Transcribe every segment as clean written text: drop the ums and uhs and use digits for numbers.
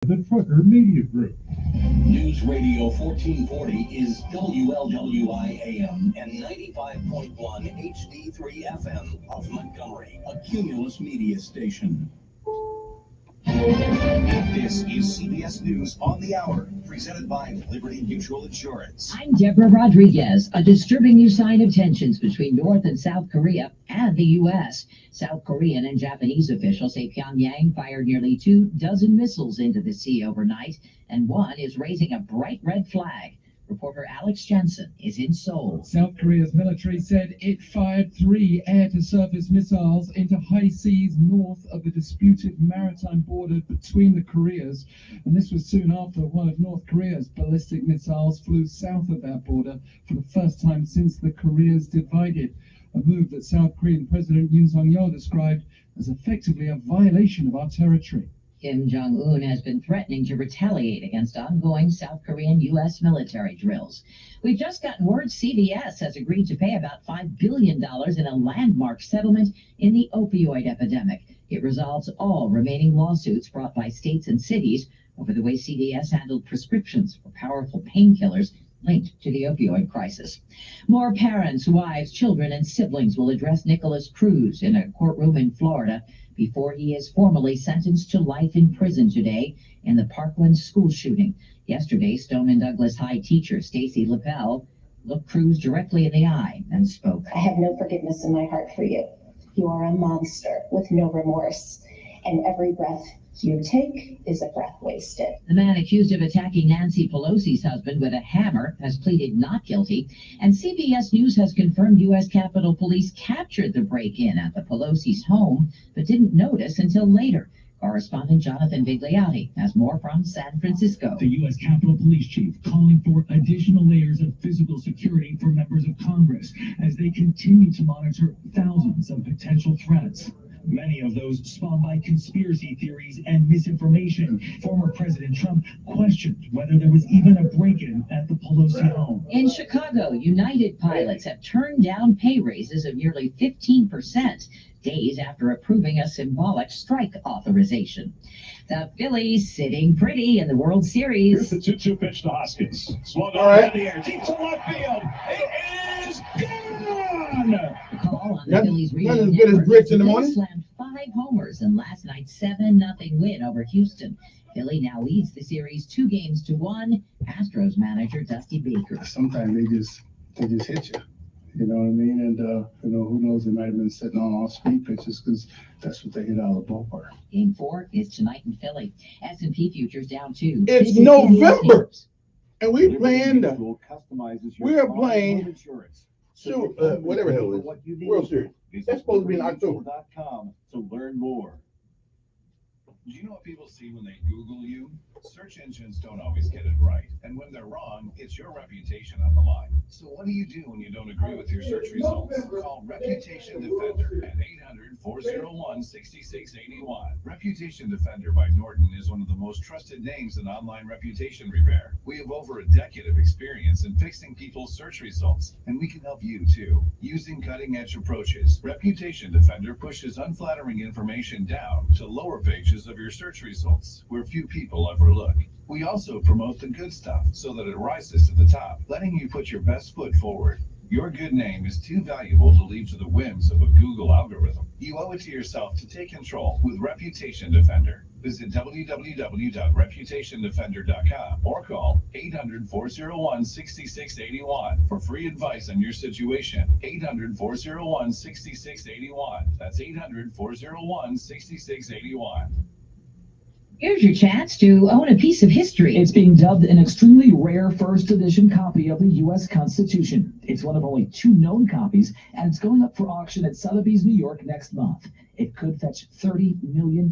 The Trucker Media Group. News Radio 1440 is WLWI AM and 95.1 HD3 FM of Montgomery, a Cumulus media station. This is CBS News on the Hour, presented by Liberty Mutual Insurance. I'm Deborah Rodriguez. A disturbing new sign of tensions between North and South Korea and the U.S. South Korean and Japanese officials say Pyongyang fired nearly 24 missiles into the sea overnight, and one is raising a bright red flag. Reporter Alex Jensen is in Seoul. South Korea's military said it fired 3 air-to-surface missiles into high seas north of the disputed maritime border between the Koreas. And this was soon after one of North Korea's ballistic missiles flew south of that border for the first time since the Koreas divided. A move that South Korean President Yoon Suk-yeol described as effectively a violation of our territory. Kim Jong-un has been threatening to retaliate against ongoing South Korean-U.S. military drills. We've just gotten word CBS has agreed to pay about $5 billion in a landmark settlement in the opioid epidemic. It resolves all remaining lawsuits brought by states and cities over the way CVS handled prescriptions for powerful painkillers linked to the opioid crisis. More parents, wives, children, and siblings will address Nicholas Cruz in a courtroom in Florida before he is formally sentenced to life in prison today in the Parkland school shooting. Yesterday, Stoneman Douglas High teacher Stacy Lapel looked Cruz directly in the eye and spoke. I have no forgiveness in my heart for you. You are a monster with no remorse, and every breath you take is a breath wasted. The man accused of attacking Nancy Pelosi's husband with a hammer has pleaded not guilty, and CBS News has confirmed U.S. Capitol Police captured the break-in at the Pelosi's home, but didn't notice until later. Correspondent Jonathan Vigliotti has more from San Francisco. The U.S. Capitol Police Chief calling for additional layers of physical security for members of Congress as they continue to monitor thousands of potential threats. Many of those spawned by conspiracy theories and misinformation. Former President Trump questioned whether there was even a break-in at the Pelosi home. In Chicago, United pilots have turned down pay raises of nearly 15%, days after approving a symbolic strike authorization. The Phillies sitting pretty in the World Series. Here's the 2-2 pitch to Hoskins. Swung All on in the air, deep to left field. It is gone! The call on the Nothing- Phillies nothing radio as good as network grits in the Phillies morning. slammed 5 homers in last night's 7-0 win over Houston. Philly now leads the series 2-1. Astros manager Dusty Baker. Sometimes they just hit you. You know what I mean? And who knows? They might have been sitting on off-speed pitches because that's what they hit out of the ballpark. Game 4 is tonight in Philly. S&P futures down 2. It's Visit November. CBS. And we playing the Customizes we your are playing insurance. whatever the hell it is. World Series. That's supposed to be in October. .com to learn more. Do you know what people see when they Google you? Search engines don't always get it right. And when they're wrong, it's your reputation on the line. So what do you do when you don't agree with your search results? Call Reputation Defender at 800-401-6681. Reputation Defender by Norton is one of the most trusted names in online reputation repair. We have over a decade of experience in fixing people's search results, and we can help you too. Using cutting-edge approaches, Reputation Defender pushes unflattering information down to lower pages of your search results, where few people ever look. We also promote the good stuff so that it rises to the top, letting you put your best foot forward. Your good name is too valuable to leave to the whims of a Google algorithm. You owe it to yourself to take control with Reputation Defender. Visit www.reputationdefender.com or call 800-401-6681 for free advice on your situation. 800-401-6681. That's 800-401-6681. Here's your chance to own a piece of history. It's being dubbed an extremely rare first edition copy of the U.S. Constitution. It's one of only 2 known copies, and it's going up for auction at Sotheby's, New York next month. It could fetch $30 million.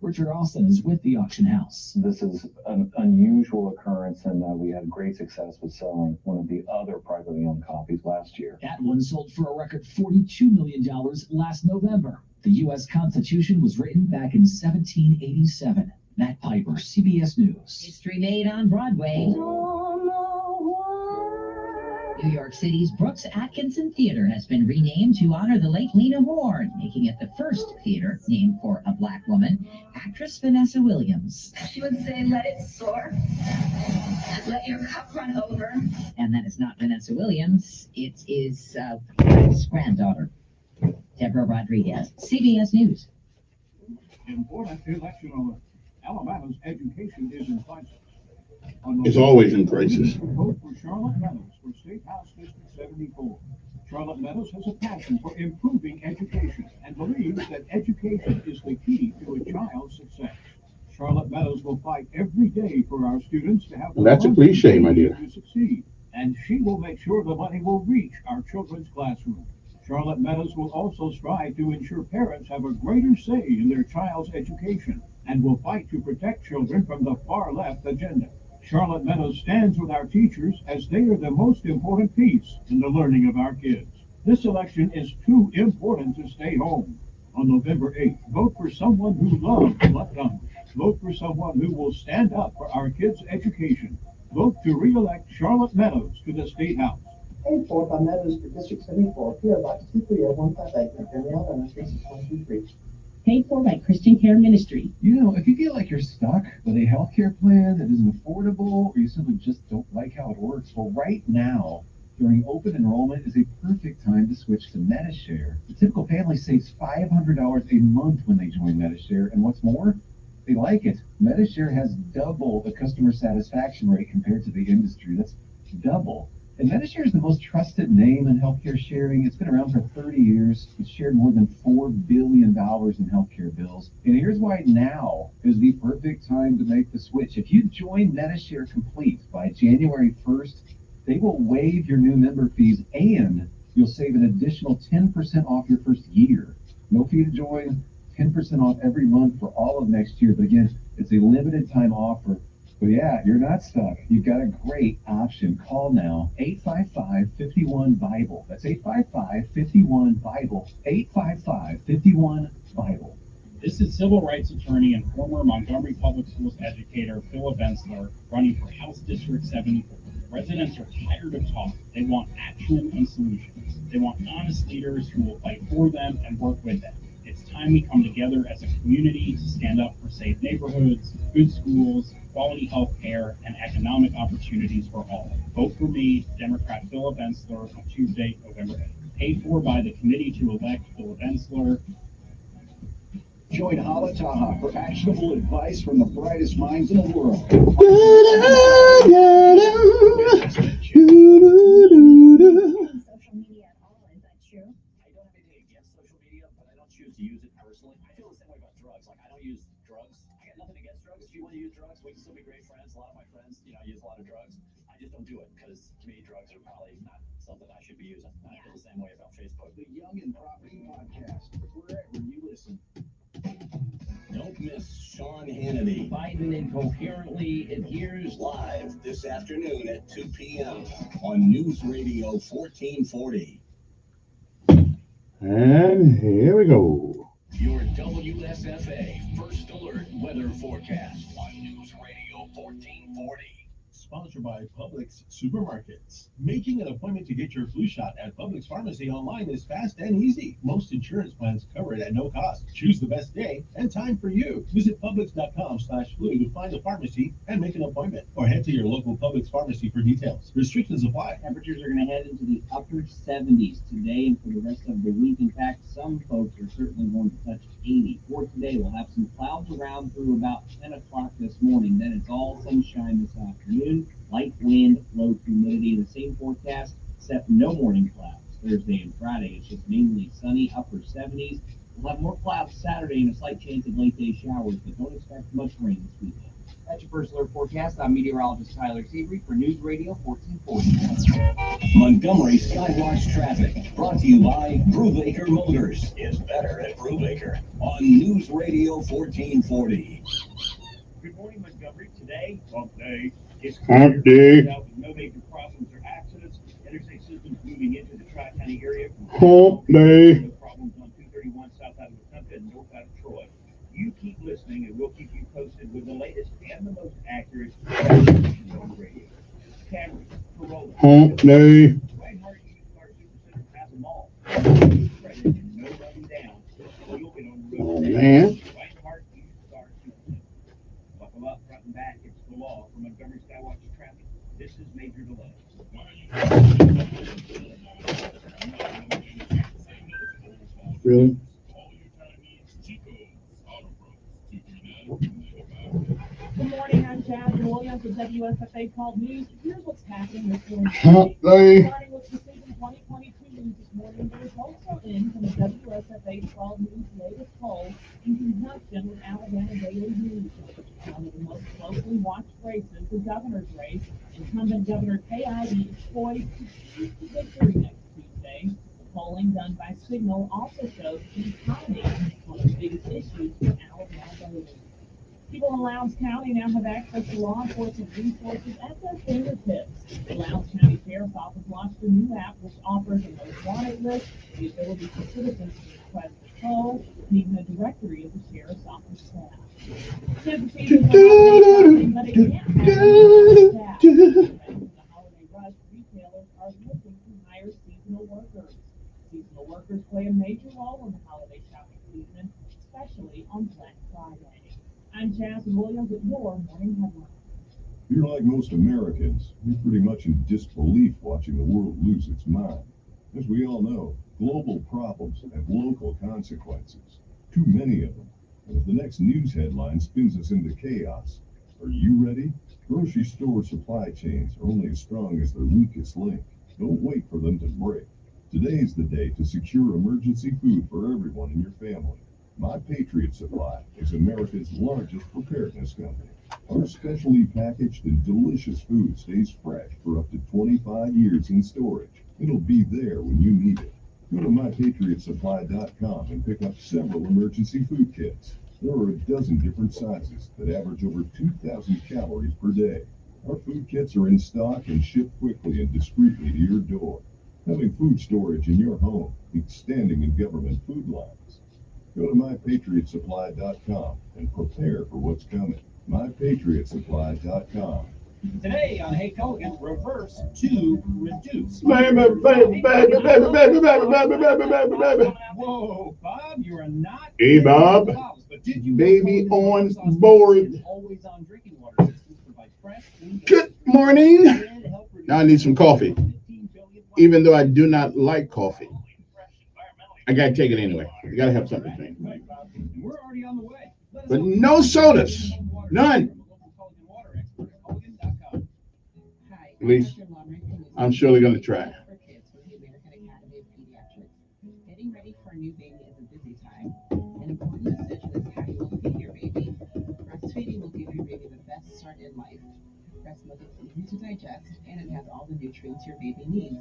Richard Austin is with the auction house. This is an unusual occurrence, and we had great success with selling one of the other privately owned copies last year. That one sold for a record $42 million last November. The U.S. Constitution was written back in 1787. Matt Piper, CBS News. History made on Broadway. New York City's Brooks Atkinson Theater has been renamed to honor the late Lena Horne, making it the first theater named for a Black woman, actress Vanessa Williams. She would say, let it soar. Let your cup run over. And that is not Vanessa Williams. It is his granddaughter, Deborah Rodriguez. CBS News. Important election on Alabama's education is in crisis. It's always in crisis. Vote for Charlotte Meadows for State House District 74. Charlotte Meadows has a passion for improving education and believes that education is the key to a child's success. Charlotte Meadows will fight every day for our students to have the That's a cliche, my dear. to succeed, and she will make sure the money will reach our children's classroom. Charlotte Meadows will also strive to ensure parents have a greater say in their child's education and will fight to protect children from the far-left agenda. Charlotte Meadows stands with our teachers as they are the most important piece in the learning of our kids. This election is too important to stay home. On November 8th, vote for someone who loves Montgomery. Vote for someone who will stand up for our kids' education. Vote to re-elect Charlotte Meadows to the State House. Paid for by Meadows for District 74, PO Box 230-158, McHenry, Alabama 36123. Paid for by Christian Care Ministry. You know, if you feel like you're stuck with a healthcare plan that isn't affordable, or you simply just don't like how it works, well, right now, during open enrollment is a perfect time to switch to Medi-Share. The typical family saves $500 a month when they join Medi-Share, and what's more, they like it. Medi-Share has double the customer satisfaction rate compared to the industry. That's double. And Medi-Share is the most trusted name in healthcare sharing. It's been around for 30 years. It's shared more than $4 billion in healthcare bills. And here's why now is the perfect time to make the switch. If you join Medi-Share Complete by January 1st, they will waive your new member fees and you'll save an additional 10% off your first year. No fee to join, 10% off every month for all of next year. But again, it's a limited time offer. But yeah, you're not stuck. You've got a great option. Call now, 855-51-BIBLE. That's 855-51-BIBLE. 855-51-BIBLE. This is civil rights attorney and former Montgomery Public Schools educator Philip Ensler running for House District 74. Residents are tired of talk. They want action and solutions. They want honest leaders who will fight for them and work with them. It's time we come together as a community to stand up for safe neighborhoods, good schools, quality health care, and economic opportunities for all. Vote for me, Democrat Philip Ensler, on Tuesday, November 8th. Paid for by the committee to elect Philip Ensler. Join Hala Taha for actionable advice from the brightest minds in the world. To use it personally. I feel the same way about drugs. Like, I don't use drugs. I got nothing against drugs. If you want to use drugs, we can still be great friends. A lot of my friends, use a lot of drugs. I just don't do it because, to me, drugs are probably not something I should be using. I feel the same way about Facebook. The Young and Property Podcast, wherever you listen. Don't miss Sean Hannity. Biden incoherently adheres live this afternoon at 2 p.m. on News Radio 1440. And here we go. Your WSFA First Alert Weather Forecast on News Radio 1440. Sponsored by Publix Supermarkets. Making an appointment to get your flu shot at Publix Pharmacy online is fast and easy. Most insurance plans cover it at no cost. Choose the best day and time for you. Visit Publix.com/flu to find a pharmacy and make an appointment, or head to your local Publix pharmacy for details. Restrictions apply. Temperatures are going to head into the upper 70s today and for the rest of the week. In fact, some folks are certainly going to touch 80. For today, we'll have some clouds around through about 10 o'clock this morning. Then it's all sunshine this afternoon. Light wind, low humidity. The same forecast, except no morning clouds. Thursday and Friday, it's just mainly sunny, upper 70s. We'll have more clouds Saturday and a slight chance of late day showers, but don't expect much rain this weekend. That's your first alert forecast. I'm meteorologist Tyler Seabury for News Radio 1440. Montgomery Skywatch traffic, brought to you by Brubaker Motors. Is better at Brubaker on News Radio 1440. Good morning, Montgomery. Today, hump day. It's Hump day. No major problems or accidents. Interstate systems moving into the Tri-County area. Hump day. No problems on 231 south out of Wetumpka and north out of Troy. You keep listening, and we'll keep you posted with the latest and the most accurate information on the radio. Camry, Corolla, Hump day. Nobody down. You'll get on the road. Oh, man. Right heart, you start to buckle up, front and back. It's the law. From Montgomery Skywatch Traffic, this is Major Delay. Really? Good morning, I'm Jasmine Williams with WSFA 12 News. Here's what's happening this morning. Hump day. Starting with Precision 2022 news this morning, the results are in from the WSFA 12 News latest poll in conjunction with Alabama Daily News. One of the most closely watched races, the governor's race, incumbent Governor Kay Ivey is poised to seize the victory next Tuesday. The polling done by Signal also shows the economy one of the biggest issues for Alabama voters. People in Lowndes County now have access to law enforcement resources at their fingertips. The Lowndes County Sheriff's Office launched a new app which offers a most wanted list, the ability for citizens to request a toll, and even a directory of the Sheriff's Office staff. Kansas City is a holiday but it can't happen without staff. In the holiday rush, retailers are looking to hire seasonal workers. Seasonal workers play a major role in the holiday shopping season, especially on Black Friday. I'm Jasmine Williams with your morning headline. You're like most Americans. You're pretty much in disbelief watching the world lose its mind. As we all know, global problems have local consequences. Too many of them. And if the next news headline spins us into chaos, are you ready? Grocery store supply chains are only as strong as their weakest link. Don't wait for them to break. Today's the day to secure emergency food for everyone in your family. My Patriot Supply is America's largest preparedness company. Our specially packaged and delicious food stays fresh for up to 25 years in storage. It'll be there when you need it. Go to mypatriotsupply.com and pick up several emergency food kits. There are a dozen different sizes that average over 2,000 calories per day. Our food kits are in stock and shipped quickly and discreetly to your door. Having food storage in your home means standing in government food lines. Go to mypatriotsupply.com and prepare for what's coming. mypatriotsupply.com. Today on Hey Culligan, reverse to reduce. Baby, baby, baby, baby, baby, baby, baby, baby, baby, baby. Whoa, Bob, you are not. Hey, Bob. Baby on board. Always on drinking water systems provide fresh, clean. Good morning. Now I need some coffee. Even though I do not like coffee, I gotta take it anyway. You gotta have something to drink. We're already on the way. But no sodas. None. At least I'm surely gonna try. Getting ready for a new baby is a busy time. An important decision is how you will feed your baby. Breastfeeding will give your baby the best start in life. Breast milk is easy to digest and it has all the nutrients your baby needs.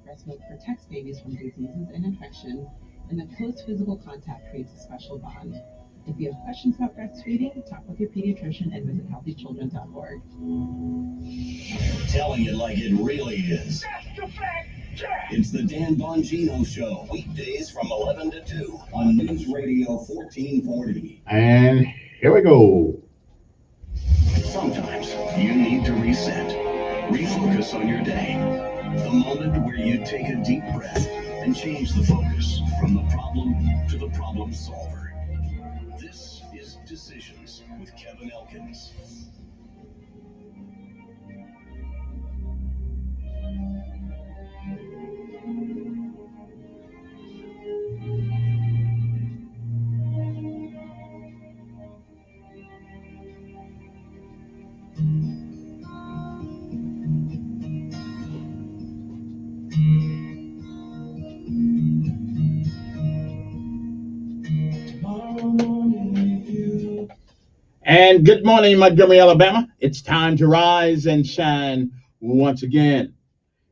Breast milk protects babies from diseases and infection, and the close physical contact creates a special bond. If you have questions about breastfeeding, talk with your pediatrician and visit healthychildren.org. Telling it like it really is. It's the Dan Bongino Show, weekdays from 11 to 2 on News Radio 1440. And here we go. Sometimes you need to reset, refocus on your day. The moment where you take a deep breath and change the focus from the problem to the problem solver. This is Decisions with Kevin Elkins. And good morning, Montgomery, Alabama. It's time to rise and shine once again.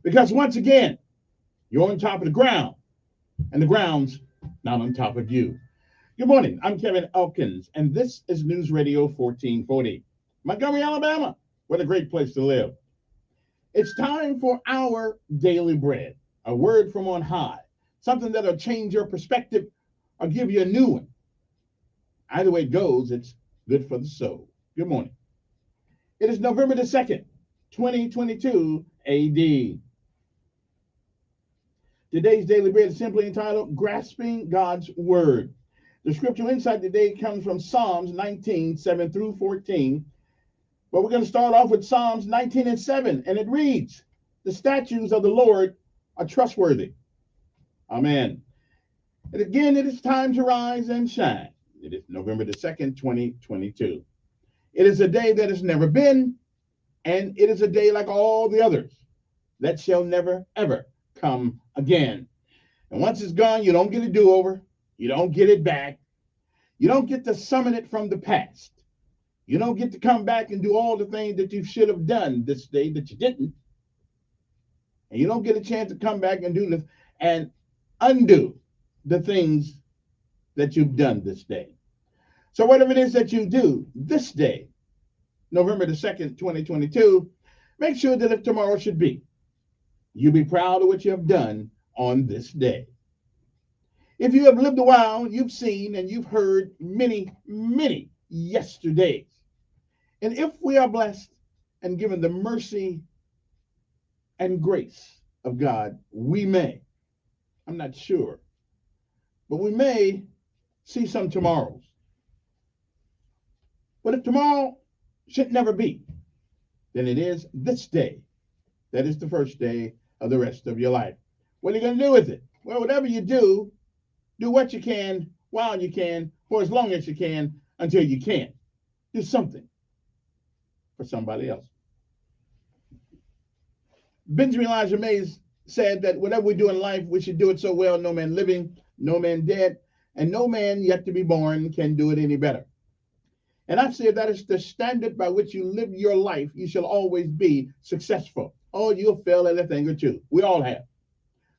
Because once again, you're on top of the ground, and the ground's not on top of you. Good morning. I'm Kevin Elkins, and this is News Radio 1440. Montgomery, Alabama. What a great place to live. It's time for our daily bread, a word from on high, something that'll change your perspective or give you a new one. Either way it goes, it's good for the soul. Good morning. It is November the 2nd, 2022 AD. Today's daily bread is simply entitled Grasping God's Word. The scriptural insight today comes from Psalms 19, 7 through 14. But we're going to start off with Psalms 19 and 7, and it reads, "The statutes of the Lord are trustworthy." Amen. And again, it is time to rise and shine. It is November the 2nd, 2022. It is a day that has never been, and it is a day like all the others that shall never, ever come again. And once it's gone, you don't get a do-over. You don't get it back. You don't get to summon it from the past. You don't get to come back and do all the things that you should have done this day that you didn't. And you don't get a chance to come back and do this and undo the things that you've done this day. So whatever it is that you do this day, November the 2nd, 2022, make sure that if tomorrow should be, you be proud of what you have done on this day. If you have lived a while, you've seen and you've heard many, many yesterdays. And if we are blessed and given the mercy and grace of God, we may, I'm not sure, but we may see some tomorrows. But if tomorrow should never be, then it is this day that is the first day of the rest of your life. What are you going to do with it? Well, whatever you do what you can while you can, for as long as you can, until you can't. Do something for somebody else. Benjamin Elijah Mays said that whatever we do in life, we should do it so well, no man living, no man dead, and no man yet to be born can do it any better. And I say that is the standard by which you live your life, you shall always be successful. Oh, you'll fail at a thing or two. We all have.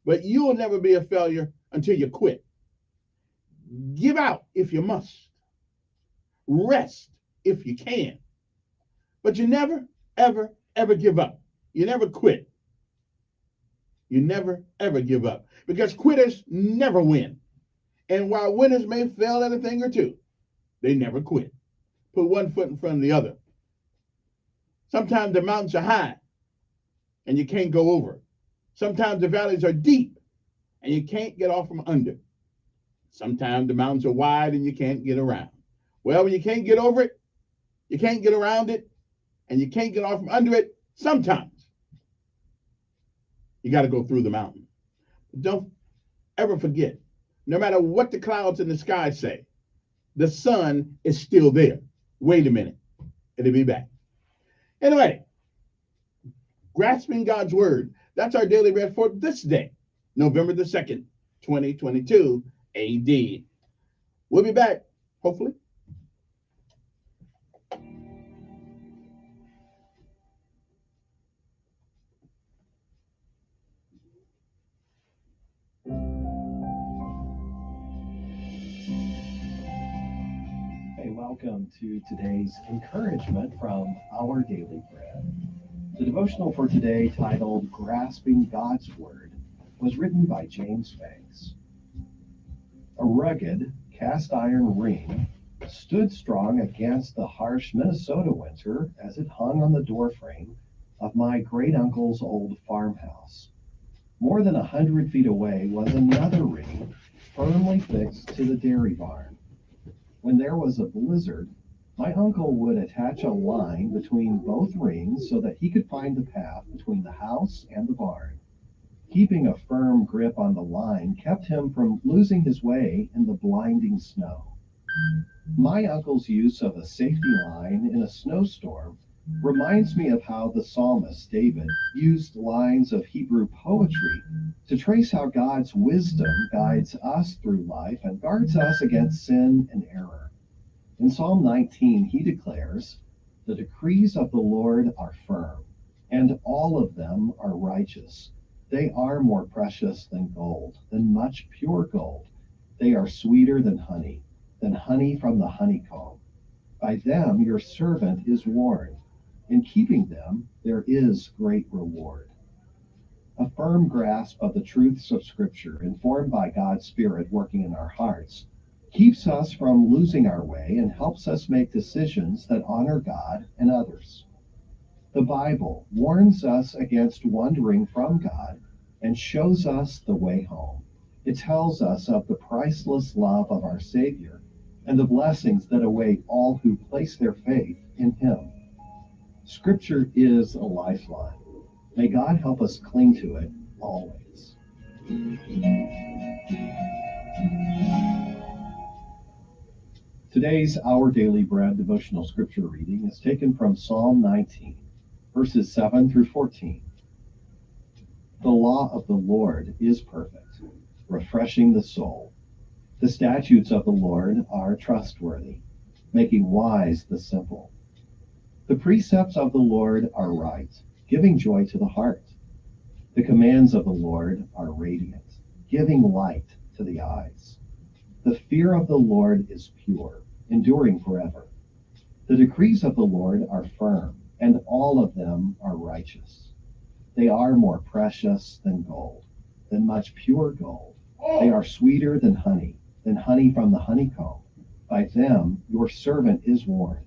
But you'll never be a failure until you quit. Give out if you must. Rest if you can. But you never, ever, ever give up. You never quit. You never, ever give up. Because quitters never win. And while winners may fail at a thing or two, they never quit. Put one foot in front of the other. Sometimes the mountains are high and you can't go over. Sometimes the valleys are deep and you can't get off from under. Sometimes the mountains are wide and you can't get around. Well, when you can't get over it, you can't get around it, and you can't get off from under it, sometimes you got to go through the mountain. Don't ever forget, no matter what the clouds in the sky say, the sun is still there. Wait a minute. It'll be back. Anyway, grasping God's word. That's our daily bread for this day, November the 2nd, 2022 AD. We'll be back, hopefully. Hey, welcome to today's encouragement from Our Daily Bread. The devotional for today, titled Grasping God's Word, was written by James Banks. A rugged cast iron ring stood strong against the harsh Minnesota winter as it hung on the doorframe of my great uncle's old farmhouse. More than 100 feet away was another ring firmly fixed to the dairy barn. When there was a blizzard, my uncle would attach a line between both rings so that he could find the path between the house and the barn. Keeping a firm grip on the line kept him from losing his way in the blinding snow. My uncle's use of a safety line in a snowstorm reminds me of how the psalmist David used lines of Hebrew poetry to trace how God's wisdom guides us through life and guards us against sin and error. In Psalm 19, he declares, "The decrees of the Lord are firm, and all of them are righteous. They are more precious than gold, than much pure gold. They are sweeter than honey from the honeycomb. By them your servant is warned. In keeping them, there is great reward." A firm grasp of the truths of Scripture, informed by God's Spirit working in our hearts, keeps us from losing our way and helps us make decisions that honor God and others. The Bible warns us against wandering from God and shows us the way home. It tells us of the priceless love of our Savior and the blessings that await all who place their faith in Him. Scripture is a lifeline. May God help us cling to it always. Today's Our Daily Bread devotional scripture reading is taken from Psalm 19, verses 7 through 14. The law of the Lord is perfect, refreshing the soul. The statutes of the Lord are trustworthy, making wise the simple. The precepts of the Lord are right, giving joy to the heart. The commands of the Lord are radiant, giving light to the eyes. The fear of the Lord is pure, enduring forever. The decrees of the Lord are firm, and all of them are righteous. They are more precious than gold, than much pure gold. They are sweeter than honey from the honeycomb. By them your servant is warned.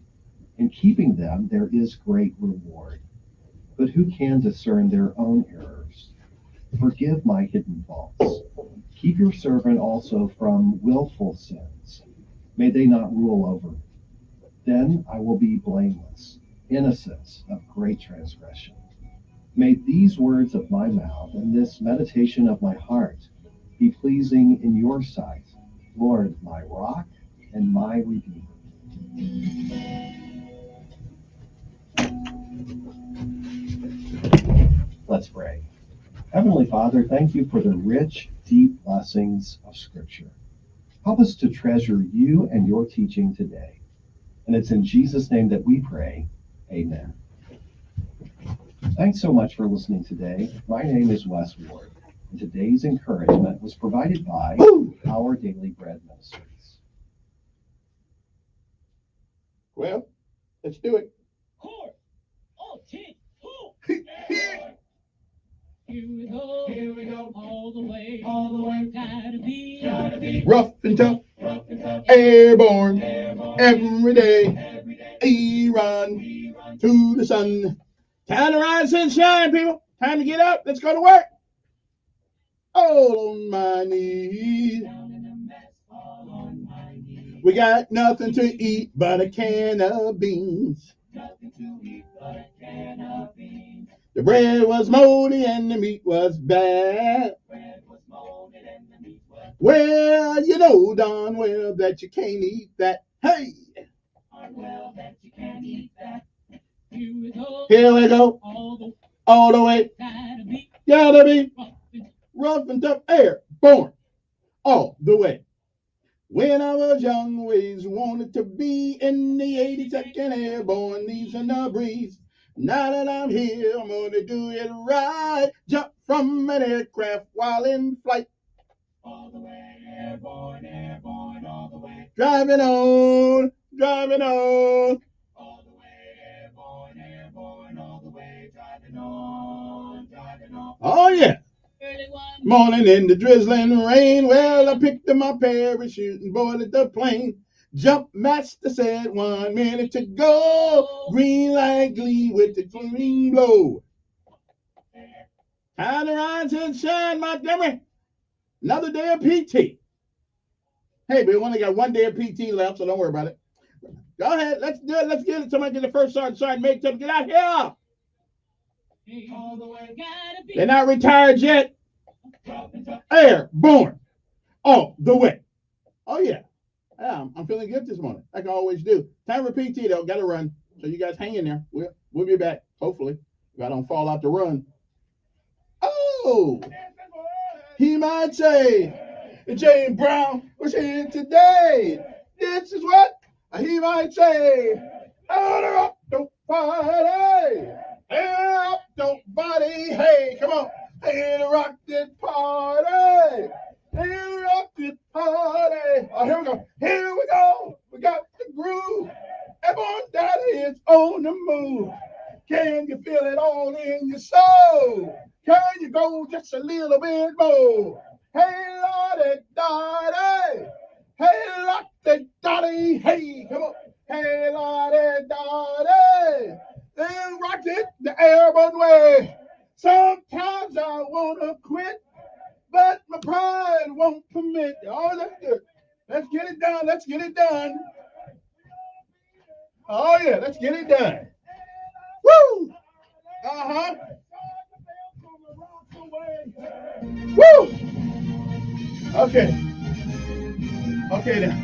In keeping them there is great reward. But who can discern their own errors? Forgive my hidden faults. Keep your servant also from willful sins. May they not rule over me. Then I will be blameless, innocent of great transgression. May these words of my mouth and this meditation of my heart be pleasing in your sight, Lord, my rock and my redeemer. Let's pray. Heavenly Father, thank you for the rich, deep blessings of Scripture. Help us to treasure you and your teaching today. And it's in Jesus' name that we pray. Amen. Thanks so much for listening today. My name is Wes Ward, and today's encouragement was provided by Our Daily Bread Ministries. Well, let's do it. Here we go, all the way, gotta be Rough and tough, airborne, every day. Run to the sun. Time to rise and shine, people. Time to get up. Let's go to work. All on my knees. We got nothing to eat but a can of beans. The bread was moldy and the meat was bad. Well, you know darn well that you can't eat that. Hey! Here we go. All the way. Gotta be rough and tough, airborne. All the way. When I was young, always wanted to be in the 82nd Airborne, leaving the breeze. Now that I'm here, I'm gonna do it right. Jump from an aircraft while in flight. All the way, airborne, all the way. Driving on. All the way, airborne, all the way. Driving on. Oh, yeah. Morning in the drizzling rain. Well, I picked up my parachute and boarded the plane. Jump master said 1 minute to go. Green light glee with the green blow. Time to rise and shine, Montgomery. Another day of PT. Hey, we only got 1 day of PT left, so don't worry about it. Go ahead, let's do it. Let's get it. Somebody get the first sergeant, make them get out here. They're not retired yet. Airborne. All the way. Oh, yeah. I'm feeling good this morning, like I always do. Time for PT, though. Got to run. So you guys hang in there. We'll be back, hopefully, if I don't fall out the run. Oh, he might say, James Brown was here today. This is what he might say. Order up, don't party. Order up, don't body. Hey, come on. Interrupt this party. Interrupt this party. Oh, here we go. Here we go. We got the groove. Everyone that is on the move. Can you feel it all in your soul? Can you go just a little bit more? Hey, Lordy, Dottie. Hey, Lordy, Dottie. Hey, come on. Hey, Lordy, Dottie. Then rock it the airborne way. Sometimes I want to quit, but my pride won't permit. Oh, let's do it. Let's get it done. Let's get it done. Oh, yeah, let's get it done. Woo! Uh-huh. Woo! Okay. Okay, then.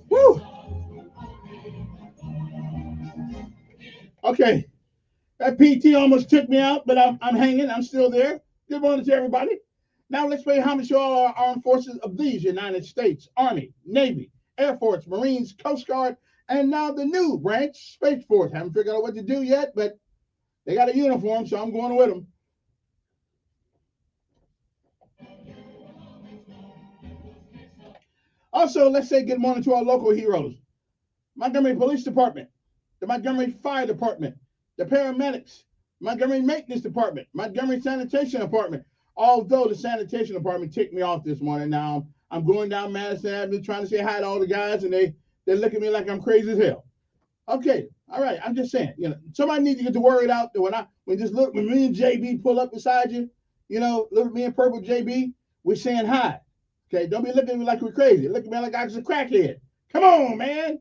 Woo! Okay. That PT almost took me out, but I'm hanging. I'm still there. Good morning to everybody. Now let's pay homage to all our armed forces of these United States Army, Navy, Air Force, Marines, Coast Guard, and now the new branch, Space Force. Haven't figured out what to do yet, but they got a uniform, so I'm going with them. Also, let's say good morning to our local heroes. Montgomery Police Department, the Montgomery Fire Department, the paramedics, Montgomery Maintenance Department, Montgomery Sanitation Department. Although the sanitation department ticked me off this morning, now I'm going down Madison Avenue trying to say hi to all the guys, and they look at me like I'm crazy as hell. Okay, all right, I'm just saying, somebody needs to get the word out that when me and JB pull up beside you, little me and Purple JB, we're saying hi. Okay, don't be looking at me like we're crazy. Look at me like I was a crackhead. Come on, man.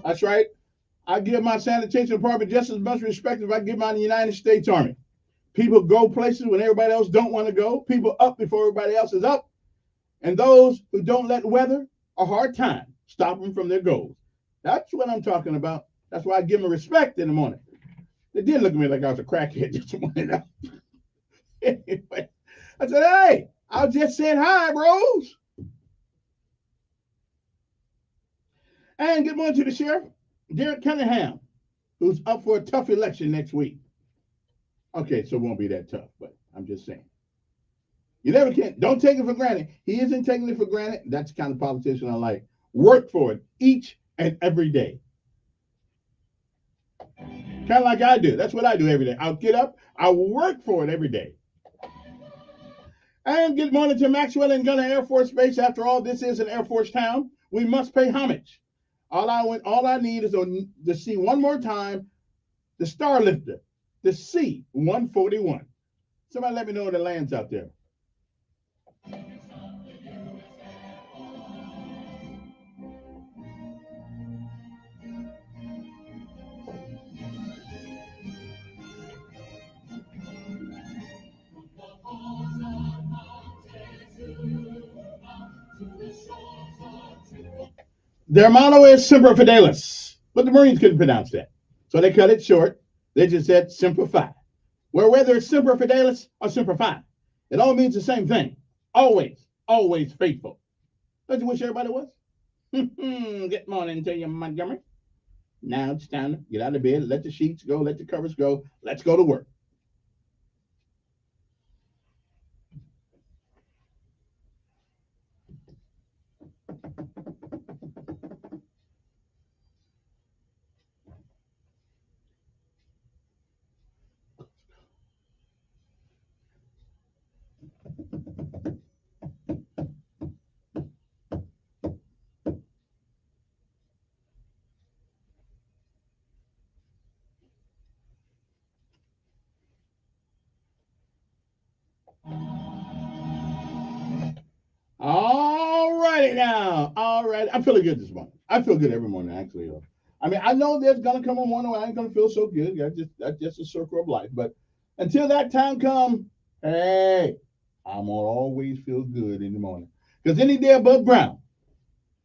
That's right. I give my sanitation department just as much respect as I give my United States Army. People go places when everybody else don't want to go. People up before everybody else is up. And those who don't let weather a hard time stop them from their goals. That's what I'm talking about. That's why I give them respect in the morning. They did look at me like I was a crackhead this morning. Anyway, I said, hey, I was just saying hi, bros. And good morning to the sheriff, Derek Cunningham, who's up for a tough election next week. Okay, so it won't be that tough, but I'm just saying. You never can. Don't take it for granted. He isn't taking it for granted. That's the kind of politician I like. Work for it each and every day. Kind of like I do. That's what I do every day. I'll get up. I'll work for it every day. And good morning to Maxwell and Gunner Air Force Base. After all, this is an Air Force town. We must pay homage. All I need is to see one more time the Starlifter, the C-141. Somebody let me know when it lands out there. Their motto is Semper Fidelis, but the Marines couldn't pronounce that. So they cut it short. They just said Semper Fi. Whether it's Semper Fidelis or Semper Fi, it all means the same thing. Always, always faithful. Don't you wish everybody was? Good morning to you, Montgomery. Now it's time to get out of bed, let the sheets go, let the covers go. Let's go to work. All righty now. All right. I'm feeling good this morning. I feel good every morning, actually. I mean, I know there's going to come a morning where I ain't going to feel so good. That's just a circle of life. But until that time comes, hey, I'm going to always feel good in the morning. Because any day above ground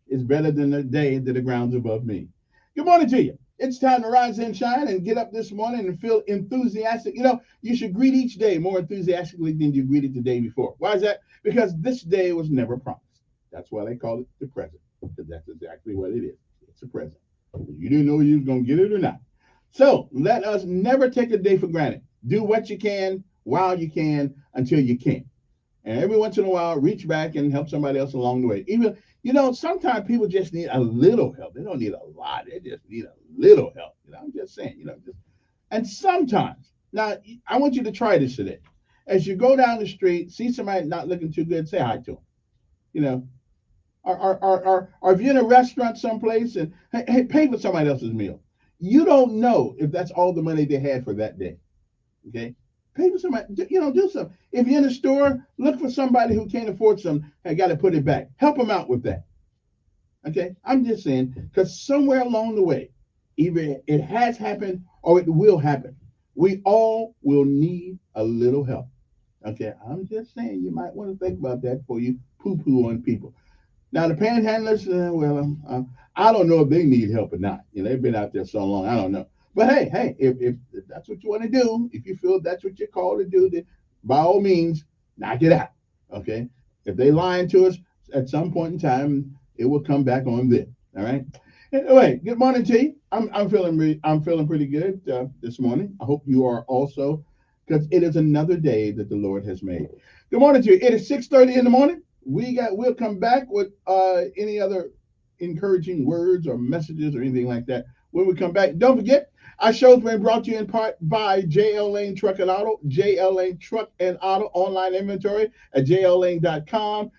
is better than the day that the ground's above me. Good morning to you. It's time to rise and shine and get up this morning and feel enthusiastic. You should greet each day more enthusiastically than you greeted the day before. Why is that? Because this day was never promised. That's why they call it the present, because that's exactly what it is. It's a present. You didn't know you was going to get it or not. So let us never take a day for granted. Do what you can while you can until you can't. And every once in a while, reach back and help somebody else along the way. Even, sometimes people just need a little help. They don't need a lot. They just need a little help. I'm just saying, and sometimes Now, I want you to try this today. As you go down the street, see somebody not looking too good, say hi to them. You know, or if you're in a restaurant someplace and hey, pay for somebody else's meal. You don't know if that's all the money they had for that day. Okay, pay for somebody. Do something. If you're in a store, look for somebody who can't afford something and got to put it back. Help them out with that. Okay, I'm just saying because somewhere along the way, either it has happened or it will happen. We all will need a little help. Okay, I'm just saying you might want to think about that before you poo-poo on people. Now the panhandlers, I don't know if they need help or not. They've been out there so long, I don't know. But hey, if that's what you want to do, if you feel that's what you're called to do, then by all means, knock it out. Okay, if they lying to us at some point in time, it will come back on them. All right. Anyway, good morning to you. I'm feeling pretty good this morning. I hope you are also, because it is another day that the Lord has made. Good morning to you. It is 6:30 in the morning. We'll come back with any other encouraging words or messages or anything like that when we come back. Don't forget, our show's been brought to you in part by JL Lane Truck and Auto. JL Lane Truck and Auto online inventory at jllane.com.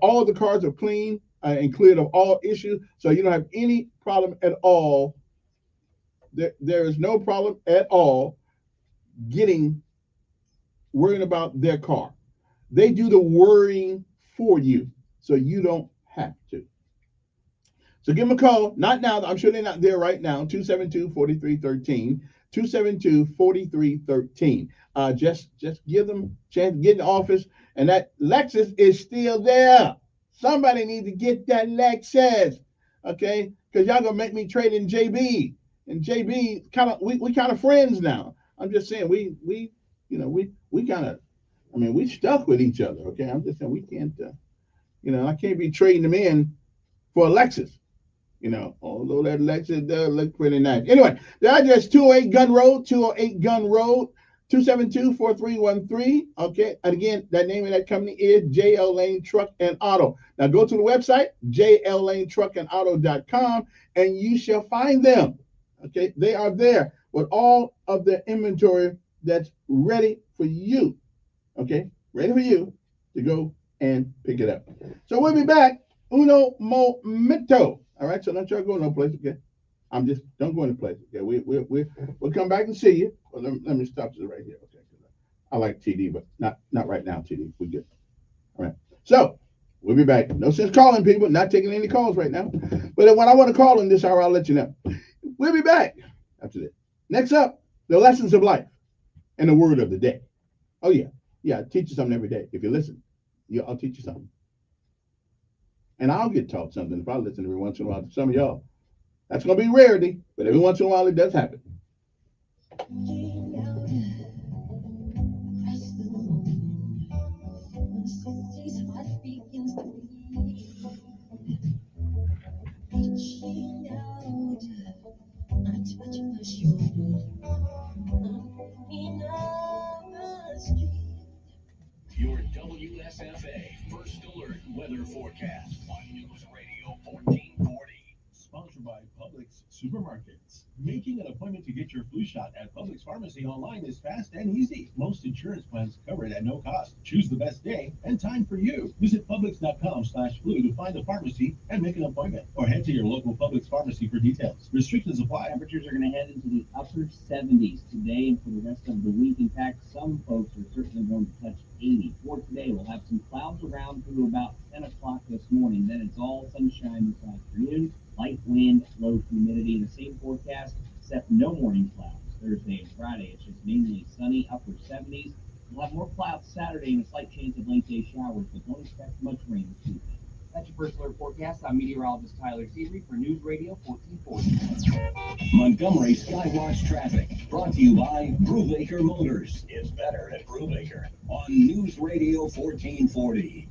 All the cars are clean and cleared of all issues, so you don't have any problem at all. There is no problem at all worrying about their car. They do the worrying for you, so you don't have to. So give them a call. Not now. I'm sure they're not there right now. 272-4313. 272-4313. Just give them a chance to get in the office. And that Lexus is still there. Somebody needs to get that Lexus. Okay? Because y'all gonna make me trade in JB. And JB we kind of friends now. I'm just saying we kind of, we stuck with each other. Okay, I'm just saying we can't, I can't be trading them in for a Lexus. Although that Lexus does look pretty nice. Anyway, the address 208 Gun Road, 272-4313. Okay, and again, that name of that company is JL Lane Truck and Auto. Now go to the website, jllanetruckandauto.com, and you shall find them. Okay, they are there with all of the inventory that's ready for you. Okay, ready for you to go and pick it up. So we'll be back. Uno momento. All right, so don't try to go no place. Okay, don't go any place. Okay, we'll come back and see you. Well, let me stop this right here. Okay, I like TD, but not right now. TD, we good. All right, so we'll be back. No sense calling people. Not taking any calls right now. But when I want to call in this hour, I'll let you know. We'll be back after this. Next up, the lessons of life and the word of the day. Oh yeah. Yeah, I teach you something every day. If you listen, I'll teach you something. And I'll get taught something if I listen every once in a while to some of y'all. That's going to be rarity, but every once in a while it does happen. Your WSFA First Alert Weather Forecast on News Radio 1440. Sponsored by Publix Supermarkets. Making an appointment to get your flu shot at Publix Pharmacy online is fast and easy. Most insurance plans cover it at no cost. Choose the best day and time for you. Visit Publix.com/flu to find a pharmacy and make an appointment. Or head to your local Publix pharmacy for details. Restrictions apply. Temperatures are going to head into the upper 70s today and for the rest of the week. In fact, some folks are certainly going to touch 80. For today, we'll have some clouds around through about 10 o'clock this morning. Then it's all sunshine this afternoon. Light wind, low humidity. The same forecast, except no morning clouds. Thursday and Friday, it's just mainly sunny, upper 70s. We'll have more clouds Saturday and a slight chance of late day showers, but don't expect much rain this evening. That's your First Alert forecast. I'm meteorologist Tyler Seabury for News Radio 1440. Montgomery Skywatch traffic brought to you by Brubaker Motors. It's better at Brubaker on News Radio 1440.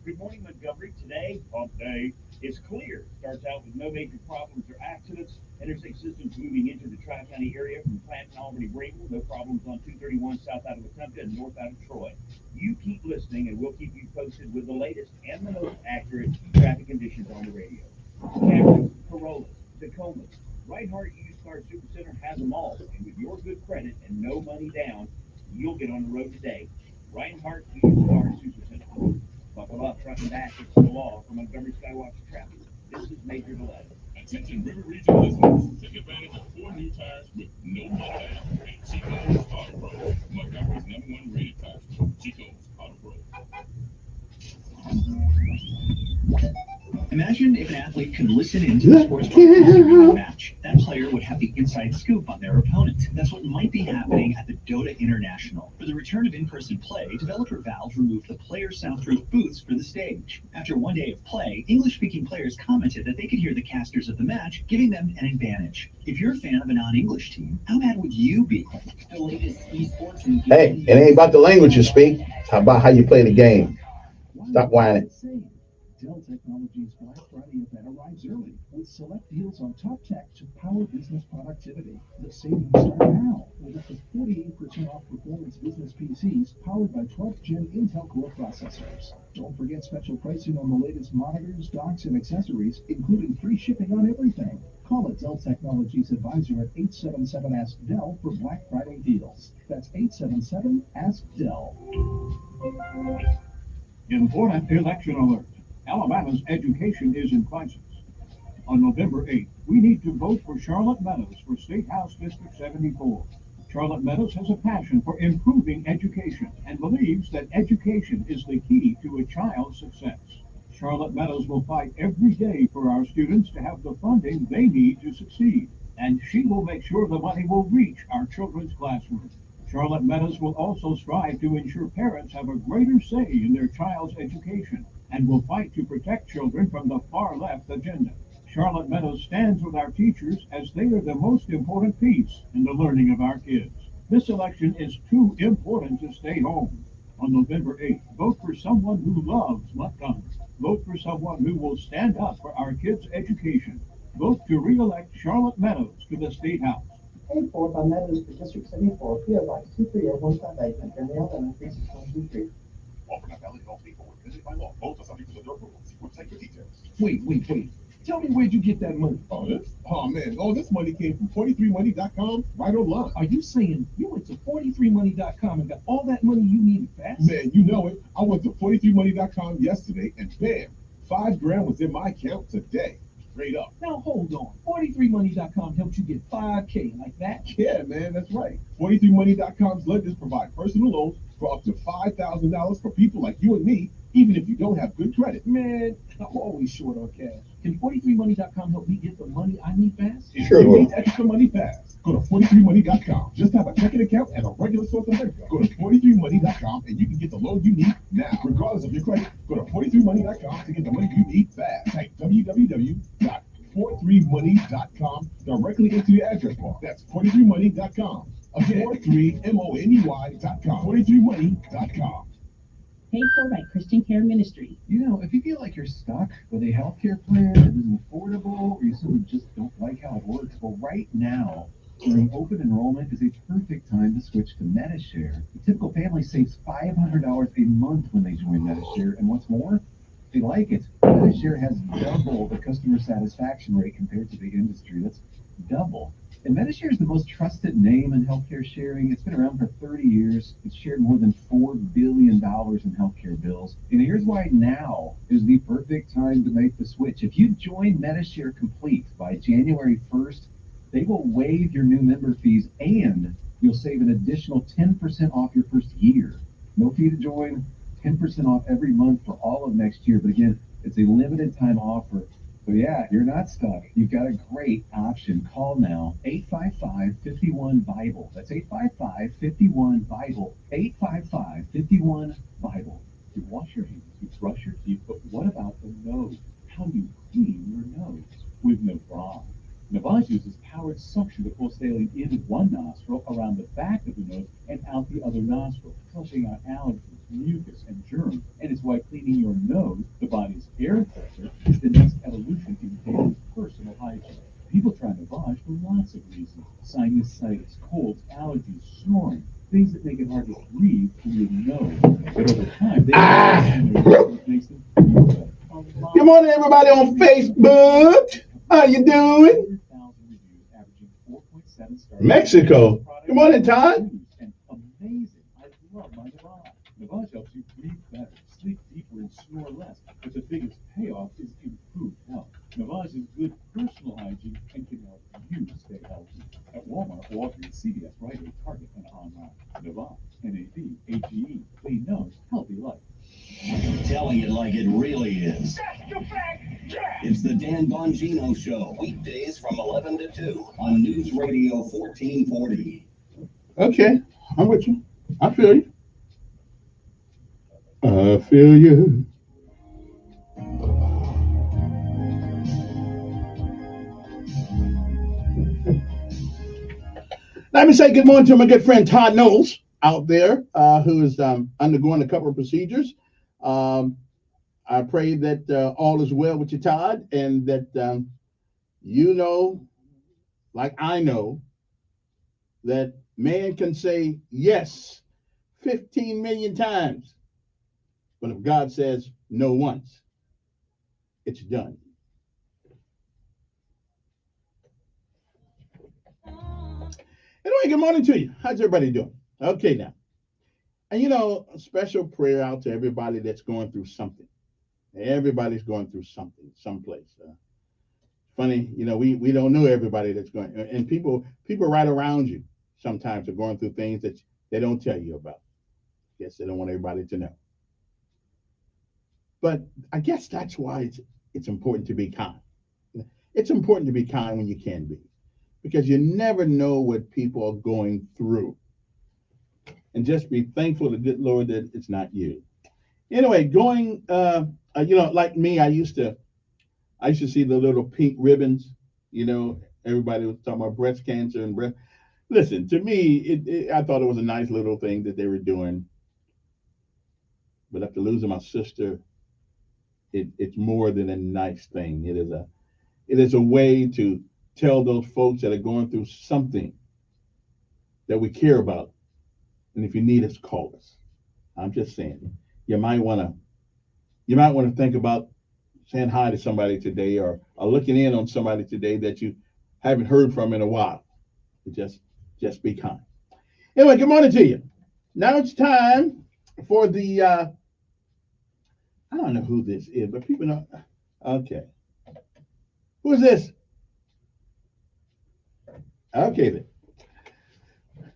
Good morning, Montgomery. Today, hump day, is clear. Starts out with no major problems or accidents. Interstate systems moving into the Tri-County area from Clanton, Albany, Greenville. No problems on 231 south out of Wetumpka and north out of Troy. You keep listening, and we'll keep you posted with the latest and the most accurate traffic conditions on the radio. Camrys, Corollas, Tacomas, Reinhardt used Star Supercenter has them all. And with your good credit and no money down, you'll get on the road today. Reinhardt Used Car Supercenter. Buckle up, front and back, it's the law. From Montgomery Skywatch Traffic, this is Major Delay. Attention River Region listeners, take advantage of 4 new tires with no money down at Chico's Auto Pro, Montgomery's #1 rated tire store. Chico's Auto Pro. Imagine if an athlete could listen into the sports broadcast match. That player would have the inside scoop on their opponent. That's what might be happening at the Dota International. For the return of in-person play, developer Valve removed the player soundproof booths for the stage. After one day of play, English-speaking players commented that they could hear the casters of the match, giving them an advantage. If you're a fan of a non-English team, how mad would you be? The latest esports and Hey, it ain't about the language you speak. How about how you play the game? Stop whining. Dell Technologies Black Friday event arrives early with select deals on top tech to power business productivity. The savings start now with up to 48% off performance business PCs powered by 12th Gen Intel Core processors. Don't forget special pricing on the latest monitors, docks, and accessories, including free shipping on everything. Call a Dell Technologies advisor at 877-ASK-DELL for Black Friday deals. That's 877-ASK-DELL. Important election alert. Alabama's education is in crisis. On November 8th, we need to vote for Charlotte Meadows for State House District 74. Charlotte Meadows has a passion for improving education and believes that education is the key to a child's success. Charlotte Meadows will fight every day for our students to have the funding they need to succeed, and she will make sure the money will reach our children's classrooms. Charlotte Meadows will also strive to ensure parents have a greater say in their child's education and will fight to protect children from the far-left agenda. Charlotte Meadows stands with our teachers as they are the most important piece in the learning of our kids. This election is too important to stay home. On November 8th, vote for someone who loves Montgomery. Vote for someone who will stand up for our kids' education. Vote to re-elect Charlotte Meadows to the State House. Paid for by Meadows for District 74, PO Box 230-158, Montgomery, Alabama 36123. Offer not valid in all states or visited by law. Both are subject to other approval. See website for details. Wait. Tell me where'd you get that money? This money came from 43money.com right online. Are you saying you went to 43money.com and got all that money you needed fast? Man, you know it. I went to 43money.com yesterday and bam, $5 grand was in my account today. Straight up. Now hold on. 43money.com helped you get $5K like that? Yeah, man, that's right. 43money.com's lenders provide personal loans for up to $5,000 for people like you and me, even if you don't have good credit. Man, I'm always short on cash. Can 43money.com help me get the money I need fast? If you need extra money fast, go to 43money.com. Just have a checking account and a regular source of income. Go to 43money.com and you can get the loan you need now. Regardless of your credit, go to 43money.com to get the money you need fast. Type www.43money.com directly into your address bar. That's 43money.com. Again, 43money.com. 43money.com. Paid for by Christian Care Ministry. You know, if you feel like you're stuck with a healthcare plan that isn't affordable or you simply just don't like how it works, well, right now, during open enrollment is a perfect time to switch to Medishare. The typical family saves $500 a month when they join Medishare, and what's more, they like it. Medishare has double the customer satisfaction rate compared to the industry. That's double. And Medishare is the most trusted name in healthcare sharing. It's been around for 30 years. It's shared more than $4 billion in healthcare bills. And here's why now is the perfect time to make the switch. If you join Medishare Complete by January 1st, they will waive your new member fees and you'll save an additional 10% off your first year. No fee to join, 10% off every month for all of next year. But again, it's a limited time offer. So yeah, you're not stuck. You've got a great option. Call now, 855-51-BIBLE. That's 855-51-BIBLE. 855-51-BIBLE. You wash your hands, you brush your teeth, but what about the nose? How do you clean your nose? With Navage. Navage uses powered suction to pull saline in one nostril, around the back of the nose, and out the other nostril, flushing out allergens, mucus, and germs. And it's why cleaning your nose, the body's air filter, is the next evolution in daily personal hygiene. People try Navage for lots of reasons. Sinusitis, colds, allergies, snoring, things that make it hard to breathe through your nose. But over time, they makes them feel better. Good morning, everybody on Facebook. How you doing? 100,000 reviews, averaging events started. Mexico. Good morning, Todd. And amazing. I love my Navage. Navage helps you breathe better, sleep deeper, and snore less. But the biggest payoff is improved health. Navage is good personal hygiene and can help you stay healthy. At Walmart, Walgreens, CVS, Rite Aid, Target, and online. Navage, N-A-V-A-G-E. Clean nose, healthy life. Telling it like it really is. It's the Dan Bongino Show, weekdays from 11 to 2 on News Radio 1440. Okay, I'm with you. I feel you. I feel you. Let me say good morning to my good friend Todd Knowles out there, who is undergoing a couple of procedures. I pray that all is well with you, Todd, and that you know, like I know, that man can say yes 15 million times, but if God says no once, it's done. Anyway, good morning to you. How's everybody doing? Okay, now. And you know, a special prayer out to everybody that's going through something. Everybody's going through something, someplace. Funny, you know, we don't know everybody that's going, and people right around you sometimes are going through things that they don't tell you about. Guess they don't want everybody to know. But I guess that's why it's important to be kind. It's important to be kind when you can be, because you never know what people are going through. And just be thankful to the good Lord that it's not you. Anyway, going, you know, like me, I used to see the little pink ribbons. You know, everybody was talking about breast cancer and breast. Listen, to me, I thought it was a nice little thing that they were doing. But after losing my sister, it's more than a nice thing. It is a way to tell those folks that are going through something that we care about. And if you need us, call us. I'm just saying, you might want to think about saying hi to somebody today, or looking in on somebody today that you haven't heard from in a while. Just be kind. Anyway, good morning to you. Now it's time for the I don't know who this is, but people know. Okay. Who is this? Okay then.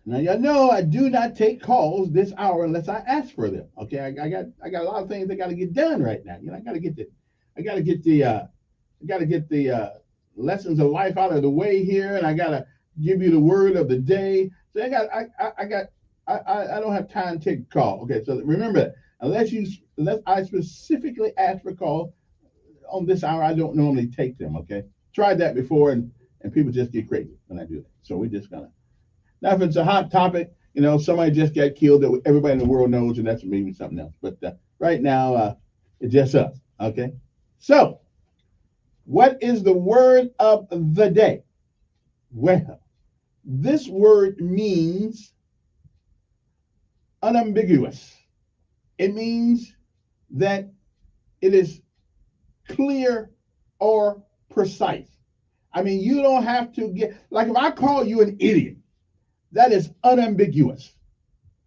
Now y'all know I do not take calls this hour unless I ask for them. Okay, I got a lot of things I got to get done right now. You know, I got to get the lessons of life out of the way here, and I got to give you the word of the day. So I don't have time to take a call. Okay, so remember that. Unless I specifically ask for a call on this hour, I don't normally take them. Okay, tried that before, and people just get crazy when I do that. So we're just gonna. Now, if it's a hot topic, you know, somebody just got killed that everybody in the world knows, and that's maybe something else. But right now, it's just us. Okay. So, what is the word of the day? Well, this word means unambiguous. It means that it is clear or precise. I mean, you don't have to get, like if I call you an idiot, that is unambiguous.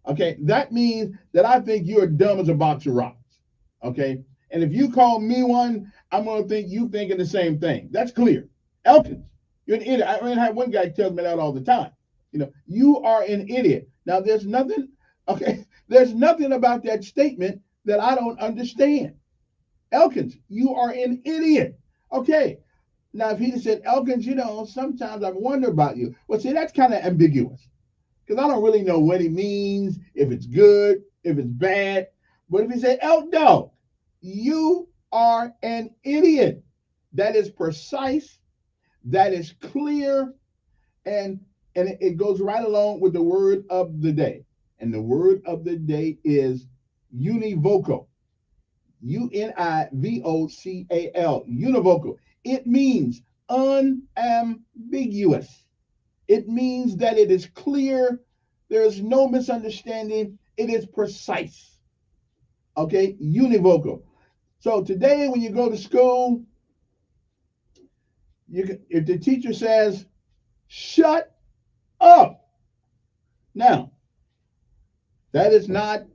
Okay, that means that I think you're dumb as a box of rocks. Okay, and if you call me one, I'm going to think you thinking the same thing. That's clear. Elkins, you're an idiot. I have one guy tells me that all the time. You know, you are an idiot. Now, there's nothing about that statement that I don't understand. Elkins, you are an idiot. Okay, now if he just said, Elkins, you know, sometimes I wonder about you. Well, see, that's kind of ambiguous, because I don't really know what he means, if it's good, if it's bad. But if he said, Elk Dog, you are an idiot, that is precise, that is clear, and it goes right along with the word of the day. And the word of the day is univocal. U-N-I-V-O-C-A-L, univocal. It means unambiguous. It means that it is clear. There is no misunderstanding. It is precise. Okay, univocal. So today when you go to school, if the teacher says, shut up. Now, that is not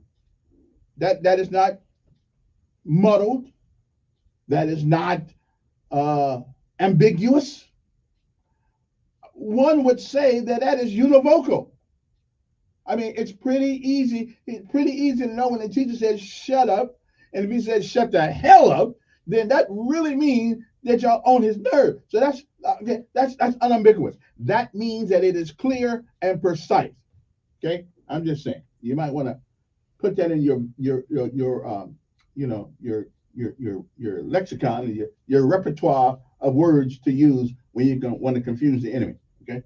muddled. That is not ambiguous. One would say that is univocal. I mean, it's pretty easy. It's pretty easy to know when the teacher says shut up, and if he says shut the hell up, then that really means that y'all on his nerve. So that's unambiguous. That means that it is clear and precise. Okay, I'm just saying. You might want to put that in your lexicon, and your repertoire of words to use when you're going to want to confuse the enemy. Okay.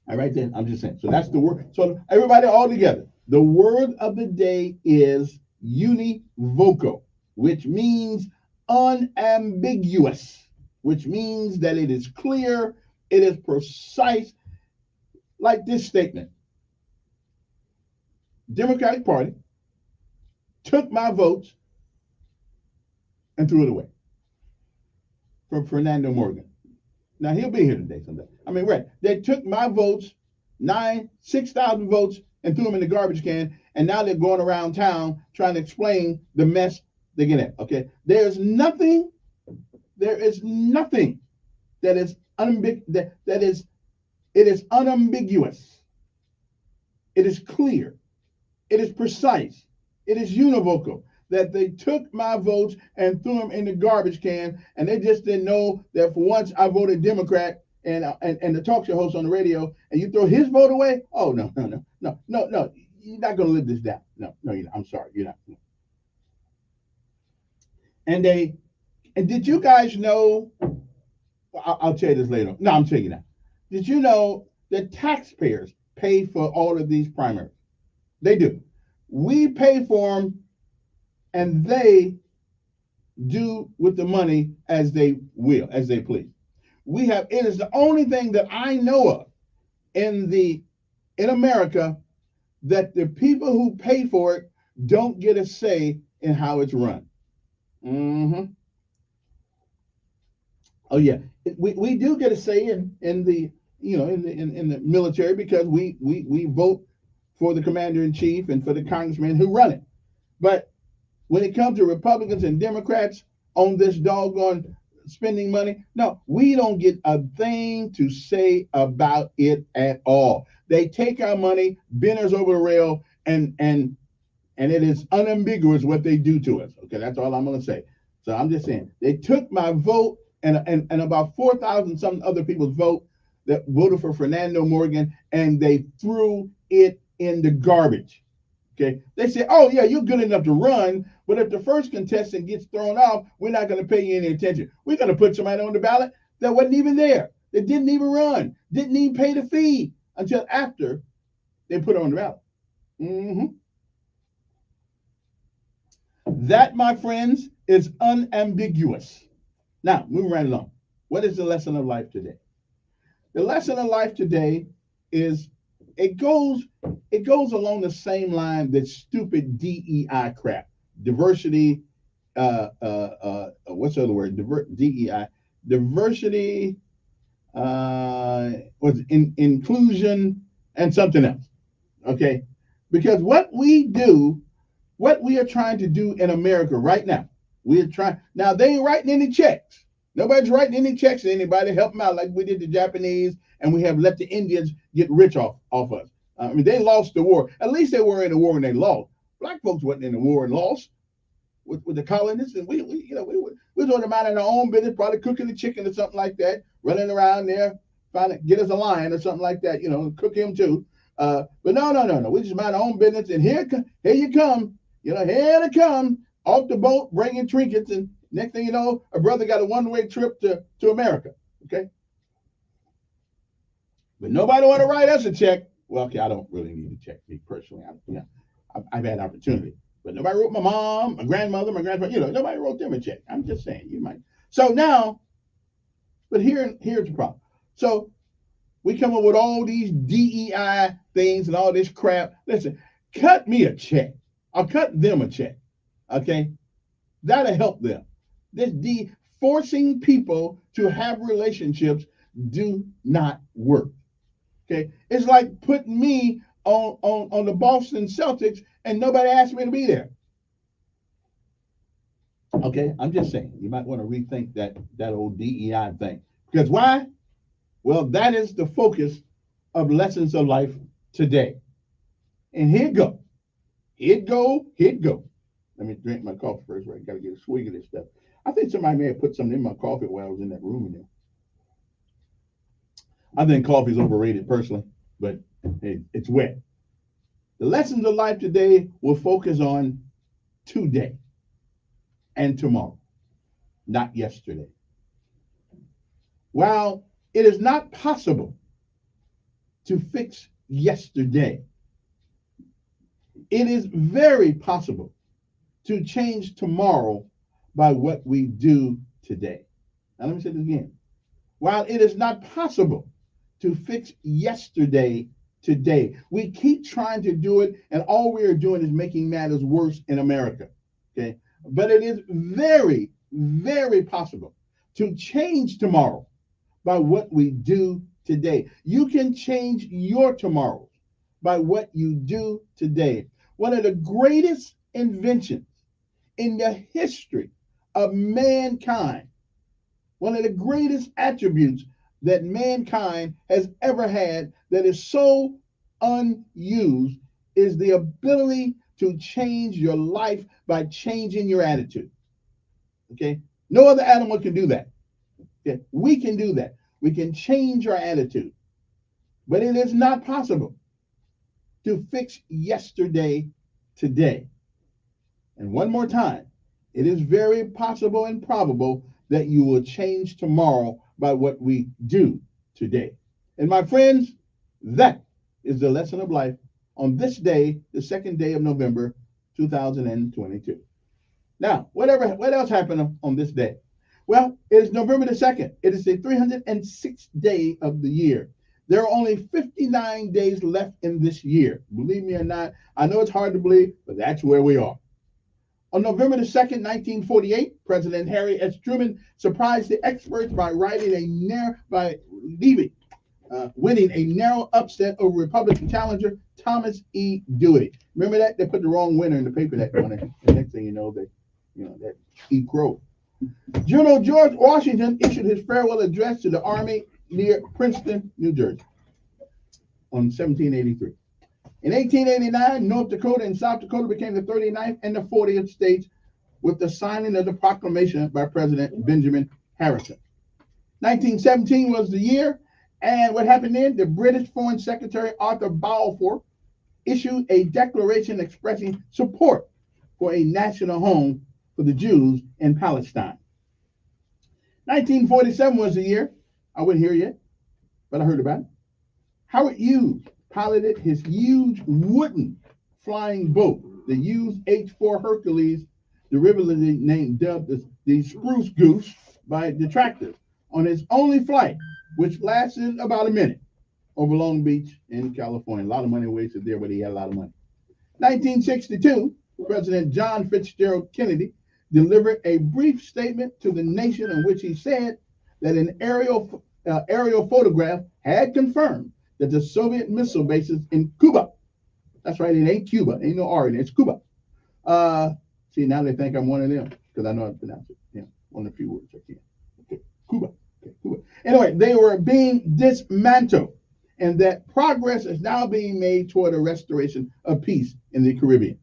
All right, then I'm just saying. So that's the word. So everybody all together. The word of the day is univocal, which means unambiguous, which means that it is clear, it is precise, like this statement. Democratic Party took my votes and threw it away. From Fernando Morgan. Now he'll be here today someday. I mean, right. They took my votes, 6,000 votes, and threw them in the garbage can, and now they're going around town trying to explain the mess they get in. Okay. There is nothing that is unambiguous. It is unambiguous. It is clear. It is precise. It is univocal. That they took my votes and threw them in the garbage can, and they just didn't know that for once I voted Democrat and the talk show host on the radio, and you throw his vote away? Oh, no. You're not going to live this down. No, you're not. I'm sorry. You're not. And did you guys know, I'll tell you this later. No, I'm telling you now. Did you know that taxpayers pay for all of these primaries? They do. We pay for them, and they do with the money as they will, as they please. It is the only thing that I know of in America that the people who pay for it don't get a say in how it's run. Mm-hmm. Oh yeah, we do get a say in the military, because we vote for the commander in chief and for the congressmen who run it. But when it comes to Republicans and Democrats on this doggone spending money, no, we don't get a thing to say about it at all. They take our money, bend us over the rail, and it is unambiguous what they do to us. Okay, that's all I'm going to say. So I'm just saying, they took my vote and about 4,000 some other people's vote that voted for Fernando Morgan, and they threw it in the garbage. Okay, they say, oh yeah, you're good enough to run, but if the first contestant gets thrown off, we're not going to pay you any attention. We're going to put somebody on the ballot that wasn't even there, that didn't even run, didn't even pay the fee until after they put it on the ballot. Mm-hmm. That, my friends, is unambiguous. Now, moving right along. What is the lesson of life today? The lesson of life today is it goes along the same line that stupid DEI crap. Diversity, what's the other word? DEI. Diversity, inclusion, and something else. Okay? Because what we are trying to do in America right now, now they ain't writing any checks. Nobody's writing any checks to anybody, help them out like we did the Japanese, and we have let the Indians get rich off us. I mean, they lost the war. At least they were in the war and they lost. Black folks wasn't in the war and lost with the colonists, and we was on them out in our own business, probably cooking the chicken or something like that, running around there, trying to get us a lion or something like that, cook him too. But no. We just mind our own business, and here you come, here they come off the boat bringing trinkets, and next thing you know, a brother got a one-way trip to America. Okay. But nobody want to write us a check. Well, okay, I don't really need a check, me personally. I've had opportunity, but nobody wrote my mom, my grandmother, my grandfather. Nobody wrote them a check. I'm just saying, you might. So now, but here's the problem. So we come up with all these DEI things and all this crap. Listen, cut me a check. I'll cut them a check. Okay, that'll help them. This forcing people to have relationships do not work. Okay, it's like putting me on the Boston Celtics and nobody asked me to be there. Okay, I'm just saying you might want to rethink that old DEI thing. Because why? Well, that is the focus of Lessons of Life today. And here it go. Here it go. Here it go. Let me drink my coffee first, right? Got to get a swig of this stuff. I think somebody may have put something in my coffee while I was in that room in there. I think coffee is overrated personally, but hey, it's wet. The Lessons of Life today will focus on today and tomorrow, not yesterday. While it is not possible to fix yesterday, it is very possible to change tomorrow by what we do today. Now, let me say this again. While it is not possible to fix yesterday today, we keep trying to do it, and all we are doing is making matters worse in America. Okay, but it is very, very possible to change tomorrow by what we do today. You can change your tomorrow by what you do today. One of the greatest inventions in the history of mankind, one of the greatest attributes that mankind has ever had that is so unused is the ability to change your life by changing your attitude. Okay? No other animal can do that. Okay? We can do that. We can change our attitude. But it is not possible to fix yesterday today. And one more time, it is very possible and probable that you will change tomorrow by what we do today. And my friends, that is the lesson of life on this day, the second day of November, 2022. Now, what else happened on this day? Well, it is November the 2nd. It is the 306th day of the year. There are only 59 days left in this year. Believe me or not, I know it's hard to believe, but that's where we are. On November the 2nd, 1948, President Harry S. Truman surprised the experts by winning a narrow upset over Republican challenger Thomas E. Dewey. Remember that? They put the wrong winner in the paper that morning. The next thing you know, that he crowed. General George Washington issued his farewell address to the Army near Princeton, New Jersey on 1783. In 1889, North Dakota and South Dakota became the 39th and the 40th states with the signing of the proclamation by President Benjamin Harrison. 1917 was the year, and what happened then? The British Foreign Secretary Arthur Balfour issued a declaration expressing support for a national home for the Jews in Palestine. 1947 was the year. I wasn't here yet, but I heard about it. Howard Hughes piloted his huge wooden flying boat, the Hughes H-4 Hercules, derivatively dubbed the Spruce Goose by detractors, on his only flight, which lasted about a minute over Long Beach in California. A lot of money wasted there, but he had a lot of money. 1962, President John Fitzgerald Kennedy delivered a brief statement to the nation in which he said that an aerial photograph had confirmed that the Soviet missile bases in Cuba, that's right, it ain't Cuba, ain't no R in it, it's Cuba. See, now they think I'm one of them because I know how to pronounce it. Yeah, one of the few words I can. Okay, Cuba. Okay, Cuba. Anyway, they were being dismantled, and that progress is now being made toward a restoration of peace in the Caribbean.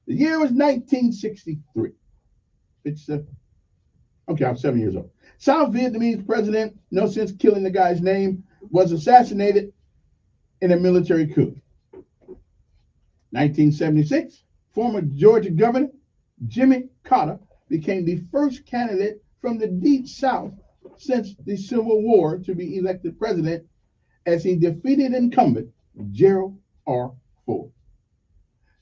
The year was 1963. It's okay, I'm 7 years old. South Vietnamese president, no sense killing the guy's name, was assassinated in a military coup. 1976, former Georgia Governor Jimmy Carter became the first candidate from the Deep South since the Civil War to be elected president, as he defeated incumbent Gerald R. Ford.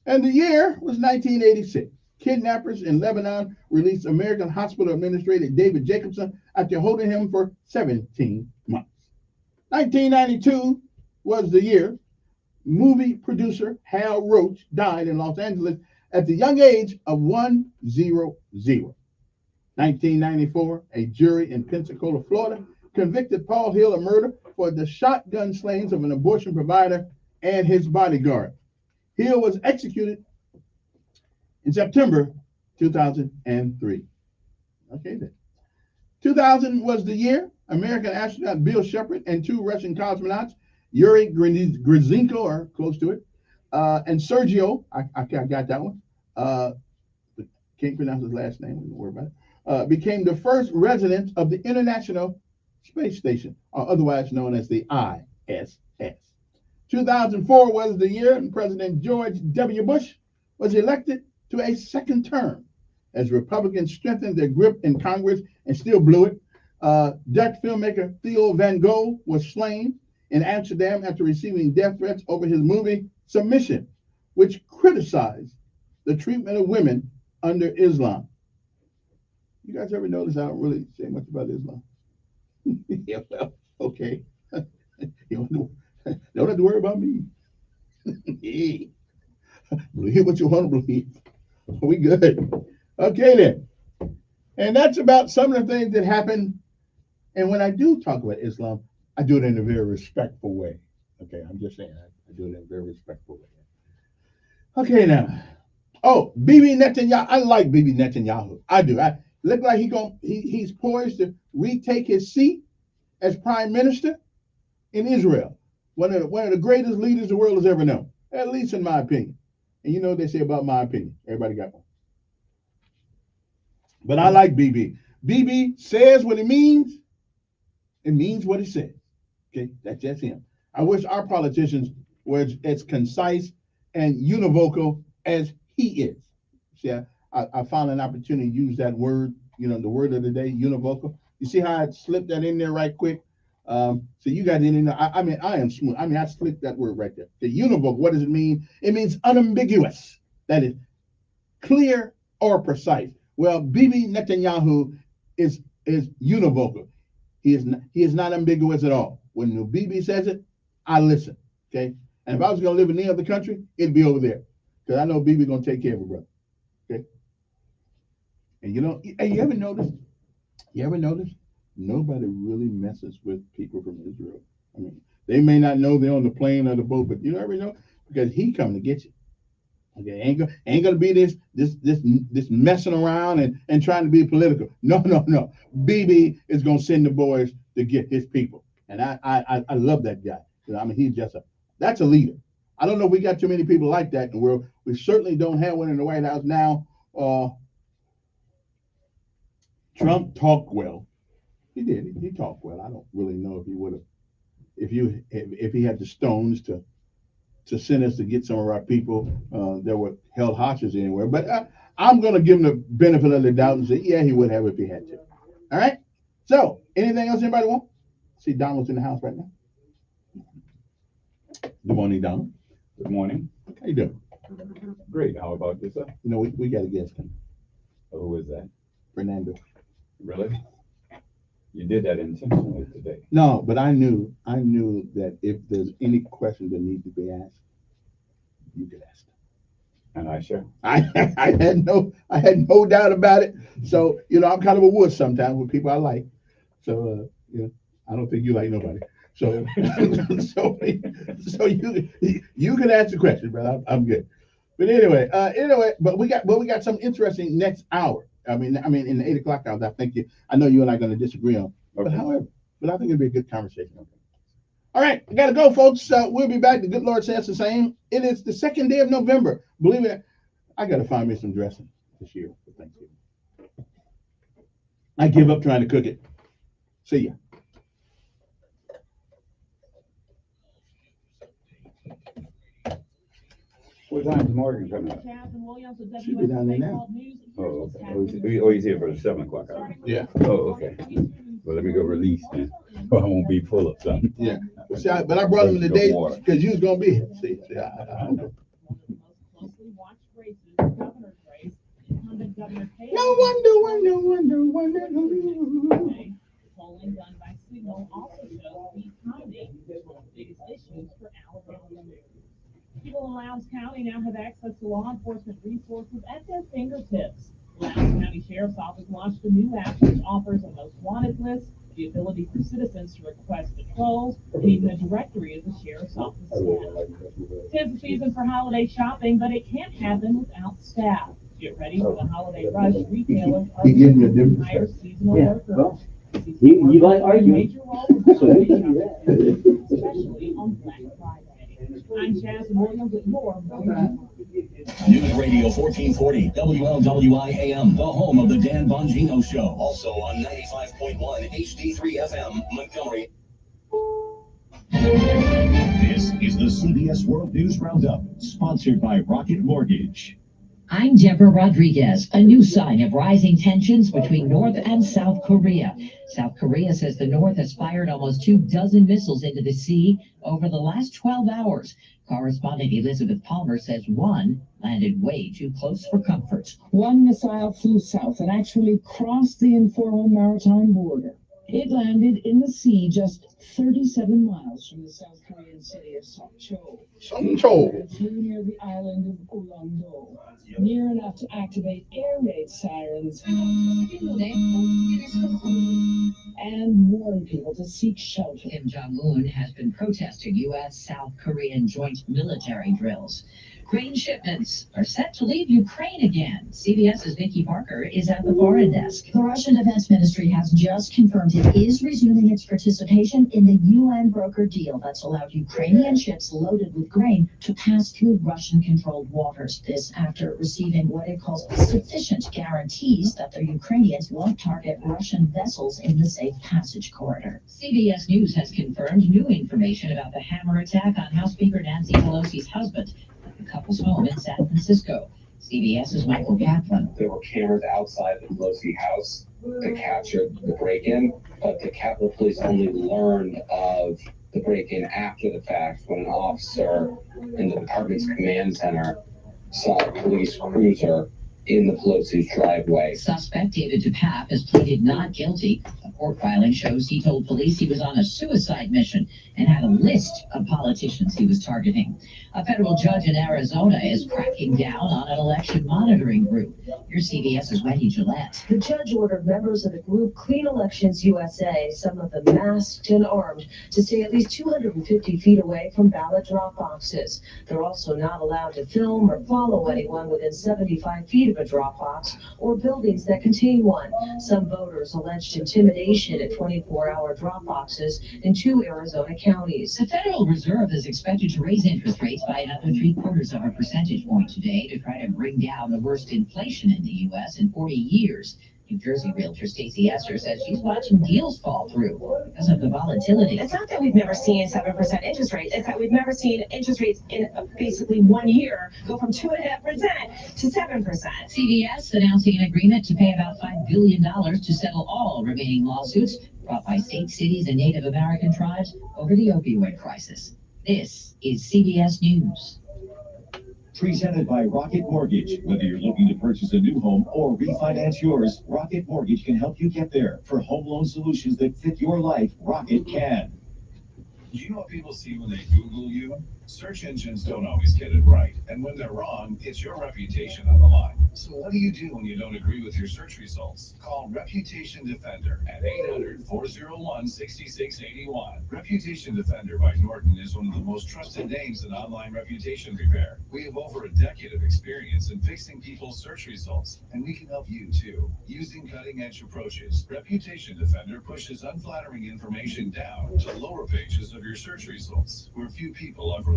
And the year was 1986. Kidnappers in Lebanon released American hospital administrator David Jacobson after holding him for 17 months. 1992 was the year movie producer Hal Roach died in Los Angeles at the young age of 100. 1994, a jury in Pensacola, Florida, convicted Paul Hill of murder for the shotgun slayings of an abortion provider and his bodyguard. Hill was executed in September 2003. Okay then. 2000 was the year American astronaut Bill Shepard and 2 Russian cosmonauts, Yuri Gryzenko, or close to it, and Sergio, I got that one, can't pronounce his last name, don't worry about it, became the first residents of the International Space Station, or otherwise known as the ISS. 2004 was the year President George W. Bush was elected to a second term as Republicans strengthened their grip in Congress and still blew it. Dutch filmmaker Theo van Gogh was slain in Amsterdam after receiving death threats over his movie Submission, which criticized the treatment of women under Islam. You guys ever notice I don't really say much about Islam? Yeah, well, okay. You don't have to worry about me. Hey, believe what you want to believe. We good. Okay then. And that's about some of the things that happen. And when I do talk about Islam, I do it in a very respectful way. Okay, I'm just saying, I do it in a very respectful way. Okay now. Oh, Bibi Netanyahu. I like Bibi Netanyahu. I do. I look like he's poised to retake his seat as prime minister in Israel. One of the greatest leaders the world has ever known, at least in my opinion. And you know what they say about my opinion. Everybody got one. But I like Bibi. Bibi says what he means. It means what he says. Okay, that's just him. I wish our politicians were as concise and univocal as he is. See, I found an opportunity to use that word, the word of the day, univocal. You see how I slipped that in there right quick? So you got it in there. I am smooth. I slipped that word right there. The univocal, what does it mean? It means unambiguous. That is clear or precise. Well, Bibi Netanyahu is univocal. He is not ambiguous at all. When Bibi says it, I listen. Okay. And if I was going to live in any other country, it'd be over there. Because I know Bibi's going to take care of her brother. Okay. And you ever notice? Nobody really messes with people from Israel. I mean, they may not know they're on the plane or the boat, but you ever know? Because he coming to get you. Okay, ain't gonna be this messing around and trying to be political. No. Bibi is gonna send the boys to get his people. And I love that guy. I mean, he's that's a leader. I don't know if we got too many people like that in the world. We certainly don't have one in the White House now. Trump talked well. He did. He talked well. I don't really know if he would have, if he had the stones to send us to get some of our people that were held hostage anywhere. But I'm going to give him the benefit of the doubt and say, yeah, he would have if he had to. All right. So, anything else anybody want? See, Donald's in the house right now. Good morning, Donald. Good morning. How you doing? Great. How about yourself? We got a guest coming. Oh, who is that? Fernando. Really? You did that intentionally today. No, but I knew that if there's any question that needs to be asked, you could ask them. And I sure. I had no doubt about it. So I'm kind of a wuss sometimes with people I like. So I don't think you like nobody. So so you can ask the question, brother. I'm good. But anyway, but we got some interesting next hour. I mean, in the 8 o'clock hour, I know you and I are going to disagree on. Okay. But I think it'll be a good conversation. Okay. All right, I got to go, folks. We'll be back. The good Lord says the same. It is the second day of November. Believe it, I got to find me some dressing this year for Thanksgiving. I give up trying to cook it. See ya. What time's Morgan coming up? She'll be down there now. Oh, okay. Oh, he's here for the 7 o'clock hour. Yeah. Oh, okay. Well, let me go release then. I won't be full of something. Yeah. See, but I brought him today because you was gonna be here. See, I don't know. No wonder. Polling done by Signal also shows the economy is one of the biggest issues for Alabama. People in Lowndes County now have access to law enforcement resources at their fingertips. Lowndes County Sheriff's Office launched a new app which offers a most wanted list, the ability for citizens to request patrols, and even a directory of the sheriff's office staff. Tis the season for holiday shopping, but it can't happen without staff. Get ready for the holiday rush. Retailers are looking to hire seasonal workers. You like arguing? Major role in holiday shopping, especially on Black Friday. I'm Jazz Williams with more Morning. News Radio 1440, WLWI AM, the home of the Dan Bongino Show. Also on 95.1 HD3 FM, Montgomery. This is the CBS World News Roundup, sponsored by Rocket Mortgage. I'm Deborah Rodriguez. A new sign of rising tensions between North and South Korea. South Korea says the North has fired almost 24 missiles into the sea over the last 12 hours. Correspondent Elizabeth Palmer says one landed way too close for comfort. One missile flew south and actually crossed the informal maritime border. It landed in the sea just 37 miles from the South Korean city of Sokcho. It flew near the island of Ulleung-do, near enough to activate air raid sirens and warn people to seek shelter. Kim Jong-un has been protesting U.S.-South Korean joint military drills. Grain shipments are set to leave Ukraine again. CBS's Vicki Parker is at the foreign desk. The Russian Defense Ministry has just confirmed it is resuming its participation in the UN-brokered deal that's allowed Ukrainian ships loaded with grain to pass through Russian-controlled waters. This after receiving what it calls sufficient guarantees that the Ukrainians won't target Russian vessels in the safe passage corridor. CBS News has confirmed new information about the hammer attack on House Speaker Nancy Pelosi's husband at the couple's home in San Francisco. CBS's Michael Kaplan. There were cameras outside the Pelosi house that captured the break-in, but the Capitol Police only learned of the break-in after the fact when an officer in the department's command center saw a police cruiser in the Pelosi's driveway. Suspect David DePape has pleaded not guilty. A court filing shows he told police he was on a suicide mission and had a list of politicians he was targeting. A federal judge in Arizona is cracking down on an election monitoring group. Here's CBS's Wendy Gillette. The judge ordered members of the group Clean Elections USA, some of them masked and armed, to stay at least 250 feet away from ballot drop boxes. They're also not allowed to film or follow anyone within 75 feet of a drop box or buildings that contain one. Some voters alleged intimidation at 24-hour drop boxes in 2 Arizona counties. The Federal Reserve is expected to raise interest rates by another 0.75 percentage point today to try to bring down the worst inflation in the U.S. in 40 years. New Jersey realtor Stacey Esther says she's watching deals fall through because of the volatility. It's not that we've never seen 7% interest rates. It's that we've never seen interest rates in basically 1 year go from 2.5% to 7%. CVS announcing an agreement to pay about $5 billion to settle all remaining lawsuits brought by state, cities, and Native American tribes over the opioid crisis. This is CBS News. Presented by Rocket Mortgage. Whether you're looking to purchase a new home or refinance yours, Rocket Mortgage can help you get there. For home loan solutions that fit your life, Rocket can. Do you know what people see when they Google you? Search engines don't always get it right. And when they're wrong, it's your reputation on the line. So what do you do when you don't agree with your search results? Call Reputation Defender at 800-401-6681. Reputation Defender by Norton is one of the most trusted names in online reputation repair. We have over a decade of experience in fixing people's search results, and we can help you too. Using cutting-edge approaches, Reputation Defender pushes unflattering information down to lower pages of your search results, where few people overlook.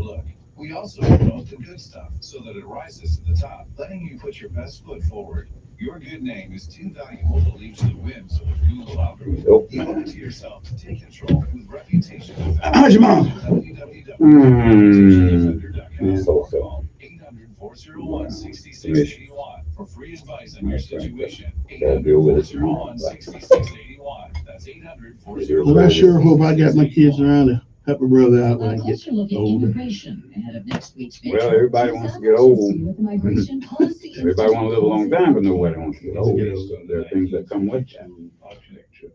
We also promote the good stuff so that it rises to the top, letting you put your best foot forward. Your good name is too valuable to leave to the whims of the Google algorithm. You owe it to yourself to take control with Reputation Defender. How's your mom? www.reputationdefender.com. 800-401-6681 for free advice on your situation. 800-401-6681. That's 800-401-6681. I'm not sure if I got my kids around to help my brother out when I get older. Well, everybody wants to get old. Everybody wants to live a long time, but nobody wants to get old. So there are things that come with that.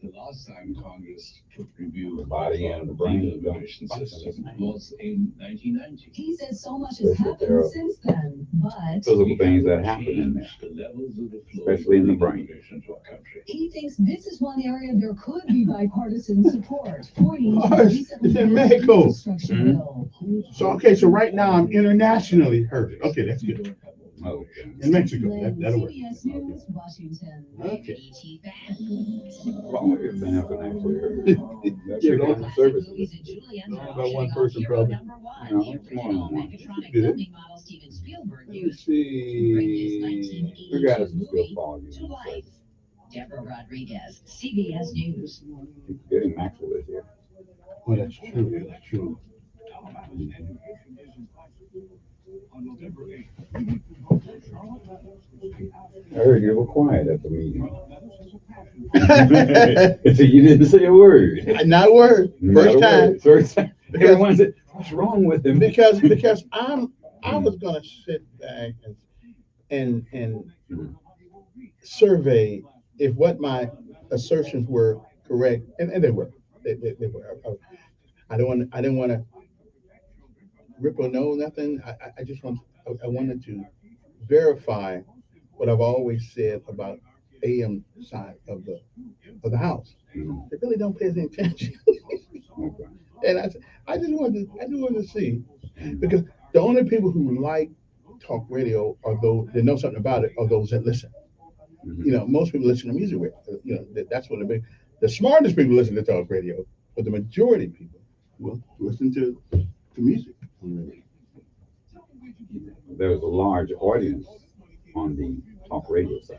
The last time Congress took review The of body and the brain legal don't immigration function system the same. was in 1990. He says so much There's has that there happened are since then, but physical things that happen in there, The levels of the flow especially in the of legal brain. immigration to our country. he thinks this is one area there could be bipartisan support, pointing to Oh, the it's recently in passed Mexico. infrastructure Mhm. bill. So okay, so right now I'm internationally heard. Okay, that's good. Oh, In Mexico, Lynn, that'll work. CBS News, Washington. Okay. Well, everything else is actually heard. That's Yeah, your well, kind of services. Movies and Julian's Only are about one auctioning person off probably. Hero #1, No, the it's more original than one. Mechatronic Did it? filming model Steven Spielberg Let's used to bring his see. 1982 We got some still movie falling. to life. Deborah Rodriguez, CBS News. Keep forgetting Maxwell is here. Well, that's true. That's true. On November 8th, I heard you were quiet at the meeting. So you didn't say a word. Not a word. Not First a time. word. First time. Everyone said, "What's wrong with him?" Because I was gonna sit back and survey if what my assertions were correct, and they were. They were. I didn't want to rip or know nothing. I just I wanted to verify what I've always said about AM side of the house. They really don't pay any attention. And I just wanted to see, because the only people who like talk radio are those that know something about it, are those that listen. You know, most people listen to music radio. You know, that's what the smartest people listen to talk radio, but the majority of people will listen to music on radio. There's a large audience on the talk radio side.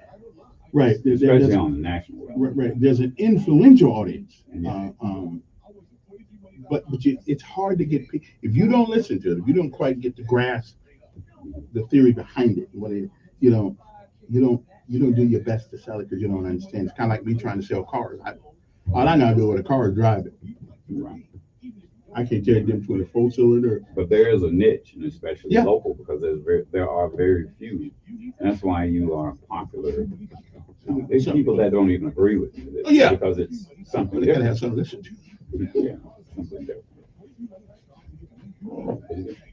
Right. Especially on the national level. Right. There's an influential audience. But it's hard to get if you don't listen to it, if you don't quite get to grasp the theory behind it, you don't do your best to sell it because you don't understand. It's kind of like me trying to sell cars. All I know how to do with a car is drive it. Right. I can't tell you the difference between a 4-cylinder. But there is a niche, and especially Yeah. local, because there are very few. And that's why you are popular. There's people that don't even agree with you. Yeah. Because it's something They gotta different. have something to listen to. Yeah, something different.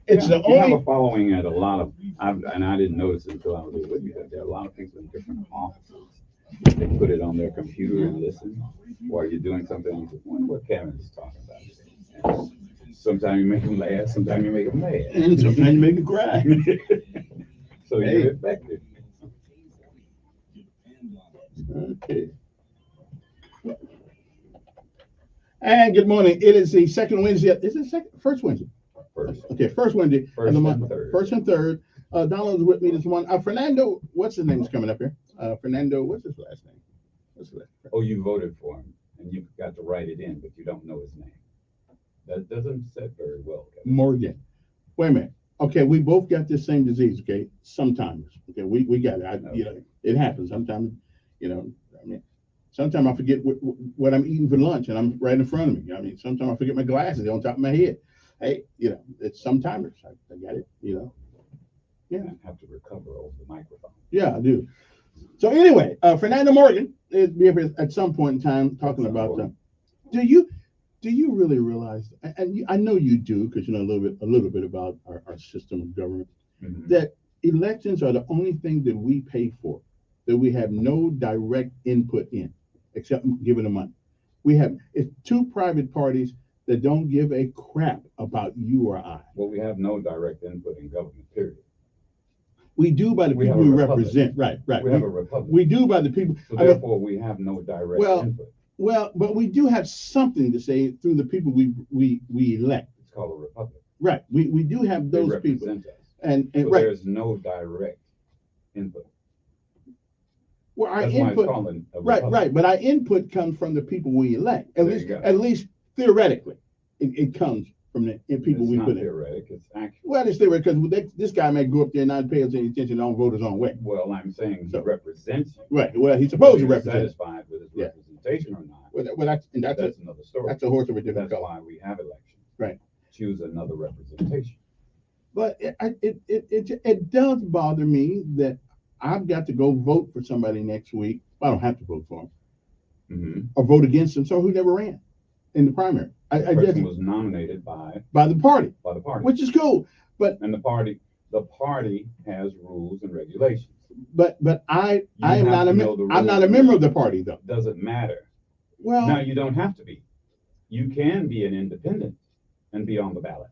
It's the You have only. a following at a lot of, and I didn't notice it until I was with you, that there are a lot of people in different offices. They put it on their computer and listen while you're doing something. You say, wonder what Kevin is talking about. And sometimes you make them laugh, sometimes you make them mad. And sometimes you make them cry. So Hey. you're effective. Okay. And good morning. It is the second Wednesday. Is it first Wednesday? First. Okay, first Wednesday of First the and month. third. First and third. Donald's with me this morning. Fernando, what's his name is coming up here? Fernando, what's his last name? What's his last name? Oh, you voted for him, and you got to write it in, but you don't know his name. That doesn't set very well, Kevin. Morgan. Wait a minute. Okay, we both got this same disease. Okay, sometimes. Okay, we got it. You know, it happens sometimes. You know, I mean, sometimes I forget what I'm eating for lunch, and I'm right in front of me. I mean, sometimes I forget my glasses on top of my head. Hey, you know, it's sometimes I got it. You know. Yeah. I have to recover over the microphone. Yeah, I do. So anyway, Fernando Morgan is be here at some point in time talking about. Do you really realize? And I know you do, because you know a little bit about our system of government. Mm-hmm. That elections are the only thing that we pay for, that we have no direct input in, except giving them money. It's two private parties that don't give a crap about you or I. Well, we have no direct input in government, period. We do by the We people have a we republic. represent. Right. We have a republic. We do by the people. So I mean, therefore, we have no direct input. well, but we do have something to say through the people we elect. It's called a republic. Right. We do have They those people. represent us. And So right. there's no direct input. Well, our That's why it's input, called a right, republic. right. But our input comes from the people we elect. There you go. At least theoretically, it comes from the people It's we not put in. theoretic, it's actual. Well, it's theoretical because this guy may go up there and not pay us any attention, don't vote his own way. Well, I'm saying he represents you. Right. Well, he's supposed to Whether you're represent. satisfied with his representation or not. Well, that's another story. That's a horse of a different That's color. why we have elections. Right. Choose another representation. But it does bother me that I've got to go vote for somebody next week. I don't have to vote for him, or vote against him, so who never ran in the primary. The person was nominated by the party, which is cool. But the party has rules and regulations. But I am not I'm not a member of the party though. Doesn't matter. Well, now you don't have to be. You can be an independent and be on the ballot.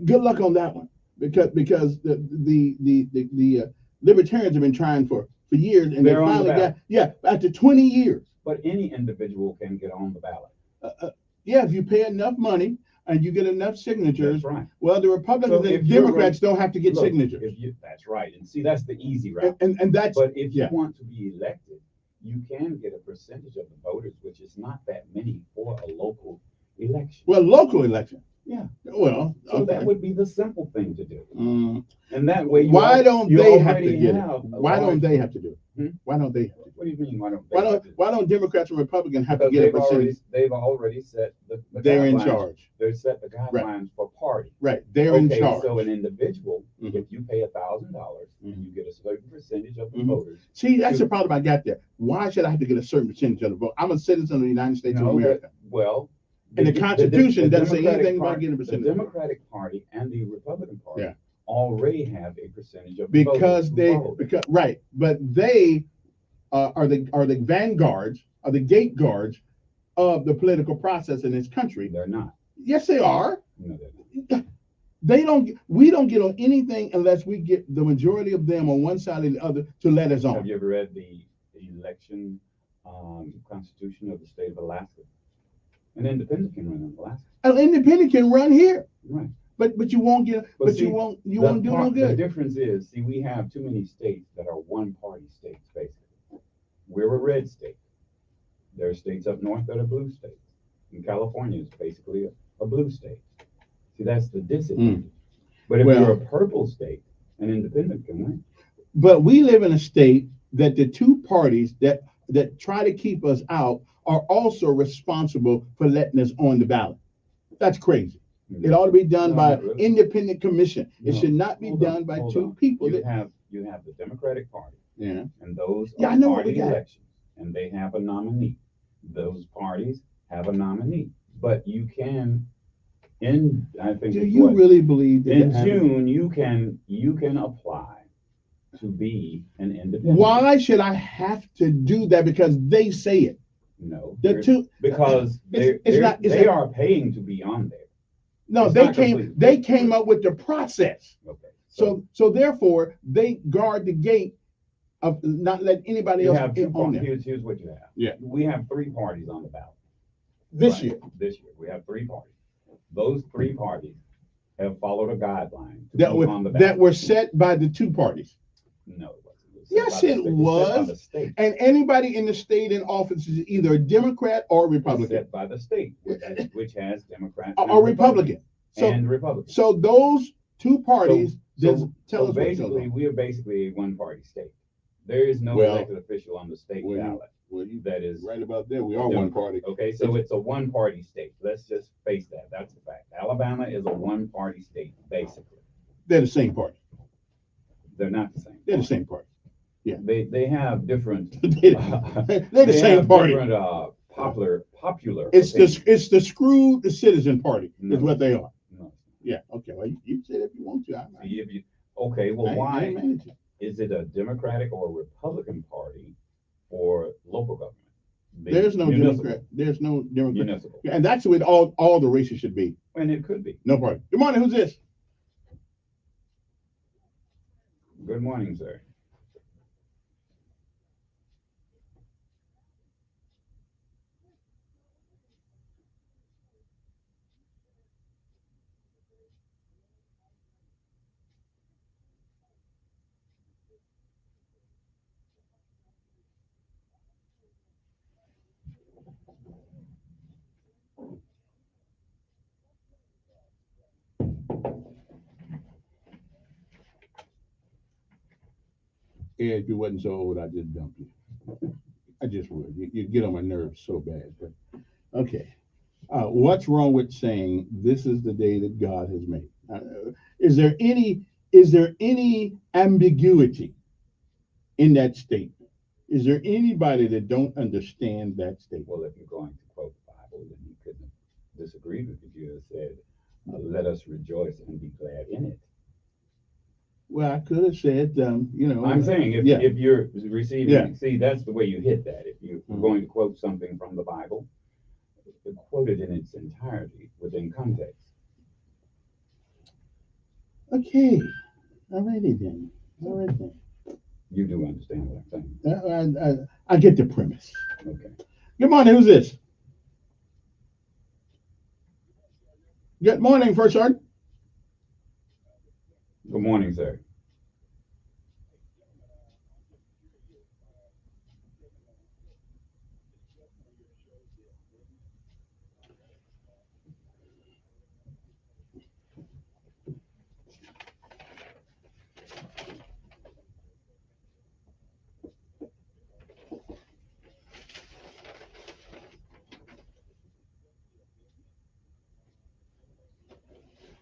Good luck on that one, because the libertarians have been trying for years, and They're they on the finally ballot. after 20 years. But any individual can get on the ballot. If you pay enough money and you get enough signatures. That's right. Well, the Republicans and Democrats don't have to get signatures. That's right. And see, that's the easy route. And that's. But if you want to be elected, you can get a percentage of the voters, which is not that many for a local election. Well, local election. Yeah. Well, so that would be the simple thing to do. And that way, why don't they have to get it? Why don't they have to do it? Why don't they? What do you mean? Why don't Democrats and Republicans have to get a percentage? They've already set the they're in guidelines. charge. They're set the guidelines for party. Right. They're in charge. So an individual, if you pay $1,000 and you get a certain percentage of the voters. See, that's the problem I got there. Why should I have to get a certain percentage of the vote? I'm a citizen of the United States of America. And the Constitution doesn't say anything about getting a percentage. The Democratic Party and the Republican Party already have a percentage of the voters. But they are the vanguards, are the gate guards of the political process in this country. They're not. Yes, they are. No, they don't. We don't get on anything unless we get the majority of them on one side or the other to let us on. Have you ever read the election constitution of the state of Alaska? An independent can run in Alaska. An independent can run here. Right. But you won't get. You won't do no good. The difference is, see, we have too many states that are one-party states, basically. We're a red state. There are states up north that are blue states. And California is basically a blue state. See, that's the disadvantage. But if you're a purple state, an independent can win. But we live in a state that the two parties that try to keep us out are also responsible for letting us on the ballot. That's crazy. It ought to be done by independent commission. It should not be done by two people. You have the Democratic Party. Yeah. And those I are know party elections. And they have a nominee. Those parties have a nominee. But you can, I think. Do you really believe that in June you can apply to be an independent? Why should I have to do that? Because they say it. No. Because they are paying to be on there. No, they came up with the process. Okay. So therefore they guard the gate of not letting anybody else on there. Here's what you have. Yeah. We have 3 parties on the ballot. This year. This year. We have 3 parties. Those 3 parties have followed a guideline that were set by the 2 parties. No. Yes, it was. And anybody in the state in office is either a Democrat or Republican. Set by the state, which has Democrats or Republican. So those 2 parties tell us basically we are basically a one-party state. There is no elected official on the state ballot. That is right about there. We are one party. Okay, so it's a one-party state. Let's just face that. That's the fact. Alabama is a one-party state, basically. They're the same party. They're not the same. They're the same party. Yeah. They have different. They're the same party. Different popular. It's the screw the citizen party is what they are. No. Yeah. Okay. Well, you say that if you want to. Okay. Well, why is it a Democratic or a Republican party for local government? There's no Democrat. There's no Democrat. Municipal. Yeah, and that's the way all the races should be. And it could be. No party. Good morning. Who's this? Good morning, sir. Yeah, if you wasn't so old, I'd just dump you. I just would. You'd get on my nerves so bad. But okay. What's wrong with saying this is the day that God has made? Is there any ambiguity in that statement? Is there anybody that don't understand that statement? Well, if you're going to quote the Bible, then you couldn't have disagreed with it. You have said, let us rejoice and be glad in it. Well, I could have said, I'm saying if you're receiving, see, that's the way you hit that. If you're going to quote something from the Bible, quote it in its entirety within context. Okay. All righty then. All right then. You do understand what I'm saying. I get the premise. Okay. Good morning. Who's this? Good morning, First Sergeant. Good morning, sir.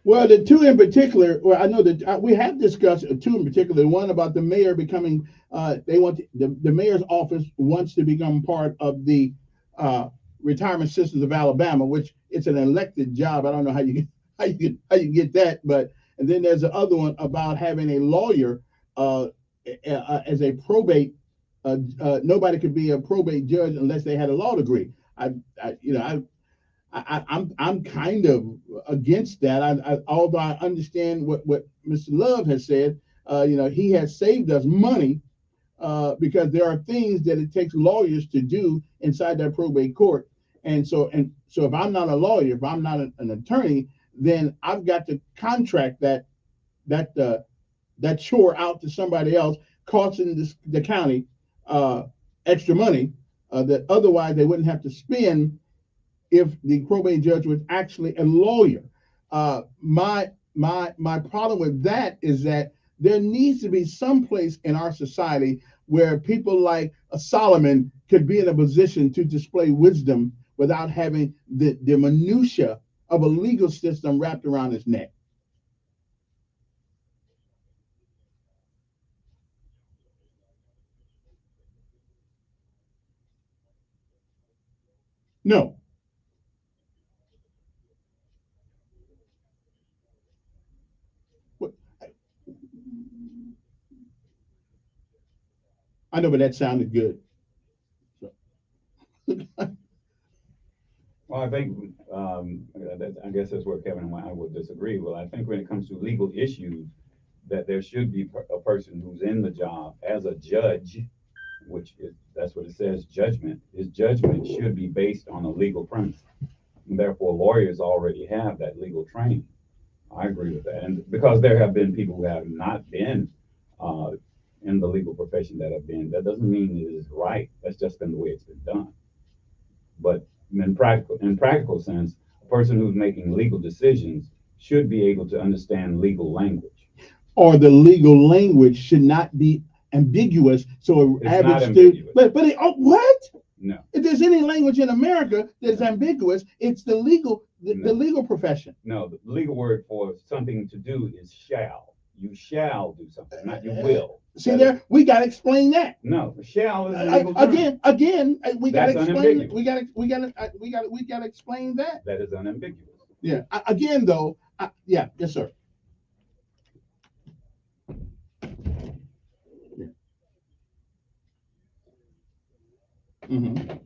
Well, the two in particular, well, I know that we have discussed two in particular. One about the mayor becoming, the mayor's office wants to become part of the retirement systems of Alabama, which it's an elected job. I don't know how you get that, but and then there's the other one about having a lawyer as a probate. Nobody could be a probate judge unless they had a law degree. I'm kind of against that. Although I understand what Mr. Love has said, he has saved us money because there are things that it takes lawyers to do inside that probate court. And so if I'm not a lawyer, if I'm not an attorney, then I've got to contract that chore out to somebody else, costing the county extra money that otherwise they wouldn't have to spend if the probate judge was actually a lawyer. My problem with that is that there needs to be some place in our society where people like Solomon could be in a position to display wisdom without having the minutia of a legal system wrapped around his neck. No. I know, but that sounded good. So. Well, I think, I guess that's where Kevin and I would disagree. Well, I think when it comes to legal issues, that there should be a person who's in the job as a judge, that's what it says, judgment. His judgment should be based on a legal premise. And therefore, lawyers already have that legal training. I agree with that. And because there have been people who have not been in the legal profession that doesn't mean it is right. That's just been the way it's been done. But in practical sense, a person who's making legal decisions should be able to understand legal language. Or the legal language should not be ambiguous. So average student, but what? No. If there's any language in America that is ambiguous, it's the legal profession. No, the legal word for something to do is shall. You shall do something, not you will. See there, we got to explain that. No, shall is a legal term. Again, we got to explain. We got to explain that. That is unambiguous. Yeah. Again, though, yes, sir. Yeah. Mm-hmm.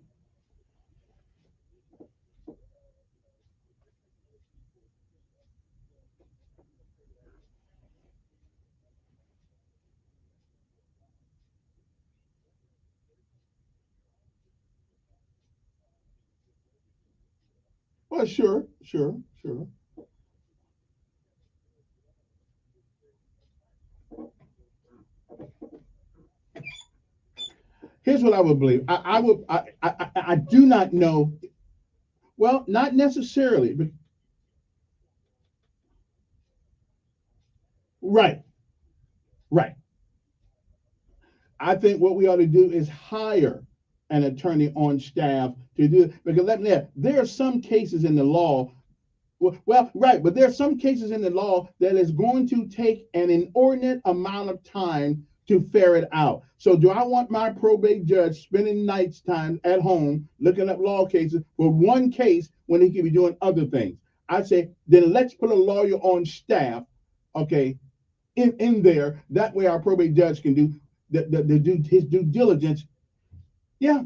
Well, sure. Here's what I would believe. I do not know. Well, not necessarily, but right. I think what we ought to do is hire an attorney on staff to do it, because there are some cases in the law. But there are some cases in the law that is going to take an inordinate amount of time to ferret out. So do I want my probate judge spending nights time at home looking up law cases for one case when he could be doing other things? I say, then let's put a lawyer on staff, okay, in there. That way our probate judge can do his due diligence. Yeah.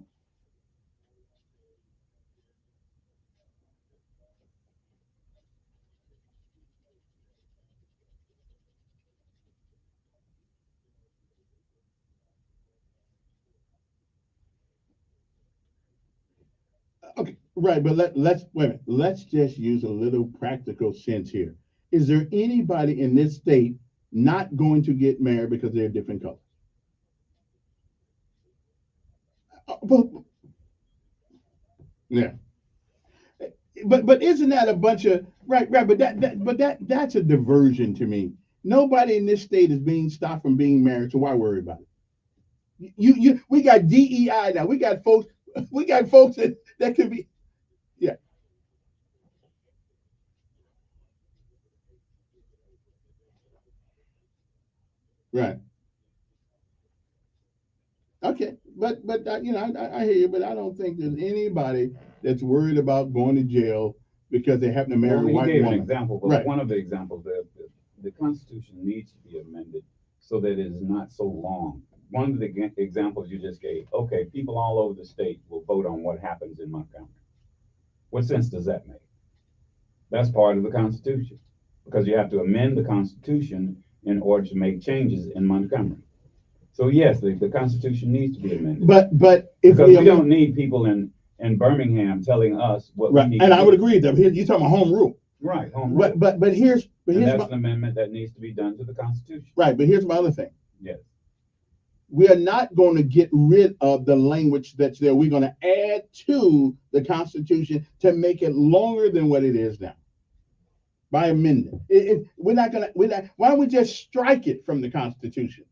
Okay, right, but let's wait a minute. Let's just use a little practical sense here. Is there anybody in this state not going to get married because they're different colors? But, yeah, but isn't that a bunch of right? But that's a diversion to me. Nobody in this state is being stopped from being married, so why worry about it? We got DEI now. We got folks that could be, yeah. Right. Okay. But you know, I hear you, but I don't think there's anybody that's worried about going to jail because they happen to marry a white gave woman. an example, but right. one of the examples, the Constitution needs to be amended so that it is not so long. One of the examples you just gave, okay, people all over the state will vote on what happens in Montgomery. What sense does that make? That's part of the Constitution, because you have to amend the Constitution in order to make changes in Montgomery. So yes, the Constitution needs to be amended. But if because we don't need people in Birmingham telling us what right. we need And to I do. would agree that you're talking about home rule. Right, home rule. But here's that's my, an amendment that needs to be done to the Constitution. right. But here's my other thing. Yes. We are not going to get rid of the language that's there. We're going to add to the Constitution to make it longer than what it is now by amendment. We're not. Why don't we just strike it from the Constitution?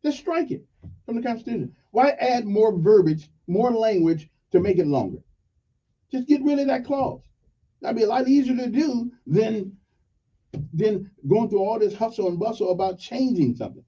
Just strike it from the Constitution. Why add more verbiage, more language to make it longer? Just get rid of that clause. That'd be a lot easier to do than going through all this hustle and bustle about changing something.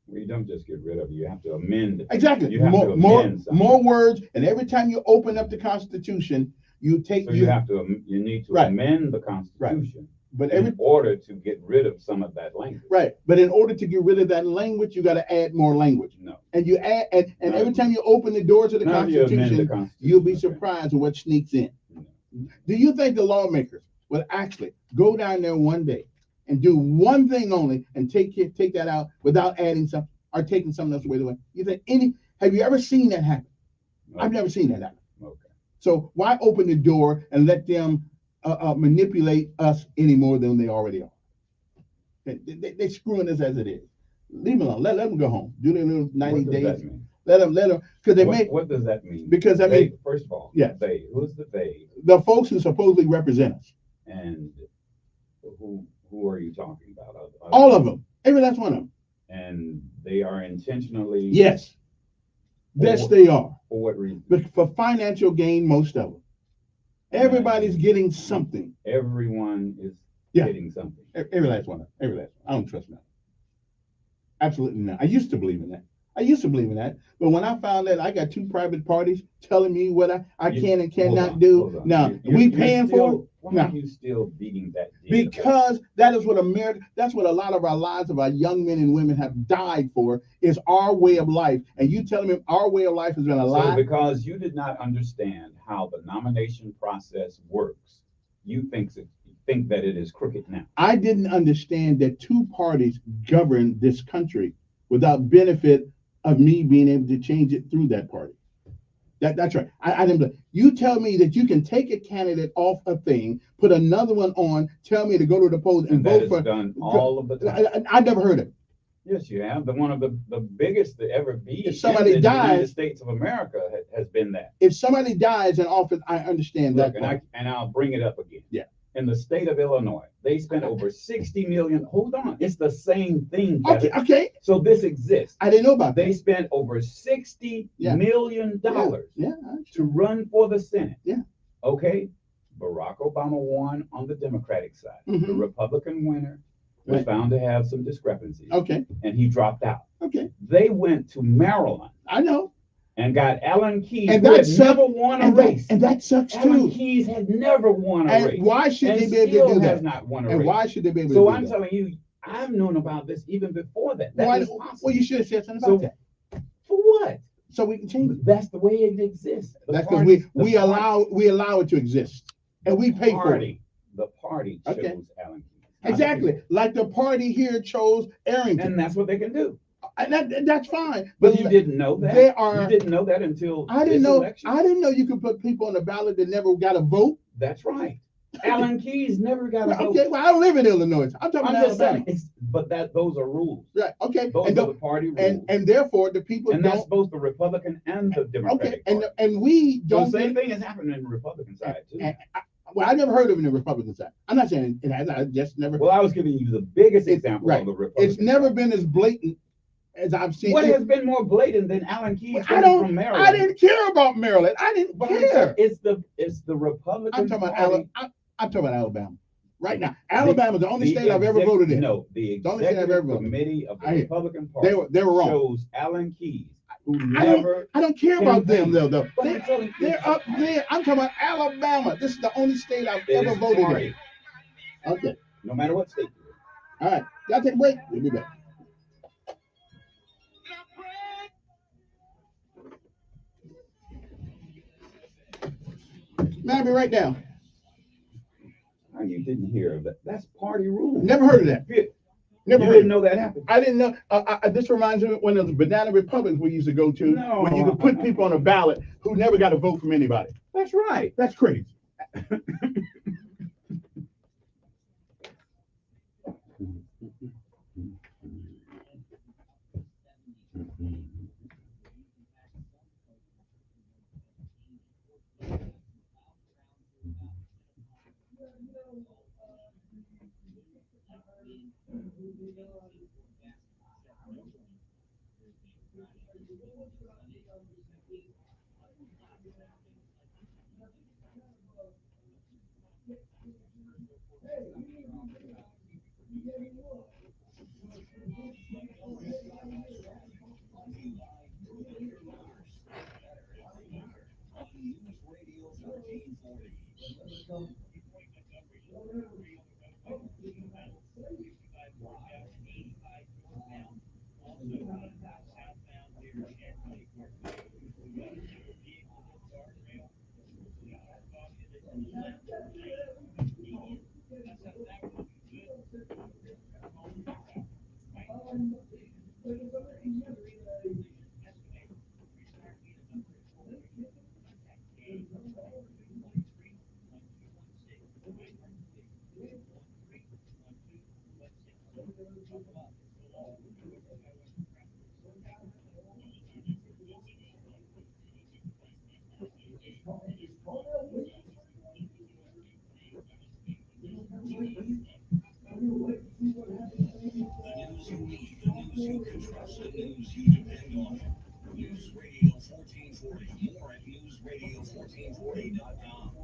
Well, you don't just get rid of it. You have to amend it. Exactly. You have to amend something. More words, and every time you open up the Constitution, you take. So you need to right. amend the Constitution. Right. But in order to get rid of some of that language. Right. But in order to get rid of that language, you got to add more language. No. And you add, and every time you open the doors of the Constitution, you'll be surprised at what sneaks in. No. Do you think the lawmakers will actually go down there one day and do one thing only and take that out without adding something or taking something else away? You think have you ever seen that happen? No. I've never seen that happen. Okay. So why open the door and let them manipulate us any more than they already are? They're screwing us as it is. Leave them alone. Let them go home. Do their little 90 days. That mean? Let them, because they may. What does that mean? Because I mean, first of all, yeah. They. Who's the they? The folks who supposedly represent us. And who are you talking about? All of them. Every last one of them. And they are intentionally. Yes. Yes, they are. For what reason? But for financial gain, most of them. Everybody's getting something. Everyone is getting something. Every last one. Every last one. I don't trust that. Absolutely not. I used to believe in that. But when I found that I got two private parties telling me what I can and cannot do, now we paying for it. Why are you still beating that deal? Because that is what that's what a lot of our lives of our young men and women have died for, is our way of life. And you telling me our way of life has been a lie? Because you did not understand how the nomination process works, you think that it is crooked now. I didn't understand that two parties govern this country without benefit of me being able to change it through that party. That's right. I didn't. You tell me that you can take a candidate off a thing, put another one on, tell me to go to the polls and vote for. Done all of the time. I never heard of it. Yes, you have. One of the biggest to ever be. If somebody in the dies, United States of America has been that. If somebody dies in office, I understand that. And I'll bring it up again. Yeah. In the state of Illinois, they spent over 60 million. Hold on, it's the same thing. Okay. So this exists. I didn't know about that. They spent over $60 million to run for the Senate. Yeah. Okay. Barack Obama won on the Democratic side. The Republican winner was Right. found to have some discrepancies. Okay. And he dropped out. Okay. They went to Maryland I know. and got Alan Keyes, And who that had sucks. never won a And race. that sucks Alan too. Keyes had never won a And race. why should and they be able still to do has that? not won a And race. why should they be able to So do I'm that? telling you, I've known about this even before that. That Why? is possible. Well, you should have said something So- about that. For what? So we can change it. That's the way it exists. The That's because party- we the allow it to exist, and we pay for it. party. The party chose Okay. Alan Keyes. Exactly, like the party here chose Arrington, And that's what they can do. that's fine. But you didn't know that. They are. You didn't know that until I didn't this know. election. I didn't know you could put people on the ballot that never got a vote. That's right. Alan Keyes never got a Well, vote. okay, well, I don't live in Illinois. I'm talking I'm about just Alabama. saying, but those are rules. Right. Okay. Those And are the party rules. and therefore the people And that's don't. both the Republican and the Democratic Okay. Party. And we So don't. the same thing is happening in the Republican side too. Well, I never heard of it in the Republican side. I'm not saying it has. I just never. Well, I was giving you the biggest example right. of the Republican. It's never been as blatant as I've seen. What it. has been more blatant than Alan Keyes I don't. from Maryland? I didn't care about Maryland. I didn't But care. it's the Republican I'm talking about Party. I'm talking about Alabama. Right now, Alabama is the only state I've ever voted in. No, the The only state I've ever executive voted. committee of the I hear. Republican Party They were wrong. chose Alan Keyes, who I never. don't care about them campaigned. though. But I'm telling you, They're up there. I'm talking about Alabama. This is the only state I've ever it's voted party. in. Okay. No matter what state you're in. All right. Y'all take a break. We'll be back. Man, I'll be right down. Oh, you didn't hear of that. That's party rule. Never heard of that. Never You heard didn't of know that happened. I didn't know. This reminds me of one of the banana republics we used to go to, No. when you could put people on a ballot who never got a vote from anybody. That's right. That's crazy.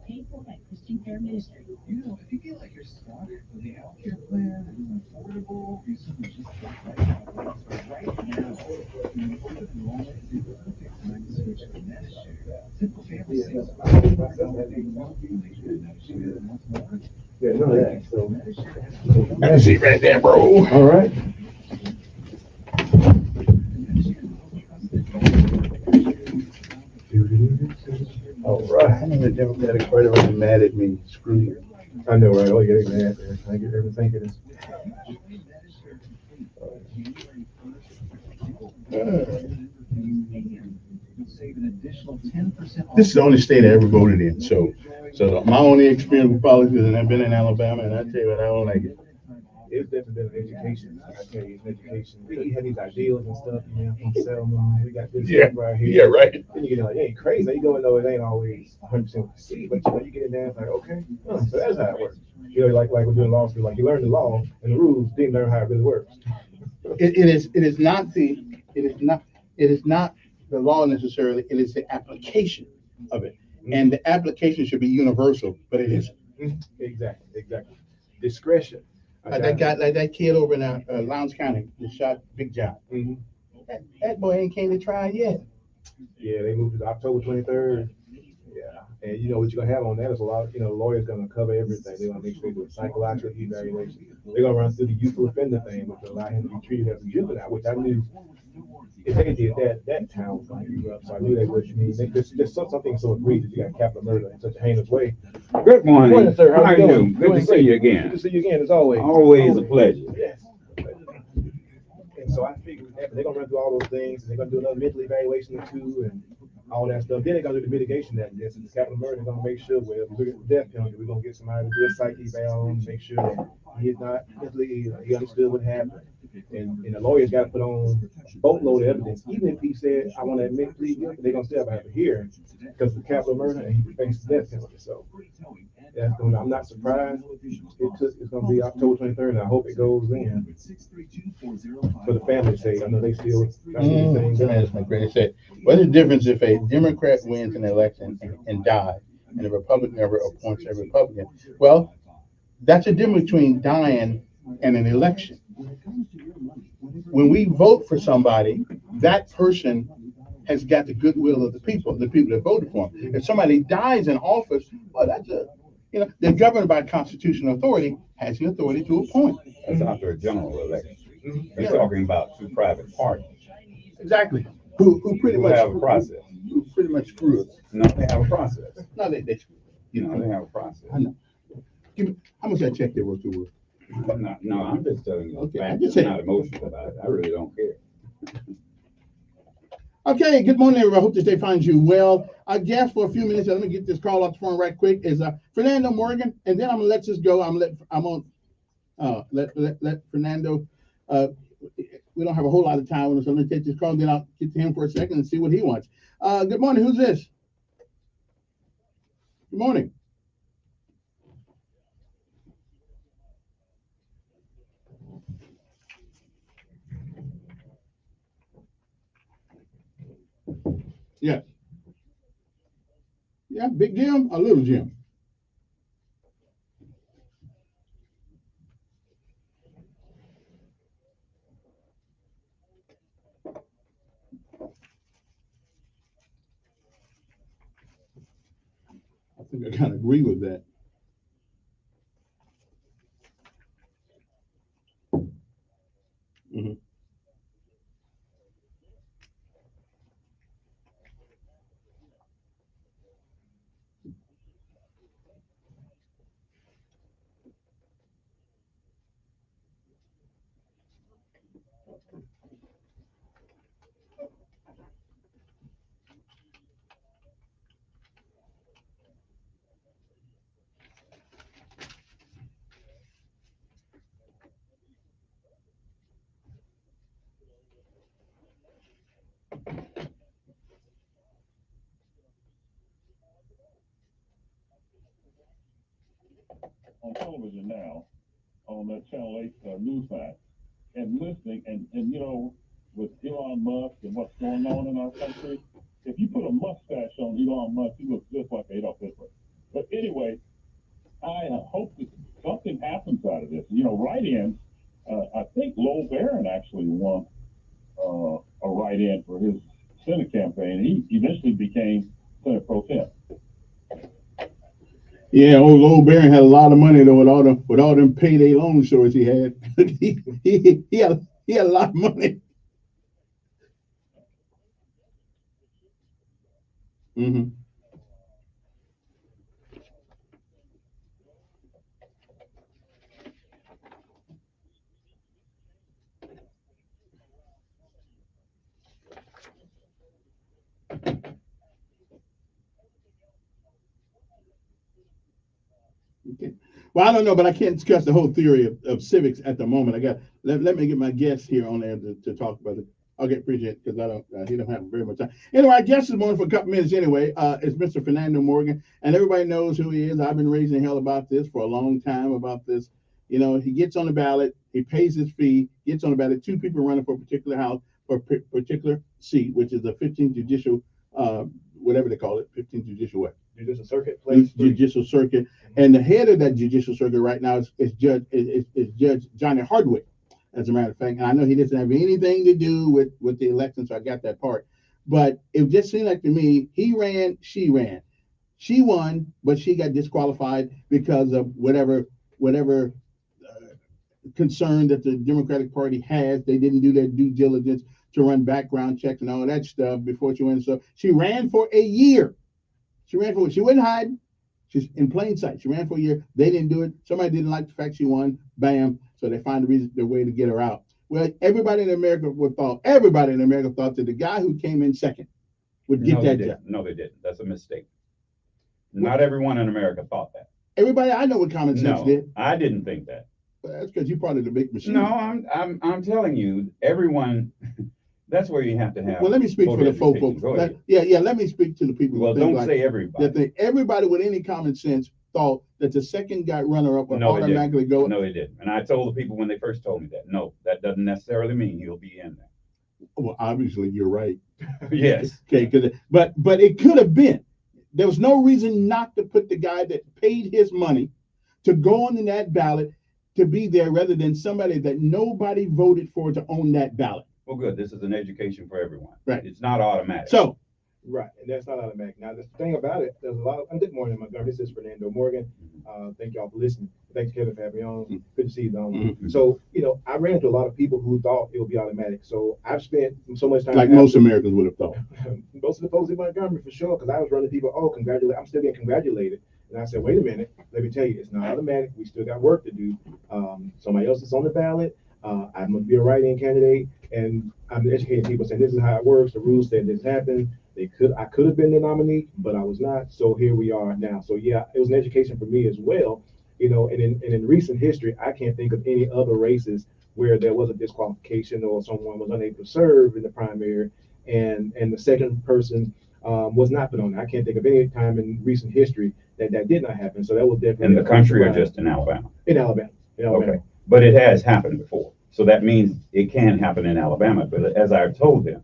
Painful at Christian Care Ministry. You know, if you feel like you're stuck with a healthcare plan that isn't affordable, or you simply just don't like how it works, but right now, during open enrollment is a perfect time to switch to Medishare. Simple family saves about $5 month when they get Medishare, and what's more, Yeah, no, that. So Medishare has Have a seat right there, bro. all right. All right. I know the Democratic Party was mad at me. Screw you. I know, right? Oh, yeah, they mad. I get everything it is. save an additional 10% off. This is the only state I ever voted in. So my only experience with politics, and I've been in Alabama, and I tell you what, I don't like it. It's definitely been an education. I tell you, it's an education. We had these ideals and stuff, you know, from Selma. We got this Yeah. stuff right here. Yeah, right. Then you get like, hey, crazy. You go in though, it ain't always 100% what you see, but you know, you get it down, it's like, okay, so that's how it works. You know, like we're doing law school, like you learn the law and the rules, then you learn how it really works. It is not the law necessarily. It is the application of it, and the application should be universal, but it isn't. Exactly. Discretion. Like that kid over in Lowndes County that shot Big John. Mm-hmm. That boy ain't came to trial yet. Yeah, they moved to October 23rd. Yeah, and you know what you're gonna have on that is a lot. Lawyers gonna cover everything. They're gonna make sure they do a psychological evaluation. They're gonna run through the youthful offender thing, which will allow him to be treated as a juvenile. Which I knew if they did that town was gonna be rough. So I knew that was me. There's something so egregious. You got capital murder in such a heinous way. Good morning. Good morning, sir. How are you doing? Good to Doing see great. you again. Good to see you again, as always. Always a pleasure. Yes. And so I figured that they're gonna run through all those things, and they're gonna do another mental evaluation or two, and all that stuff. Then they're gonna do the mitigation that this and the capital murder. They're gonna make sure we're looking at the death penalty. We're gonna get somebody to do a psyche eval on, make sure that he is not mentally, he understood what happened. And the lawyers got to put on a boatload of evidence. Even if he said, I want to admit plead guilty, they're gonna still have a hearing because of the capital murder, and he faces the death penalty. So I'm not surprised. It's gonna be October 23rd, and I hope it goes in for the family's sake. I know they still got anything done. That's my great say. What's the difference if a Democrat wins an election and dies, and a Republican ever appoints a Republican? Well, that's a difference between dying and an election. When we vote for somebody, that person has got the goodwill of the people that voted for him. If somebody dies in office, well, they're governed by constitutional authority, has the authority to appoint. That's after a general election. We're talking about two private parties. Exactly. Who pretty much have a process. Who pretty much screw us. No, they have a process. No, they screw us. They have a process. I know. How much that check they wrote to? No, I'm just telling you. Okay, I'm just not emotional about it. I really don't care. Okay, good morning, everybody. I hope this day finds you well. Our guest for a few minutes, let me get this call off the phone right quick, is Fernando Morgan, and then I'm gonna let this go. I'm gonna let Fernando. We don't have a whole lot of time with us, so I'm gonna take this call, then I'll get to him for a second and see what he wants. Good morning. Who's this? Good morning. Yes. Yeah, big Jim or little Jim? I think I kind of agree with that. Mm-hmm. On television now, on that Channel 8 news side, and listening, and with Elon Musk and what's going on in our country, if you put a mustache on Elon Musk, he looks just like Adolf Hitler. But anyway, I hope that something happens out of this. Write-ins. I think Lowell Barron actually won a write-in for his Senate campaign. He eventually became Senate Pro Tem. Yeah, old Barron had a lot of money though with all them payday loan shorts he had. he had a lot of money. Mm-hmm. Okay. Well, I don't know, but I can't discuss the whole theory of civics at the moment. Let me get my guest here on there to talk about it. Okay, appreciate it, because he don't have very much time. Anyway, our guest this morning for a couple minutes anyway is Mr. Fernando Morgan, and everybody knows who he is. I've been raising hell about this for a long time, about this. He gets on the ballot, he pays his fee, gets on the ballot, two people running for a particular house, for a particular seat, which is the 15th Judicial whatever they call it, 15th Judicial what? Judicial Circuit. Judicial Circuit, and the head of that Judicial Circuit right now is Judge Johnny Hardwick, as a matter of fact. And I know he doesn't have anything to do with the election, so I got that part. But it just seemed like to me, he ran, she ran. She won, but she got disqualified because of whatever concern that the Democratic Party has. They didn't do their due diligence to run background checks and all that stuff before she went. So she ran for a year. She wouldn't hide. She's in plain sight. She ran for a year. They didn't do it. Somebody didn't like the fact she won. Bam. So they find the way to get her out. Well, everybody in America thought that the guy who came in second would get that job. No, they didn't. That's a mistake. Not everyone in America thought that. Everybody I know with common sense did. I didn't think that. Well, that's because you're part of the big machine. No, I'm telling you, everyone. That's where you have to have. Well, let me speak for the folks. Let me speak to the people. Well, don't say everybody. Everybody with any common sense thought that the second guy runner-up would automatically go. No, they didn't. And I told the people when they first told me that. No, that doesn't necessarily mean he'll be in there. Well, obviously you're right. Yes. Okay, but it could have been. There was no reason not to put the guy that paid his money to go on that ballot to be there rather than somebody that nobody voted for to own that ballot. Well, good. This is an education for everyone. Right. It's not automatic. So. Right, and that's not automatic. Now, the thing about it, there's a lot of. Good morning, Montgomery. This is Fernando Morgan. Thank y'all for listening. Thanks, Kevin, for having me on. Good to see you, Don. So, I ran into a lot of people who thought it would be automatic. So I've spent so much time. Like most Americans would have thought. Most of the folks in Montgomery, for sure, because I was running people. Oh, congratulate! I'm still getting congratulated. And I said, wait a minute. Let me tell you, it's not automatic. We still got work to do. Somebody else is on the ballot. I'm going to be a write-in candidate, and I'm educating people saying this is how it works. The rules said this happened. I could have been the nominee, but I was not. So here we are now. So yeah, it was an education for me as well. And in recent history, I can't think of any other races where there was a disqualification or someone was unable to serve in the primary, and the second person was not put on. I can't think of any time in recent history that did not happen. So that was definitely in the country or just in Alabama. In Alabama. Okay, but it has happened before. So that means it can happen in Alabama. But as I've told them,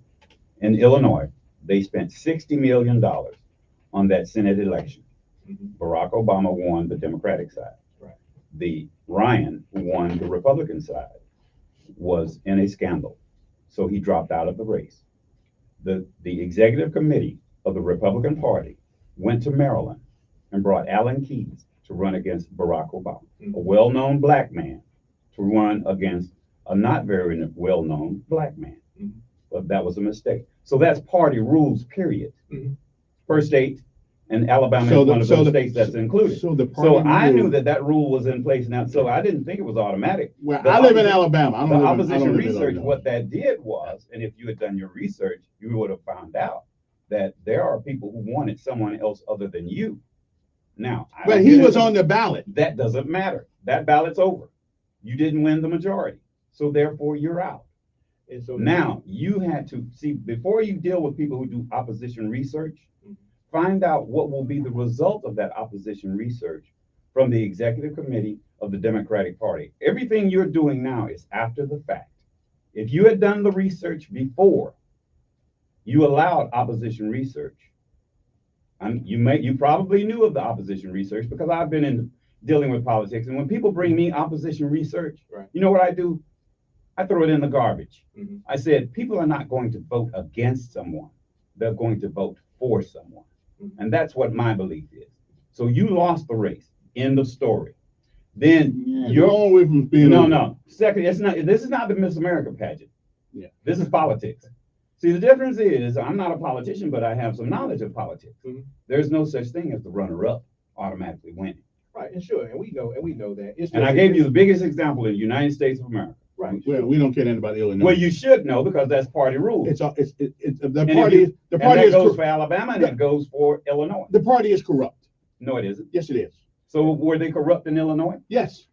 in Illinois, they spent $60 million on that Senate election. Barack Obama won the Democratic side. Right. The Ryan, who won the Republican side, was in a scandal. So he dropped out of the race. The executive committee of the Republican Party went to Maryland and brought Alan Keyes to run against Barack Obama, a well-known black man, to run against a not very well-known black man. But that was a mistake. So that's party rules, period. Per state, and Alabama is one of those states that's included. So I knew that rule was in place now. So I didn't think it was automatic. Well, I live in Alabama. The opposition research, what that did was, and if you had done your research, you would have found out that there are people who wanted someone else other than you. Now, but he was on the ballot. That doesn't matter. That ballot's over. You didn't win the majority. So therefore, you're out. And so now you had to see, before you deal with people who do opposition research, find out what will be the result of that opposition research from the executive committee of the Democratic Party. Everything you're doing now is after the fact. If you had done the research before, you allowed opposition research. You probably knew of the opposition research because I've been dealing with politics. And when people bring me opposition research, you know what I do? I throw it in the garbage. I said, people are not going to vote against someone. They're going to vote for someone. And that's what my belief is. So you lost the race. End of story. Then you're all away from being no. Second, this is not the Miss America pageant. Yeah. This is politics. See, the difference is I'm not a politician, but I have some knowledge of politics. There's no such thing as the runner-up automatically winning. Right, and sure, and we know that. And I gave you the biggest example in the United States of America. Right. Well, we don't care anything about Illinois. Well, you should know because that's party rules. The party. The party that goes for Alabama and it goes for Illinois. The party is corrupt. No, it isn't. Yes, it is. So were they corrupt in Illinois? Yes.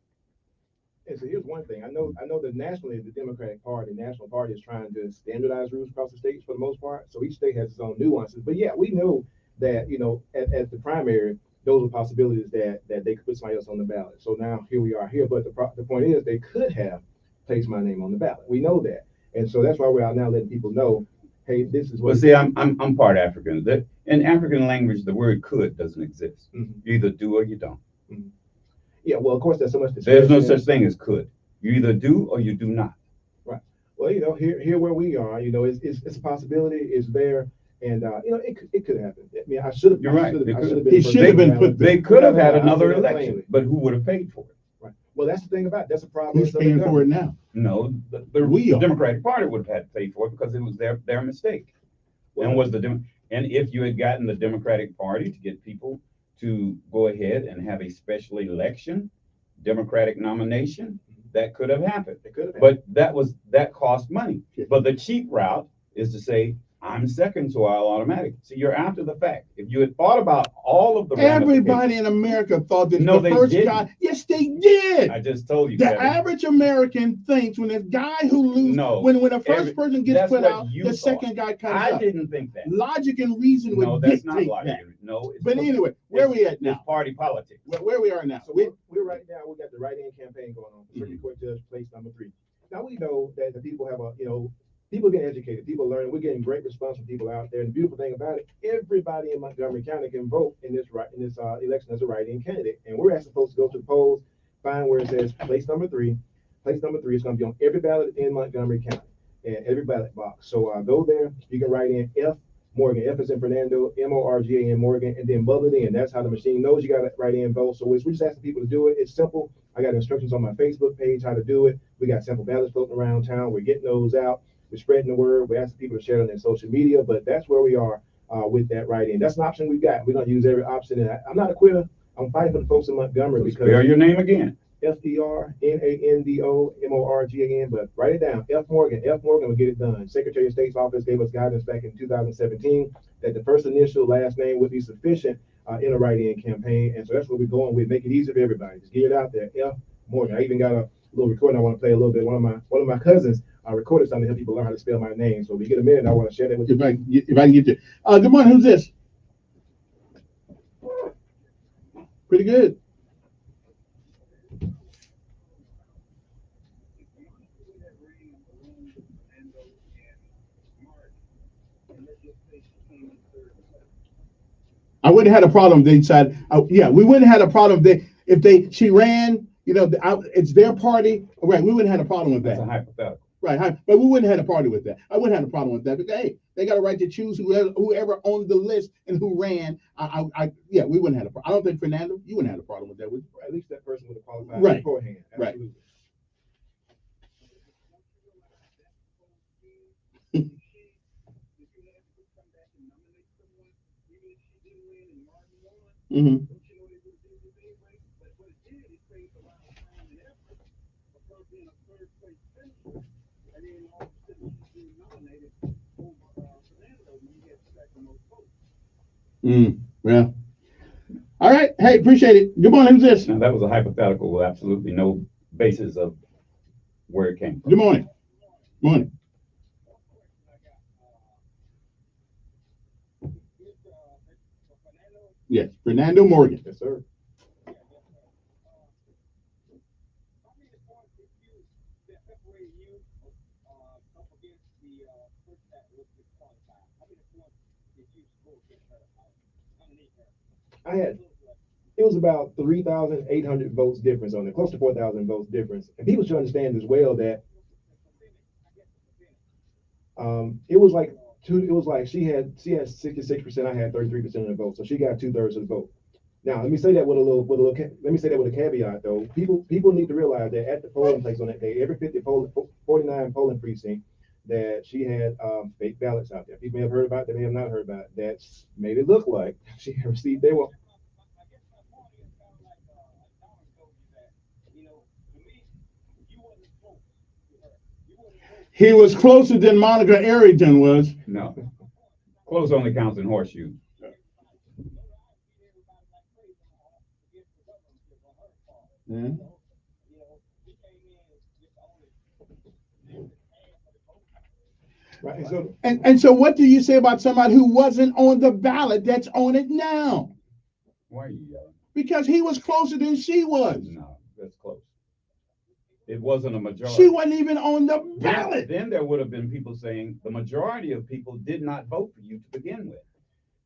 And so here's one thing. I know that nationally, the Democratic Party, National Party, is trying to standardize rules across the states for the most part. So each state has its own nuances. But yeah, we know that at the primary, those are possibilities that they could put somebody else on the ballot. So now here we are here. But the point is, they could have placed my name on the ballot. We know that. And so that's why we're out now letting people know hey, this is what. Well, see, I'm part African. In African language, the word could doesn't exist. Mhm. You either do or you don't. Yeah, well, of course, there's so much. There's no discretion. such thing as could. You either do or you do not. Right. Well, here where we are, it's a possibility. It's there, and it could happen. I mean, I should have. You're right. He should have been put. They could have had I another say that election, plainly. but who would have paid for it? Right. Well, that's the thing about it. That's a problem. Who's paying for it now? No, the Democratic Party would have had to pay for it because it was their mistake. And if you had gotten the Democratic Party to get people to go ahead and have a special election, Democratic nomination, that could have happened. It could have But that cost money. But the cheap route is to say, I'm second, so I'll automatic. So you're after the fact. If you had thought about all of the Everybody in America thought that No, the they first didn't. guy. Yes, they did. I just told you. The Kevin. average American thinks when a guy who loses, No, when the first person gets that's put what out, you the thought. second guy comes I up. didn't think that. Logic and reason would No, that's not dictate logic. that. No, it's But anyway, where we at now? It's party politics. Where we are now? So we're right now. We got the write-in campaign going on. Circuit Court Judge, place number 3. Now we know that the people have people get educated, people learn. We're getting great response from people out there. And the beautiful thing about it, everybody in Montgomery County can vote in this election as a write-in candidate. And we're asking folks to go to the polls, find where it says place number 3. Place number 3 is going to be on every ballot in Montgomery County and every ballot box. So go there. You can write in F Morgan. F is in Fernando, Morgan, Morgan, and then bubble it in. That's how the machine knows you got to write in vote. So we're just asking people to do it. It's simple. I got instructions on my Facebook page how to do it. We got sample ballots floating around town. We're getting those out. We're spreading the word. We're asking people to share it on their social media, but that's where we are with that write-in. That's an option we got. We're going to use every option. And I'm not a quitter. I'm fighting for the folks in Montgomery because. Spell your name again. FERNANDOMORGAN, but write it down. F Morgan will get it done. Secretary of State's office gave us guidance back in 2017 that the first initial last name would be sufficient in a write-in campaign. And so that's what we're going with. Make it easy for everybody. Just get it out there. F Morgan. I even got a little recording I want to play a little bit. One of my cousins recorded something to help people learn how to spell my name. So if we get a minute, I want to share that with you. If I can get you. Good morning. Who's this? Pretty good. I wouldn't have had a problem if they decided, we wouldn't have had a problem if she ran, it's their party. Right, we wouldn't have had a problem with that. That's a hypothetical. Right, but we wouldn't have had a party with that. I wouldn't have a problem with that. But hey, they got a right to choose whoever on the list and who ran. We wouldn't have a problem. I don't think Fernando, you wouldn't have a problem with that, would you? At least that person would have qualified Right. beforehand. Right. Absolutely. Mm-hmm. Well. All right. Hey, appreciate it. Good morning. Who's this? Now, that was a hypothetical with absolutely no basis of where it came from. Good morning. Morning. Yes, Fernando Morgan. Yes, sir. It was about 3,800 votes difference on it, close to 4,000 votes difference. And people should understand as well that it was like she had 66%, I had 33% of the vote, so she got 2/3 of the vote. Now let me say that with a caveat though. People need to realize that at the polling place on that day, every 49 polling precinct, that she had fake ballots out there. People may have heard about it, they may have not heard about it. That's made it look like she had received. He was closer than Monica Arrington was. No. Close only counts in horseshoes. Yeah. Right. And so what do you say about somebody who wasn't on the ballot that's on it now? Why are you yelling? Because he was closer than she was. No, that's close. It wasn't a majority. She wasn't even on the ballot. Then there would have been people saying the majority of people did not vote for you to begin with.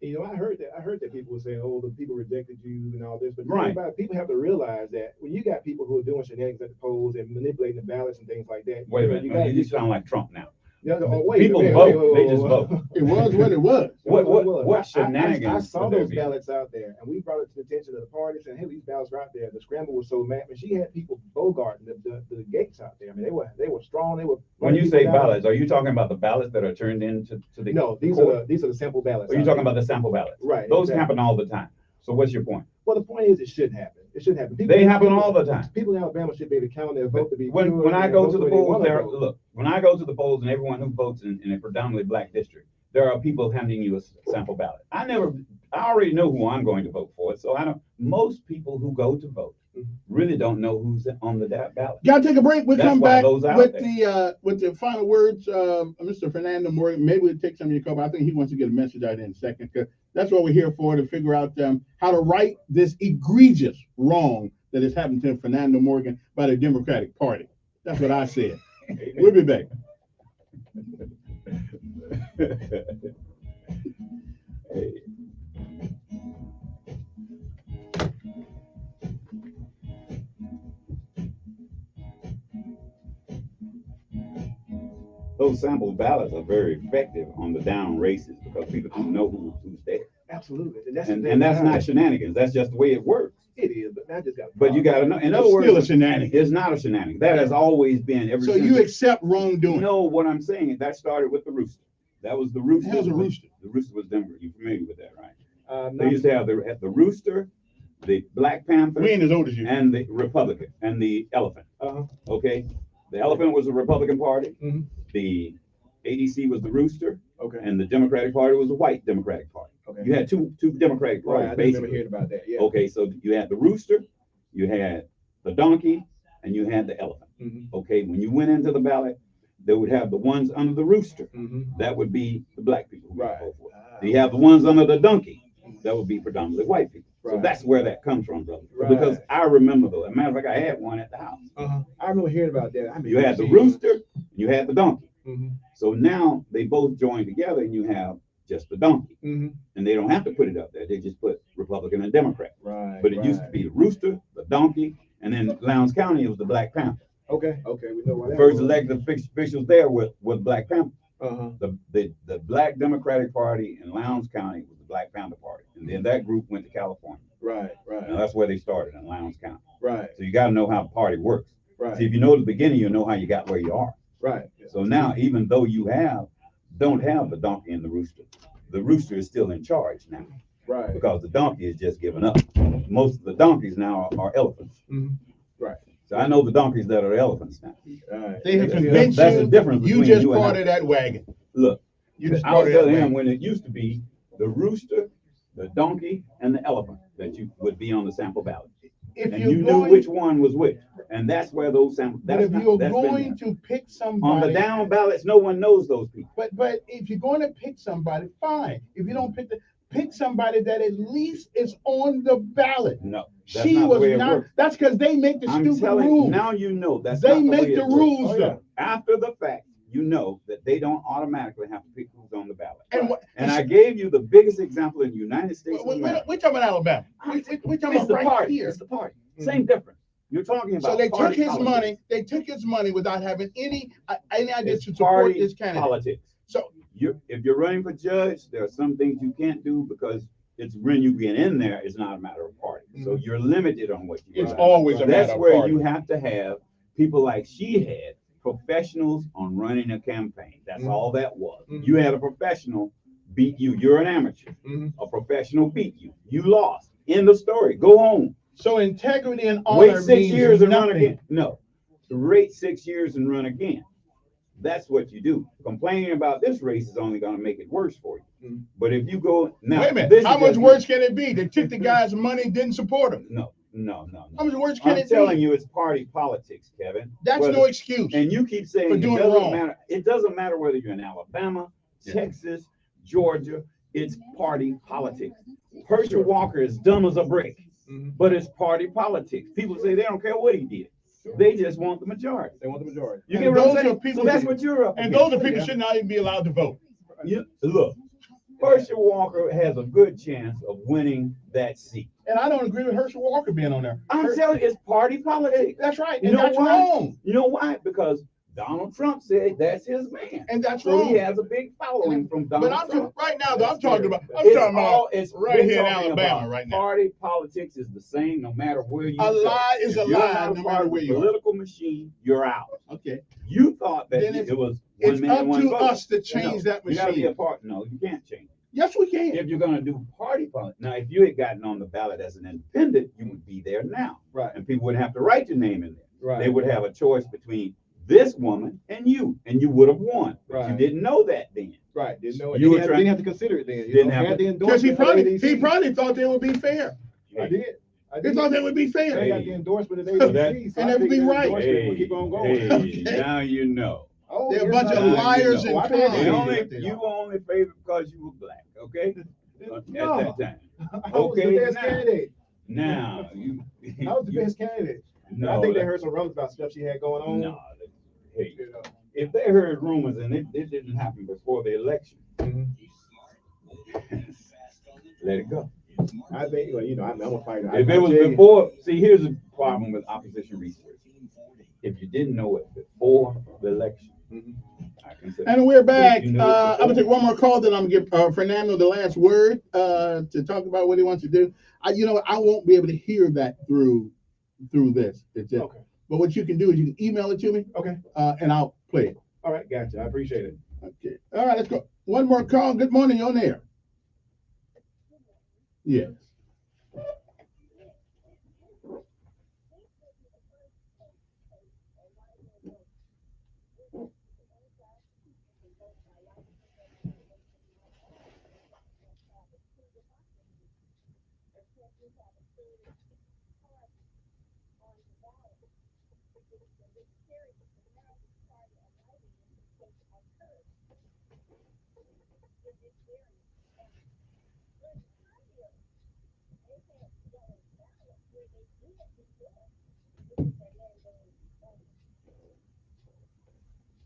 You know, I heard that people were saying, "Oh, the people rejected you and all this." But Right. People have to realize that when you got people who are doing shenanigans at the polls and manipulating the ballots and things like that. Wait a minute, you sound like Trump now. People vote. They just vote. It was what it was. What shenanigans? I saw would there those be? ballots out there, and we brought it to the attention of the party, saying, "Hey, these ballots are out there." The scramble was so mad, and she had people bogarting the gates out there. I mean, they were strong. They were. When you say ballots, are you talking about the ballots that are turned into the? No, these court? are the sample ballots. Are you talking about the sample ballots? Right. Those exactly. happen all the time. So what's your point? Well, the point is, it should happen. It should happen. They happen all the time. People in Alabama should be able to count their vote to be. When I go to the polls, when I go to the polls, and everyone who votes in a predominantly black district, there are people handing you a sample ballot. I already know who I'm going to vote for, so I don't. Most people who go to vote really don't know who's on the ballot. Gotta take a break. We'll That's come why back those out with there. the final words, Mr. Fernando Morgan. Maybe we'll take some of your cover. I think he wants to get a message out in a second, because that's what we're here for, to figure out how to right this egregious wrong that has happened to Fernando Morgan by the Democratic Party. That's what I said. We'll be back. Hey. Those sample ballots are very effective on the down races because people don't know who's there. Absolutely. And that's not shenanigans. That's just the way it works. It is, but I just got. But you got to know. In other words, still a shenanigan. It's not a shenanigan. That has always been ever So since. you accept wrongdoing? No, what I'm saying is that started with the rooster. That was the rooster. The hell's a rooster? The rooster was Denver. You familiar with that, right? No. They used to have the rooster, the Black Panther, We ain't as old as you. and the Republican, and the elephant. Okay, the elephant was the Republican Party. Mhm. The ADC was the rooster. Okay. And the Democratic Party was the white Democratic Party. Okay. You had two Democratic Right. parties. I basically. remember hearing about that. Yeah. Okay, so you had the rooster, you had the donkey, and you had the elephant. Mhm. Okay, when you went into the ballot, they would have the ones under the rooster. Mhm. That would be the black people. Who Right. vote for it. You have the ones under the donkey. That would be predominantly white people. So Right. that's where that comes from, brother. Right. Because I remember though. As a matter of fact, I had one at the house. I remember hearing about that. I mean, You had the rooster, you had the donkey. Mhm. So now they both join together and you have just the donkey. Mhm. And they don't have to put it up there. They just put Republican and Democrat. Right. But it used to be the rooster, the donkey, and then Lowndes County, it was the Black Panther. Okay. We know what The that first was. elected officials there were Black Panther. Uh-huh. The Black Democratic Party in Lowndes County was the Black Panther Party. And then that group went to California. Right. Now that's where they started, in Lowndes County. Right. So you got to know how the party works. Right. See, if you know the beginning, you know how you got where you are. Right. So now, even though you don't have the donkey and the rooster is still in charge now. Right. Because the donkey is just giving up. Most of the donkeys now are elephants. Mhm. Right. So I know the donkeys that are elephants now. Right. They have convinced That's the you. difference You between just you and part I. of that wagon. Look, You just I was part of that telling him wagon. when it used to be the rooster, the donkey, and the elephant that you would be on the sample ballot. If And you're you going, knew which one was which. And that's where those samples, but if you're going to pick on somebody, the down ballots, no one knows those people. but if you're going to pick somebody, fine. If you don't pick somebody that at least is on the ballot. No, that's She not the was way it not. works. That's because they make the I'm stupid telling you, rules. now you know that's They not the make way the it works. rules, Oh, though. After the fact, you know that they don't automatically have to pick who's on the ballot. And what- And I gave you the biggest example in the United States of We're America. talking about Alabama. We're talking It's about the right party. here. It's the party. Same difference. You're talking about So they took party his politics. money. They took his money without having any idea It's to support party this candidate. politics. So If you're running for judge, there are some things you can't do because it's when you get in there, it's not a matter of party. So you're limited on what you can It's do. always a That's matter of where party. you have to have people like she had, professionals on running a campaign. That's all that was. You had a professional beat you. You're an amateur. A professional beat you. You lost. End of story. Go home. So integrity and honor Wait 6 means years and run nothing. again. No. Wait 6 years and run again. That's what you do. Complaining about this race is only going to make it worse for you. But if you go now, Wait a minute. this How is much just- worse can it be? They took the guy's money, didn't support him. No. How much worse can I'm it telling be? you, it's party politics, Kevin. That's Whether- no excuse. And you keep saying for it doing doesn't wrong. matter. It doesn't matter whether you're in Alabama, Texas, Georgia. It's party politics. Herschel Walker is dumb as a brick, but it's party politics. People say they don't care what he did. They just want the majority. They want the majority. You And get what I'm those are saying? people So that's that- what you're up And against. those are people should not even be allowed to vote. Look, Herschel Walker has a good chance of winning that seat. And I don't agree with Herschel Walker being on there. I'm telling you, it's party politics. That's right. You And know that's why? wrong. You know why? Because Donald Trump said that's his man. And that's so wrong. he has a big following from Donald But I'm Trump. right now, though, I'm talking about It's right here in we're talking Alabama about right now. Party politics is the same no matter where you A go. lie is If a you're lie, not no a matter part of where the you are. political machine, you're out. Okay. You thought that Then it was it's one man, up one to vote. us to change that You gotta be machine. a part. No, you can't change it. Yes, we can. If you're gonna do party politics, now if you had gotten on the ballot as an independent, you would be there now. Right. And people wouldn't have to write your name in there. Right. They would have a choice between this woman and you would have won. But you Right. didn't know that then. Right. Didn't know it. You were Didn't have to consider it then. You Didn't know, have had to- the Because he endorsement of probably ADC. thought they would be fair. I did. He thought they would be fair. They got the endorsement of So that- ADC. So and I they would be figured that right. endorsement would keep on going. Hey, Okay. now you know. Oh, They're a yes, bunch of I- liars You know. and They cons. You only favored because you were black, okay? At No. that time. I was the Okay, best now. candidate. Now you. I was the best candidate. No, I think they that- heard some rumors about stuff she had going on. No, hey, You know. if they heard rumors and it didn't happen before the election, let it go. I think, well, you know, I'm a fighter. If I it was tell you- before, see, here's the problem with opposition research. If you didn't know it before the election, I can say. And we're back. You know it I'm gonna before. take one more call, then I'm gonna give Fernando the last word to talk about what he wants to do. I won't be able to hear that through this. It's just, Okay. But what you can do is you can email it to me, Okay. and I'll play it. All right. Gotcha. I appreciate it. Okay. All right, let's go. One more call. Good morning. You're on air. Yes.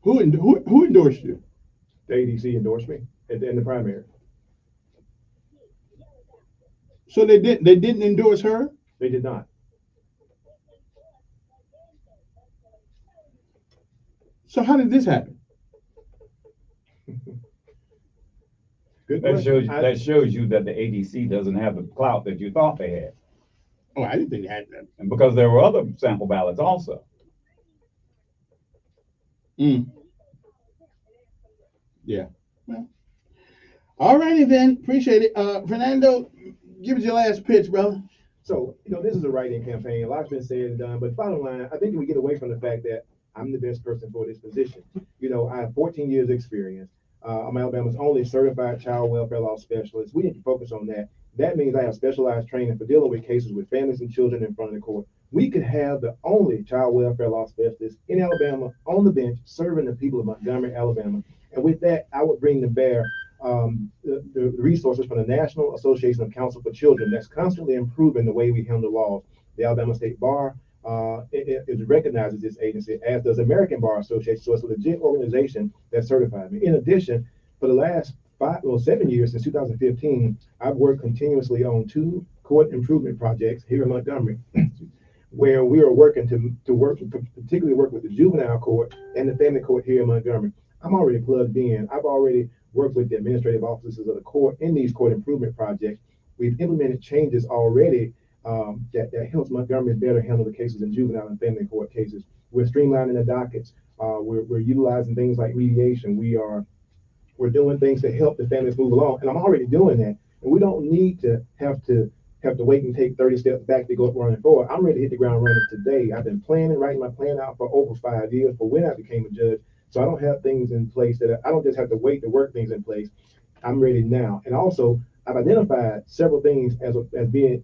Who endorsed you? The ADC endorsed me in the primary. So they didn't endorse her? They did not. So how did this happen? Good That question. shows you that the ADC doesn't have the clout that you thought they had. Oh, I didn't think they had that. And because there were other sample ballots also. Yeah. Well, all righty then. Appreciate it. Fernando, give us your last pitch, brother. So, you know, this is a write-in campaign. A lot's been said and done, but bottom line, I think we get away from the fact that I'm the best person for this position. You know, I have 14 years experience. I'm Alabama's only certified child welfare law specialist. We need to focus on that. That means I have specialized training for dealing with cases with families and children in front of the court. We could have the only child welfare law specialist in Alabama on the bench serving the people of Montgomery, Alabama. And with that, I would bring to bear the resources from the National Association of Counsel for Children that's constantly improving the way we handle laws. The Alabama State Bar it recognizes this agency, as does American Bar Association. So it's a legit organization that certified me. In addition, for the last 7 years, since 2015, I've worked continuously on 2 court improvement projects here in Montgomery, where we are working to particularly work with the juvenile court and the family court here in Montgomery. I'm already plugged in. I've already worked with the administrative officers of the court in these court improvement projects. We've implemented changes already that helps Montgomery better handle the cases in juvenile and family court cases. We're streamlining the dockets. We're utilizing things like mediation. We're doing things to help the families move along, and I'm already doing that. And we don't need to have to wait and take 30 steps back to go running forward. I'm ready to hit the ground running today. I've been writing my plan out for over 5 years for when I became a judge. So I don't have things in place that I don't just have to wait to work things in place. I'm ready now. And also, I've identified several things as being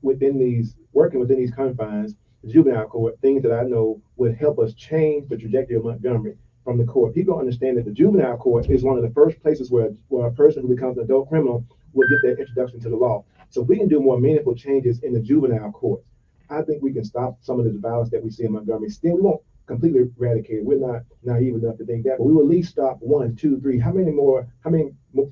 working within these confines, the juvenile court, things that I know would help us change the trajectory of Montgomery from the court. People don't understand that the juvenile court is one of the first places where a person who becomes an adult criminal will get their introduction to the law. So if we can do more meaningful changes in the juvenile court, I think we can stop some of the violence that we see in Montgomery. Still, we won't completely eradicate it. We're not naive enough to think that, but we will at least stop 1, 2, 3. How many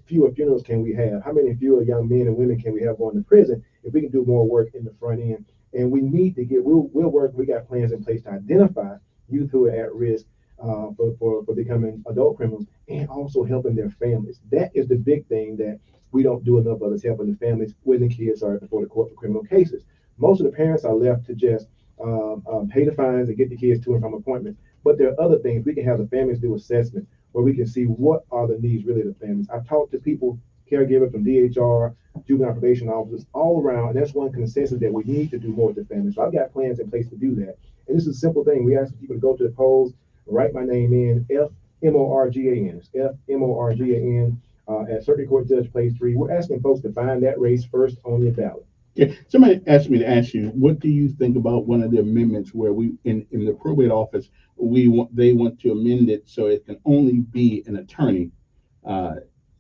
fewer funerals can we have? How many fewer young men and women can we have going to prison if we can do more work in the front end? And we need to we'll work. We got plans in place to identify youth who are at risk for becoming adult criminals, and also helping their families. That is the big thing that we don't do enough of, is helping the families when the kids are before the court for criminal cases. Most of the parents are left to just pay the fines and get the kids to and from appointments. But there are other things. We can have the families do assessment where we can see what are the needs really of the families. I've talked to people, caregivers from DHR, juvenile probation officers, all around, and that's one consensus that we need to do more with the families. So I've got plans in place to do that. And this is a simple thing. We ask people to go to the polls, write my name in, FMORGAN. It's FMORGAN at Circuit Court Judge Place 3. We're asking folks to find that race first on your ballot. Yeah. Somebody asked me to ask you, what do you think about one of the amendments where we in the probate office they want to amend it so it can only be an attorney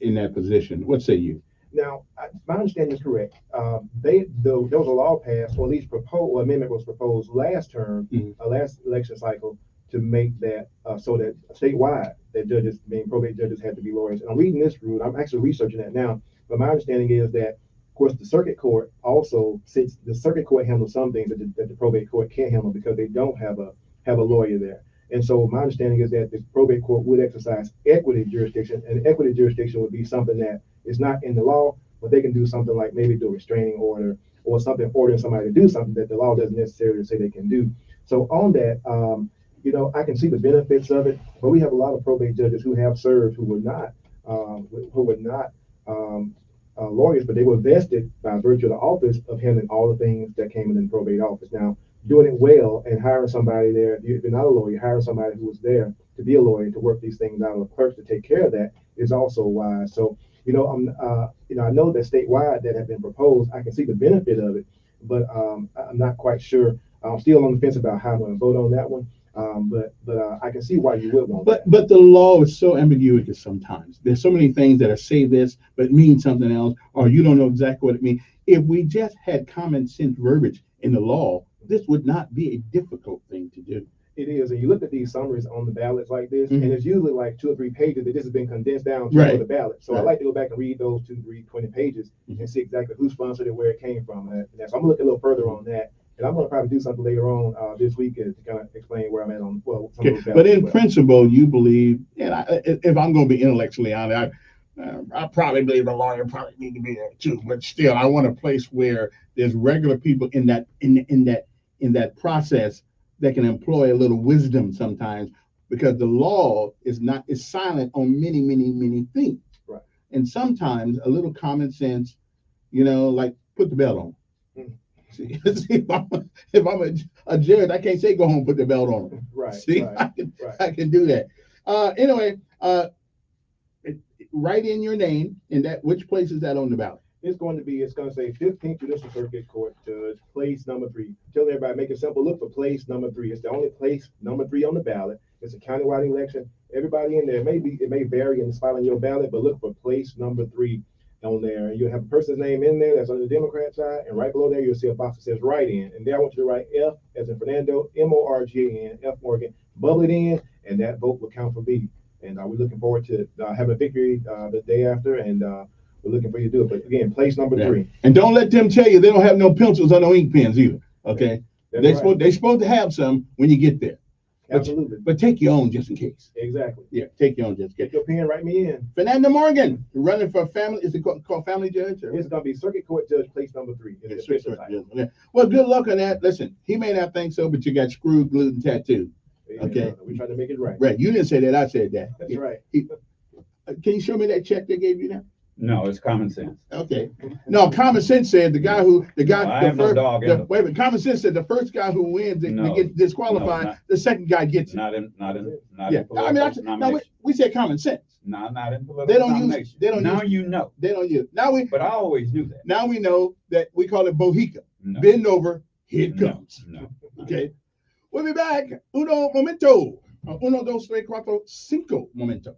in that position? What say you? Now, my understanding is correct. There was a law passed, or at least amendment was proposed last term, last election cycle, to make that so that statewide that judges, probate judges, had to be lawyers. And I'm reading this route. I'm actually researching that now. But my understanding is that, of course, the circuit court also, since the circuit court handles some things that the probate court can't handle because they don't have a lawyer there. And so my understanding is that the probate court would exercise equity jurisdiction, and equity jurisdiction would be something that is not in the law, but they can do something like maybe do a restraining order or something, ordering somebody to do something that the law doesn't necessarily say they can do. So on that, I can see the benefits of it, but we have a lot of probate judges who have served who were not lawyers, but they were vested by virtue of the office of handling all the things that came in the probate office. Now, doing it well and hiring somebody there, if you're not a lawyer, hiring somebody who was there to be a lawyer to work these things out, or clerks to take care of that, is also wise. So, I know that statewide that have been proposed, I can see the benefit of it, but I'm not quite sure. I'm still on the fence about how I'm going to vote on that one. But I can see why you would want that. But the law is so ambiguous sometimes. There's so many things that are say this, but mean something else, or you don't know exactly what it means. If we just had common sense verbiage in the law, this would not be a difficult thing to do. It is. And you look at these summaries on the ballots like this, and it's usually like 2 or 3 pages that this has been condensed down to the ballot. So I like to go back and read those 2, 3, 20 pages and see exactly who sponsored it, where it came from. And so I'm going to look a little further on that. And I'm going to probably do something later on this week to kind of explain where I'm at on, some of those ballots. But in principle, you believe, and if I'm going to be intellectually honest, I probably believe the lawyer probably need to be there too. But still, I want a place where there's regular people in that process that can employ a little wisdom sometimes, because the law is silent on many, many, many things. Right. And sometimes a little common sense, like put the belt on. See, if I'm a judge, I can't say go home, put the belt on them. Right. See, right, I can do that. Anyway, write in your name, and which place is that on the ballot? It's going to say 15th Judicial Circuit Court Judge, place number 3. Tell everybody, make it simple. Look for place number 3. It's the only place number 3 on the ballot. It's a countywide election. Everybody in there, it may vary in the spot on your ballot, but look for place number 3 on there. You'll have a person's name in there that's on the Democrat side, and right below there you'll see a box that says write in. And there I want you to write F as in Fernando, MORGAN, F Morgan, bubble it in, and that vote will count for me. And we're looking forward to having a victory the day after, and we're looking for you to do it. But again, place number 3. And don't let them tell you they don't have no pencils or no ink pens either. Okay, they're supposed to have some when you get there. Absolutely. But take your own just in case. Exactly. Yeah, take your own just in case. Take your pen, write me in. Fernando Morgan, running for family. Is it called family judge? Or? It's going to be Circuit Court Judge, place number 3. Yeah. Well, good luck on that. Listen, he may not think so, but you got screwed, glued, and tattooed. Okay. We try to make it right. Right. You didn't say that. I said that. That's right. Can you show me that check they gave you now? No, it's common sense. Okay. No, common sense said common sense said the first guy who wins gets disqualified. The second guy gets it. Not in we said common sense. Not in political They don't use. They don't now use, you know. They don't use. But I always knew that. Now we know that we call it bohica. No. Bend over, here it comes. No. Okay. We'll be back. Uno momento. 1, 2, 3, 4, 5 momento.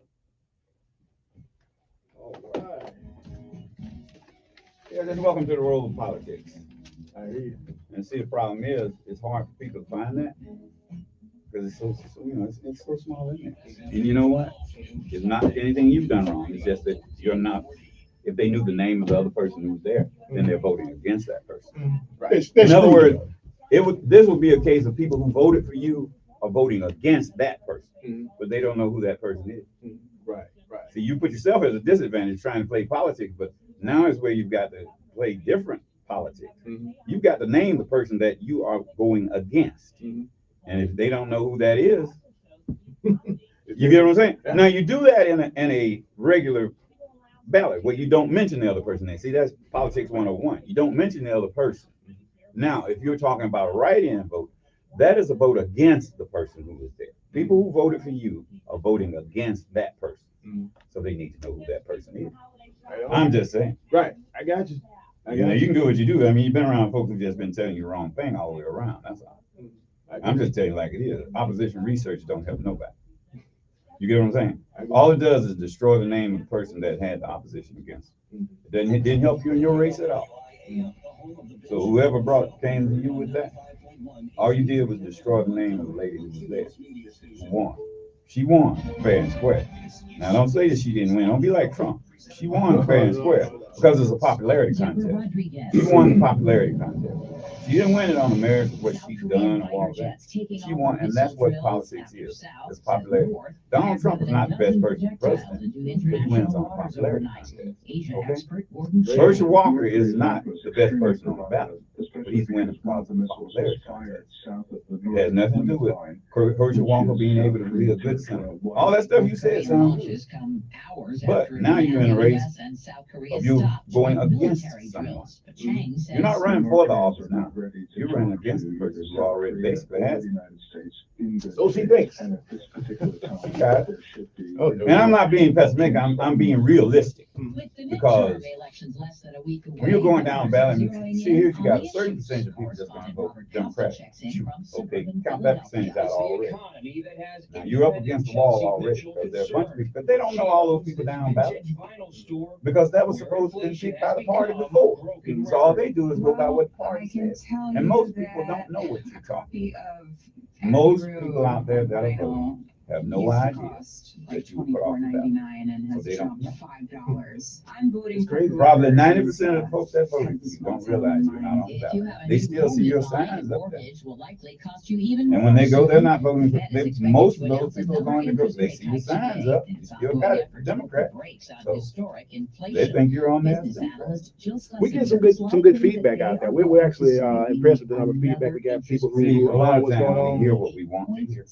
All right. Yeah, just welcome to the world of politics. I hear you. And see, the problem is, it's hard for people to find that because it's so it's so small in there. And you know what? It's not anything you've done wrong. It's just that you're not. If they knew the name of the other person who's there, then they're voting against that person. Right. In other words, this would be a case of people who voted for you are voting against that person, but they don't know who that person is. Right. Right. So you put yourself at a disadvantage trying to play politics, but now is where you've got to play different politics. You've got to name the person that you are going against. And if they don't know who that is, you get what I'm saying? Now you do that in a regular ballot where you don't mention the other person name. See, that's politics 101. You don't mention the other person. Now, if you're talking about a write-in vote, that is a vote against the person who is there. People who voted for you are voting against that person. So they need to know who that person is. I'm just saying. Right. I got you. You can do what you do. I mean, you've been around folks who've just been telling you the wrong thing all the way around. That's all. I'm just telling you like it is. Opposition research don't help nobody. You get what I'm saying? All it does is destroy the name of the person that had the opposition against. It didn't help you in your race at all. So whoever came to you with that, all you did was destroy the name of the lady who was there. She won. She won fair and square. Now don't say that she didn't win. Don't be like Trump. She won fair and square because it's a popularity contest. She won the popularity contest. She didn't win it on the merits of what she's done or all that. She won, and that's what politics is. It's popularity. Donald Trump is not the best person for president, but he wins on a popularity contest. Okay? Herschel Walker is not the best person on the ballot, but he's winning because of the popularity contest. It has nothing to do with Herschel Walker being able to be a good senator. All that stuff you said sounds good. But now you're in a race of you going against someone. You're not running for the office now. You're running against the person who already basically has it. So she thinks. Okay. And I'm not being pessimistic. I'm being realistic. Because when you're going down ballot, see here you got a certain percentage of people that's going to vote Democratic. Okay, count that percentage out already. Now you're up against the wall already because there are a bunch of people, but they don't know all those people down ballot because that was supposed to be picked by the party before. So all they do is go by what the party says. And most people don't know what you're talking about. Most people out there that are voting have no idea that you would put off the ballot. So they don't know. I'm voting for Probably 90% of the folks that voted don't realize you're not on the ballot. They still see your signs up there. And when they go, they're not voting for most of those people are going to go. They see your signs up. You still got it for Democrat. So they think you're on there. We get some good feedback out there. We're actually impressed with the number of feedback we got. People who a lot of what's going times on. we hear what we want to hear.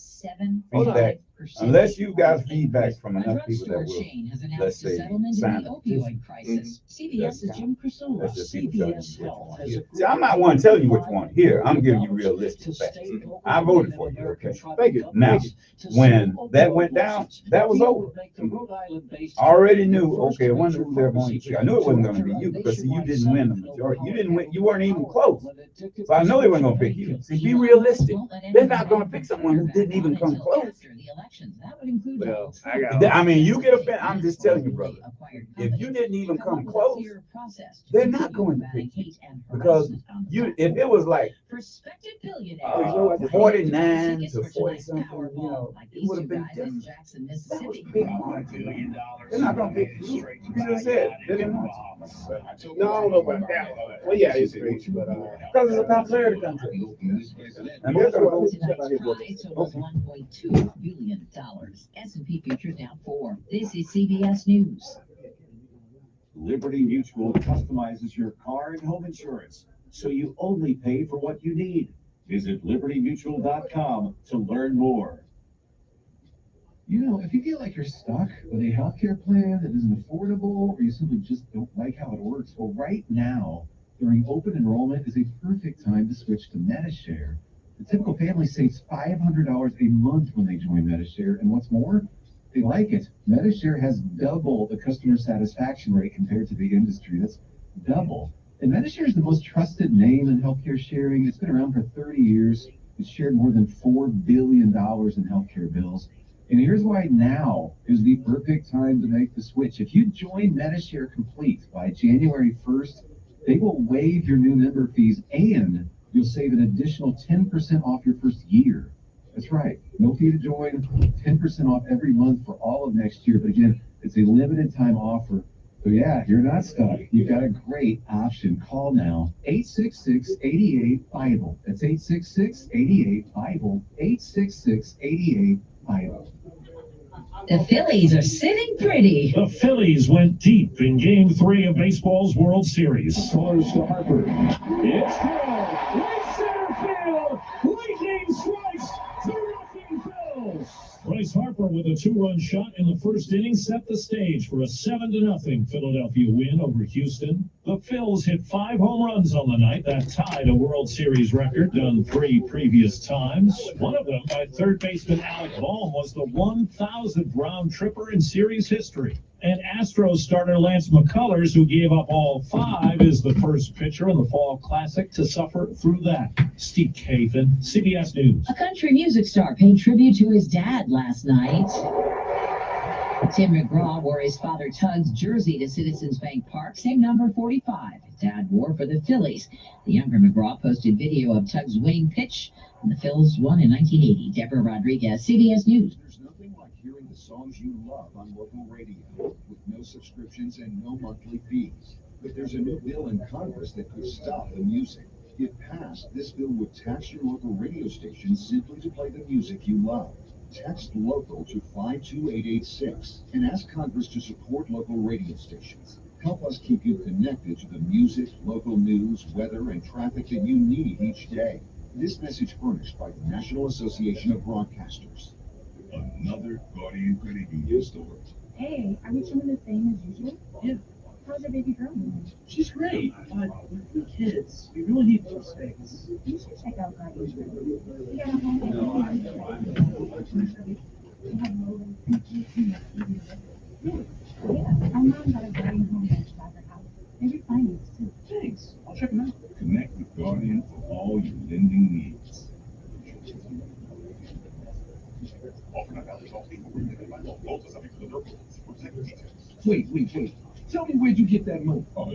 Feedback. Unless you got feedback from enough people that will, let's say, sign up. CBS's Jim Crisula. That's just people telling you what you want to hear. See, I'm not one telling you what you want to hear. I'm giving you realistic facts. I voted for you, okay? Thank you. Now, when that went down, that was over. I already knew, okay, I wonder who they're going to pick. I knew it wasn't going to be you because see, you didn't win the majority. You didn't win, you weren't even close. So I know they weren't going to pick you. See, be realistic. They're not going to pick someone who didn't even come close. Well, I mean, you get offended. I'm just telling you, brother. If you didn't even come close, they're not going to pick you because if it was like 49 to 40 something, it would have been different. That was big margin. They're not going to pick you. You just said they didn't want you. No, I don't know about that. Well, yeah, it's great, but because it's a popularity contest. And they're going to totals $1.2 billion. S&P futures down 4. This is CBS News. Liberty Mutual customizes your car and home insurance, so you only pay for what you need. Visit libertymutual.com to learn more. You know, if you feel like you're stuck with a healthcare plan that isn't affordable or you simply just don't like how it works, well, right now, during open enrollment is a perfect time to switch to MediShare. The typical family saves $500 a month when they join MediShare, and what's more, they like it. MediShare has double the customer satisfaction rate compared to the industry. That's double. And MediShare is the most trusted name in healthcare sharing. It's been around for 30 years. It's shared more than $4 billion in healthcare bills. And here's why now is the perfect time to make the switch. If you join MediShare Complete by January 1st, They will waive your new member fees and you'll save an additional 10% off your first year. That's right. No fee to join, 10% off every month for all of next year. But again, it's a limited time offer. So yeah, you're not stuck. You've got a great option. Call now. 866-88-BIBLE. That's 866-88-BIBLE. 866-88-BIBLE. The Phillies are sitting pretty. The Phillies went deep in Game 3 of baseball's World Series. Towards to Harper. It's Hill. Right center field. Lightning strikes. 2-0 Phils. Bryce Harper with a 2-run shot in the first inning set the stage for a 7-0 Philadelphia win over Houston. The Phils hit 5 home runs on the night. That tied a World Series record done 3 previous times. One of them by third baseman Alec Bohm was the 1,000th round tripper in series history. And Astros starter Lance McCullers, who gave up all 5, is the first pitcher in the Fall Classic to suffer through that. Steve Caven, CBS News. A country music star paid tribute to his dad last night. Tim McGraw wore his father Tug's jersey to Citizens Bank Park, same number 45 his dad wore for the Phillies. The younger McGraw posted video of Tug's winning pitch when the Phils won in 1980. Deborah Rodriguez, CBS News. There's nothing like hearing the songs you love on local radio with no subscriptions and no monthly fees. But there's a new bill in Congress that could stop the music. If passed, this bill would tax your local radio station simply to play the music you love. Text local to 52886 and ask Congress to support local radio stations. Help us keep you connected to the music, local news, weather, and traffic that you need each day. This message furnished by the National Association of Broadcasters. Another Guardian Credit Union store. Hey, are we doing the same as usual? Yeah. How's your baby girl doing? She's great, but with the kids, we really need more space. You should check out Guardian Credit. We got a home that yeah, our mom got a Guardian home bench by her house. They refinance too. Thanks. I'll check them out. Connect with Guardian for all your lending needs. Wait. Tell me where'd you get that money? Oh,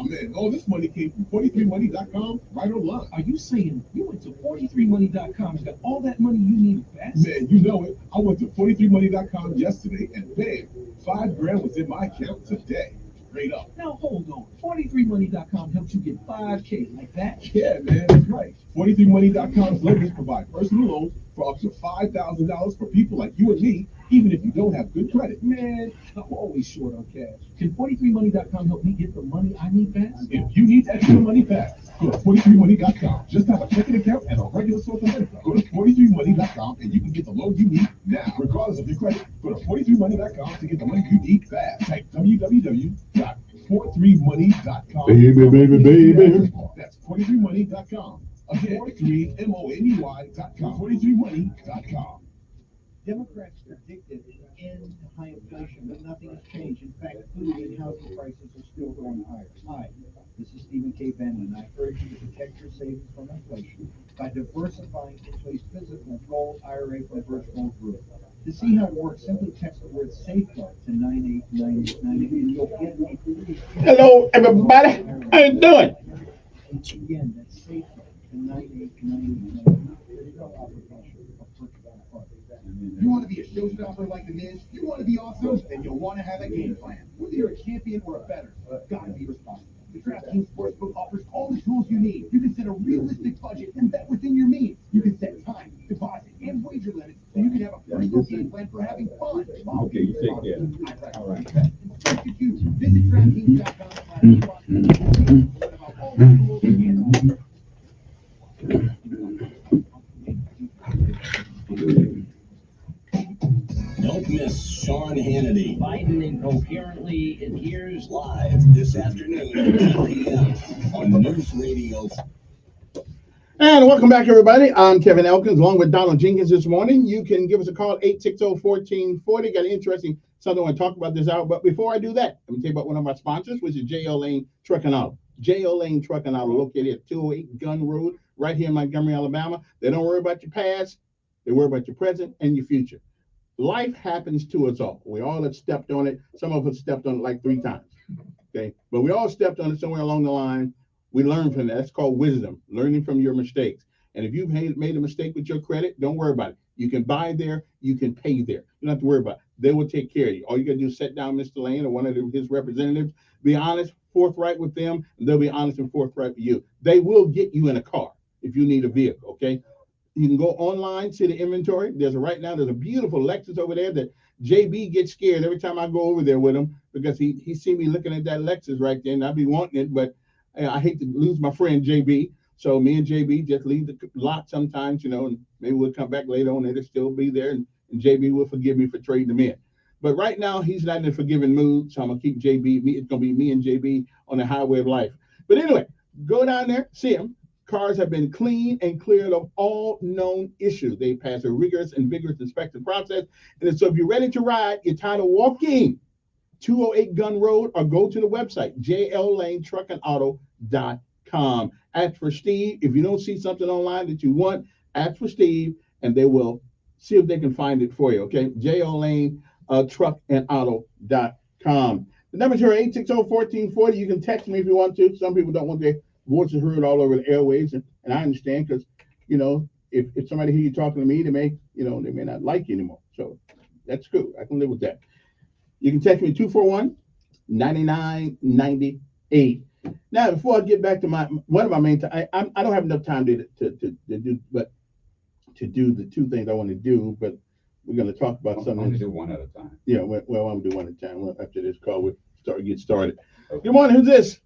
man, all this money came from 43money.com right online. Are you saying you went to 43money.com and got all that money you needed fast? Man, you know it. I went to 43money.com yesterday and bam, $5,000 was in my account today. Straight up. Now hold on. 43money.com helps you get $5K like that? Yeah, man, that's right. 43money.com's lenders provide personal loans for up to $5,000 for people like you and me, even if you don't have good credit. Man, I'm always short on cash. Can 43money.com help me get the money I need fast? If you need extra money fast, go to 43money.com. Just have a checking account and a regular source of income. Go to 43money.com and you can get the loan you need now, regardless of your credit. Go to 43money.com to get the money you need fast. Type www.43money.com. Baby. That's 43money.com. Again, 43money.com. 43money.com. Democrats predicted an end to high inflation, but nothing has changed. In fact, food and housing prices are still going higher. Hi, this is Stephen K. Bannon, and I urge you to protect your savings from inflation by diversifying into a physical gold IRA from Birch Gold Group. To see how it works, simply text the word safeguard to 98998 and you'll get a free. Hello, everybody. How you doing? Again, that's safeguard to 98998. You want to be a showstopper like the Miz? You want to be awesome? Then you'll want to have a game plan. Whether you're a champion or a bettor, you've got to be responsible. The DraftKings Sportsbook offers all the tools you need. You can set a realistic budget and bet within your means. You can set time, deposit, and wager limits so you can have a personal game plan for having fun. Okay, you take care. All right. Visit DraftKings.com/. Don't miss Sean Hannity. Biden incoherently adheres Live this afternoon at 10 p.m. on News Radio. And welcome back, everybody. I'm Kevin Elkins, along with Donald Jenkins this morning. You can give us a call, 860-1440. Got an interesting something I want to talk about this hour. But before I do that, let me tell you about one of our sponsors, which is J.O. Lane Truck and Auto. J.O. Lane Truck and Auto, located at 208 Gun Road, right here in Montgomery, Alabama. They don't worry about your past. They worry about your present and your future. Life happens to us all. We all have stepped on it. Some of us stepped on it like 3 times. Okay, but we all stepped on it somewhere along the line. We learned from that. That's called wisdom, learning from your mistakes. And if you've made a mistake with your credit, don't worry about it. You can buy there, you can pay there. You don't have to worry about it. They will take care of you. All you gotta do is sit down Mr. Lane or one of his representatives, be honest, forthright with them, and they'll be honest and forthright with you. They will get you in a car if you need a vehicle, okay? You can go online, see the inventory. Right now, there's a beautiful Lexus over there that JB gets scared every time I go over there with him because he see me looking at that Lexus right there, and I be wanting it, but I hate to lose my friend JB. So me and JB just leave the lot sometimes, and maybe we'll come back later on. It'll still be there, and JB will forgive me for trading them in. But right now, he's not in a forgiving mood, so I'm going to keep JB. It's going to be me and JB on the highway of life. But anyway, go down there, see him. Cars have been cleaned and cleared of all known issues. They pass a rigorous and vigorous inspection process. And so if you're ready to ride, you're tired of walking, 208 Gun Road, or go to the website, jllanetruckandauto.com. Ask for Steve. If you don't see something online that you want, ask for Steve, and they will see if they can find it for you, okay? jllanetruckandauto.com. The number here, 860-1440. You can text me if you want to. Some people don't want their voices heard all over the airwaves, and I understand because, if somebody hear you talking to me, they may not like you anymore. So that's cool. I can live with that. You can text me 241-9998. Now, before I get back to one of my main, I don't have enough time to do the two things I want to do, but we're going to talk about something. I'm going to do one at a time. Yeah, well, I'm going to do one at a time. Well, after this call, we'll get started. Okay. Good morning. Who's this?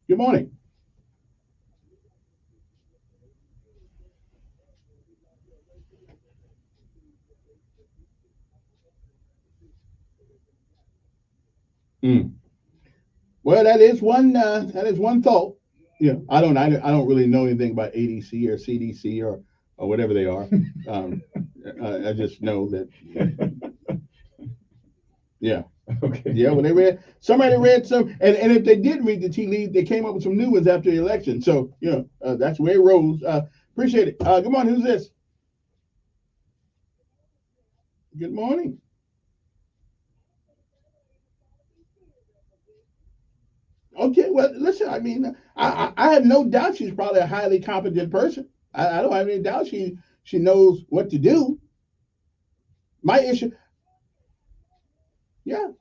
Good morning. Well, that is one thought. Yeah, I don't really know anything about ADC or CDC or whatever they are. I just know that. Yeah. Okay. Yeah. Well, somebody read some, and if they did read the tea leaves, they came up with some new ones after the election. So that's where it rolls. Appreciate it. Good morning. Who's this? Good morning. Okay, well, listen, I mean, I have no doubt she's probably a highly competent person. I don't have any doubt she knows what to do. My issue, yeah.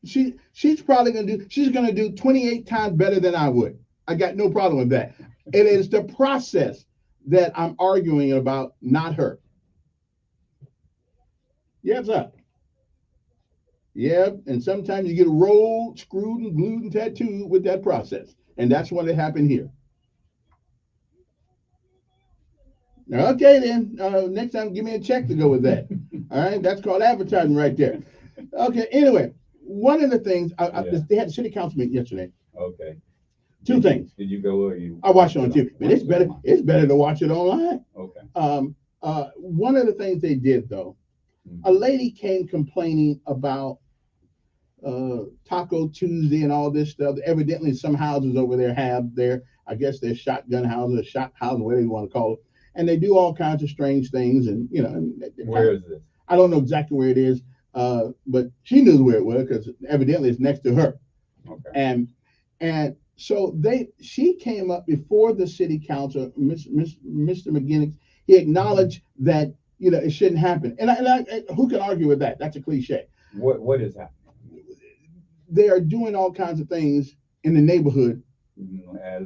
She's gonna do 28 times better than I would. I got no problem with that. It is the process that I'm arguing about, not her. Yes, sir. Yeah, and sometimes you get rolled, screwed, and glued and tattooed with that process. And that's what happened here. Okay, then. Next time, give me a check to go with that. All right, that's called advertising right there. Okay, anyway, one of the things, they had a city council meeting yesterday. Okay. Two things. Did you go or you? I watched it on TV. But it's better to watch it online. Okay. One of the things they did, though, a lady came complaining about Taco Tuesday and all this stuff. Evidently, some houses over there have I guess they're shotgun houses, or shot houses, whatever you want to call it. And they do all kinds of strange things. And, where is this? I don't know exactly where it is, but she knew where it was because evidently it's next to her. Okay. And so she came up before the city council, Mr. McGinnis. He acknowledged that it shouldn't happen. And who can argue with that? That's a cliche. What is happening? They are doing all kinds of things in the neighborhood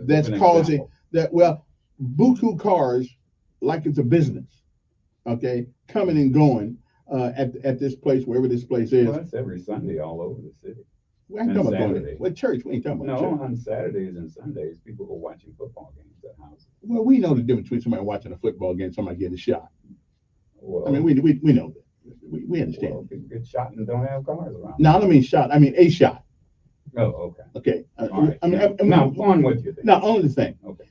that's causing that. Well, buku cars, like it's a business, okay, coming and going at this place, wherever this place is. Well, that's every Sunday all over the city. We ain't talking about going to church. We ain't talking about church. No, on Saturdays and Sundays, people go watching football games at houses. Well, we know the difference between somebody watching a football game and somebody getting shot. Well, I mean, we know that. We understand. Well, people get shot and don't have cars around. No, I don't mean shot. I mean a shot. Oh, okay. Okay. All right. Now, on with you. Now, only the thing. Okay.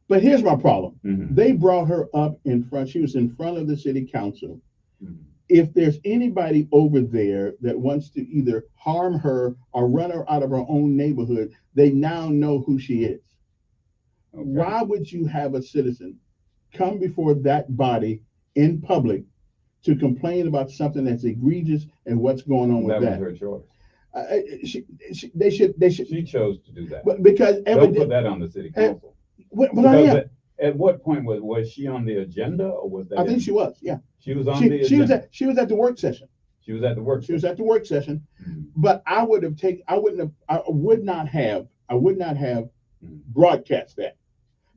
But here's my problem. Mm-hmm. They brought her up in front. She was in front of the city council. Mm-hmm. If there's anybody over there that wants to either harm her or run her out of her own neighborhood, they now know who she is. Okay. Why would you have a citizen come before that body in public to complain about something that's egregious and what's going on with That was that. her choice. They should. She chose to do that. But because Don't put that on the city council. But I Because am. at what point was she on the agenda, or was that? I think she was. Yeah. She was on the She was agenda. she was at the work session. She was at the work. She was at the work session. But I would not have broadcast that.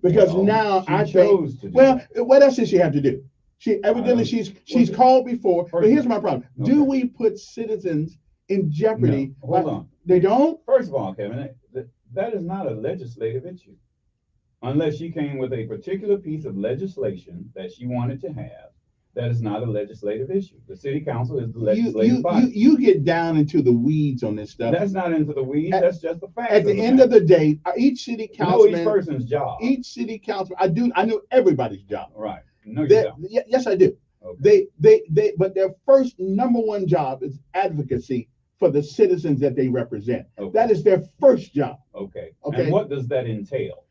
Because Well, now she I chose think, to do well, what else does she have to do? She evidently she's called before. But here's my problem: do we put citizens in jeopardy? No, hold on. They don't. First of all, Kevin, that is not a legislative issue, unless she came with a particular piece of legislation that she wanted to have. That is not a legislative issue. The city council is the legislative body. You get down into the weeds on this stuff. That's not into the weeds. That's just the fact. At the end of the day, each city councilman, each person's job. Each city council, I know everybody's job. Right. No, you don't. Yes, I do. Okay. But their first number one job is advocacy for the citizens that they represent. Okay. That is their first job. Okay. Okay. And what does that entail?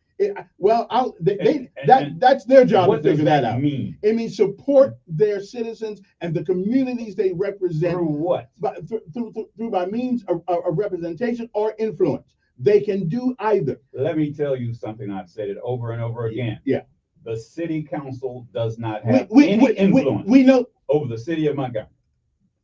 That's their job What to figure does that that out. mean? It means support their citizens and the communities they represent. Through what? Through by means of representation or influence. They can do either. Let me tell you something. I've said it over and over again. Yeah. The city council does not have We influence know over the city of Montgomery.